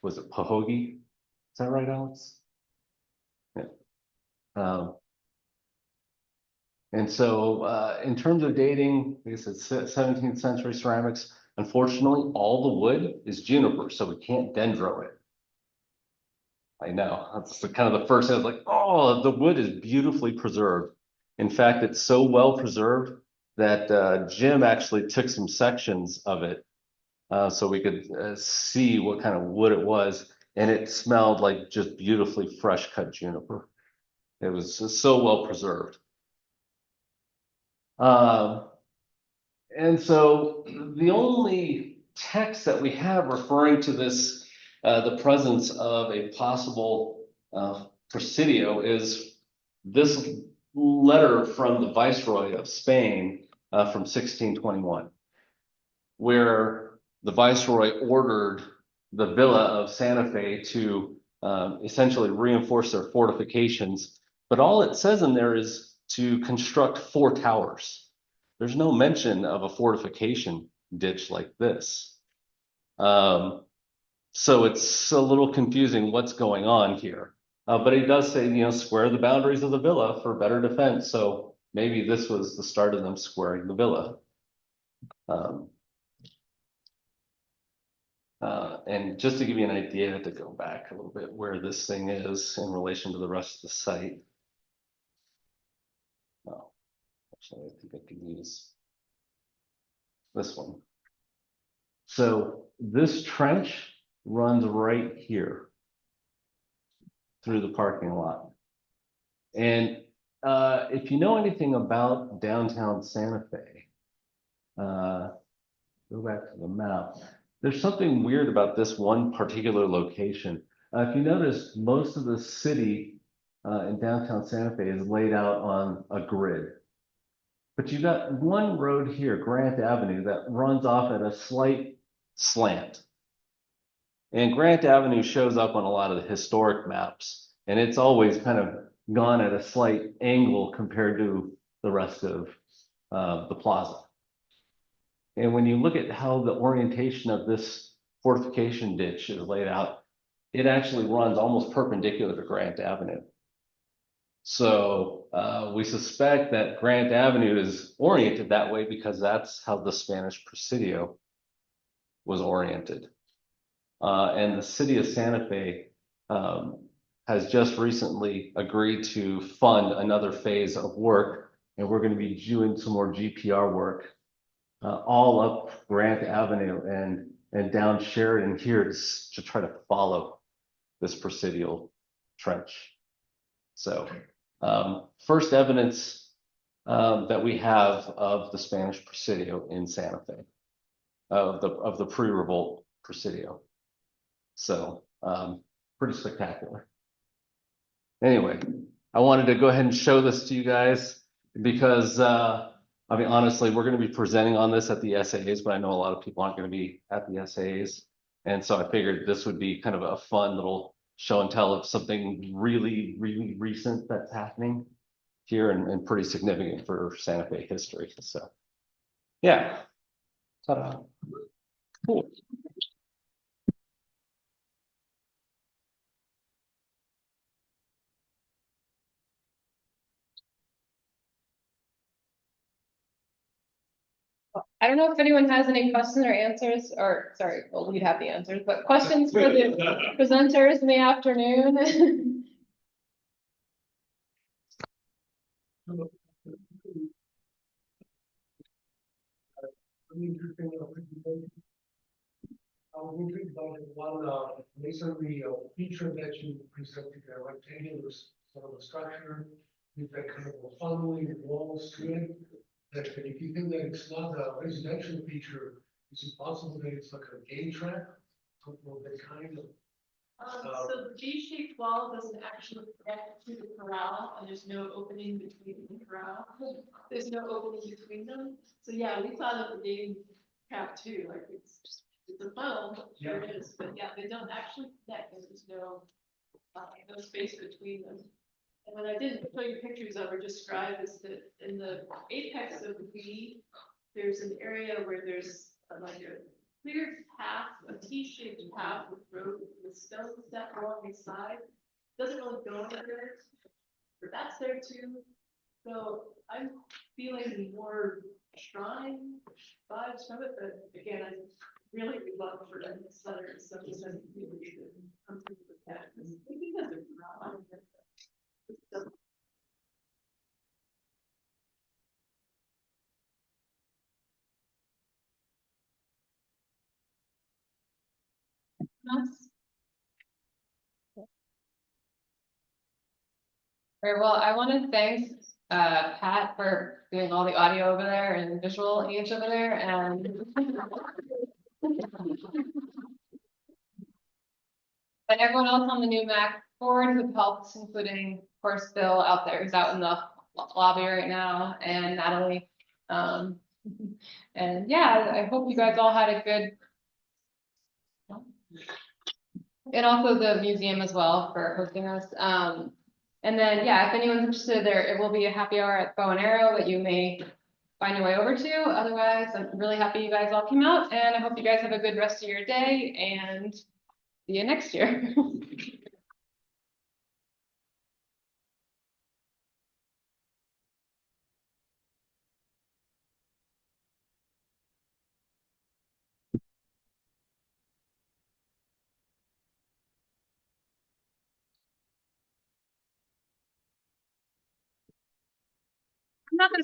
was it Pahogi? Is that right, Alex? Yeah. And so in terms of dating, like I said, 17th century ceramics, unfortunately, all the wood is juniper, so we can't dendro it. I know, that's kind of the first thing I was like, oh, the wood is beautifully preserved. In fact, it's so well preserved that Jim actually took some sections of it so we could see what kind of wood it was. And it smelled like just beautifully fresh cut juniper. It was just so well preserved. And so the only text that we have referring to this, the presence of a possible presidio is this letter from the Viceroy of Spain from 1621, where the Viceroy ordered the Villa of Santa Fe to essentially reinforce their fortifications. But all it says in there is to construct 4 towers. There's no mention of a fortification ditch like this. So it's a little confusing what's going on here. But it does say, square the boundaries of the villa for better defense. So maybe this was the start of them squaring the villa. And just to give you an idea, to go back a little bit where this thing is in relation to the rest of the site. No, actually, I think I can use this one. So this trench runs right here through the parking lot. And if you know anything about downtown Santa Fe, go back to the map. There's something weird about this one particular location. If you notice, most of the city in downtown Santa Fe is laid out on a grid. But you got one road here, Grant Avenue, that runs off at a slight slant. And Grant Avenue shows up on a lot of the historic maps, and it's always kind of gone at a slight angle compared to the rest of the plaza. And when you look at how the orientation of this fortification ditch is laid out, it actually runs almost perpendicular to Grant Avenue. So we suspect that Grant Avenue is oriented that way because that's how the Spanish Presidio was oriented. And the city of Santa Fe has just recently agreed to fund another phase of work, and we're going to be doing some more GPR work all up Grant Avenue and down Sheridan here to try to follow this Presidio trench. So first evidence that we have of the Spanish Presidio in Santa Fe, of the pre-revolt Presidio. So pretty spectacular. Anyway, I wanted to go ahead and show this to you guys because I mean, honestly, we're going to be presenting on this at the SAAs, but I know a lot of people aren't going to be at the SAAs. And so I figured this would be kind of a fun little show and tell of something really, really recent that's happening here and pretty significant for Santa Fe history. So yeah. Ta-da. Cool. I don't know if anyone has any questions or answers, or sorry, well, we'd have the answers, but questions for the presenters in the afternoon. I was intrigued by one masonry feature that you presented, a rectangular sort of a structure with that kind of a funneling walls to it. That if you think that it's not a residential feature, is it possible that it's like a gay track? Or that kind of. So the G-shaped wall doesn't actually connect to the corral, and there's no opening between the corral. There's no opening between them. So yeah, we thought of the game trap too, like it's a funnel, sure it is, but yeah, they don't actually connect, there's no space between them. And what I didn't show you pictures of or describe is that in the apex of the V, there's an area where there's like a clear path, a T-shaped path with road with stone step along the side. Doesn't really go anywhere, but that's there too. So I'm feeling more shrine vibes from it, but again, I really would love for them to stutter some of the really should come to the that. Maybe that's a problem. Very well, I want to thank Pat for doing all the audio over there and visual aids over there, and everyone else on the NMAC board who helped, including, of course, Bill out there who's out in the lobby right now, and Natalie. And yeah, I hope you guys all had a good. And also the museum as well for hosting us. And then, yeah, if anyone's interested, it will be a happy hour at Bow and Arrow that you may find your way over to. Otherwise, I'm really happy you guys all came out, and I hope you guys have a good rest of your day, and see you next year. I'm not gonna.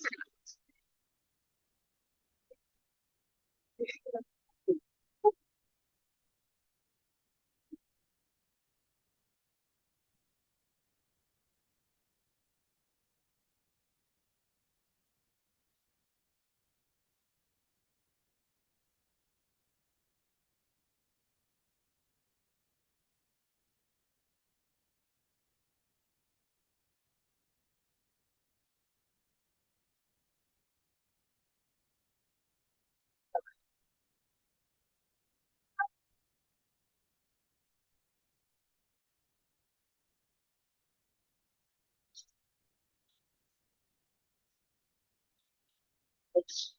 Thanks.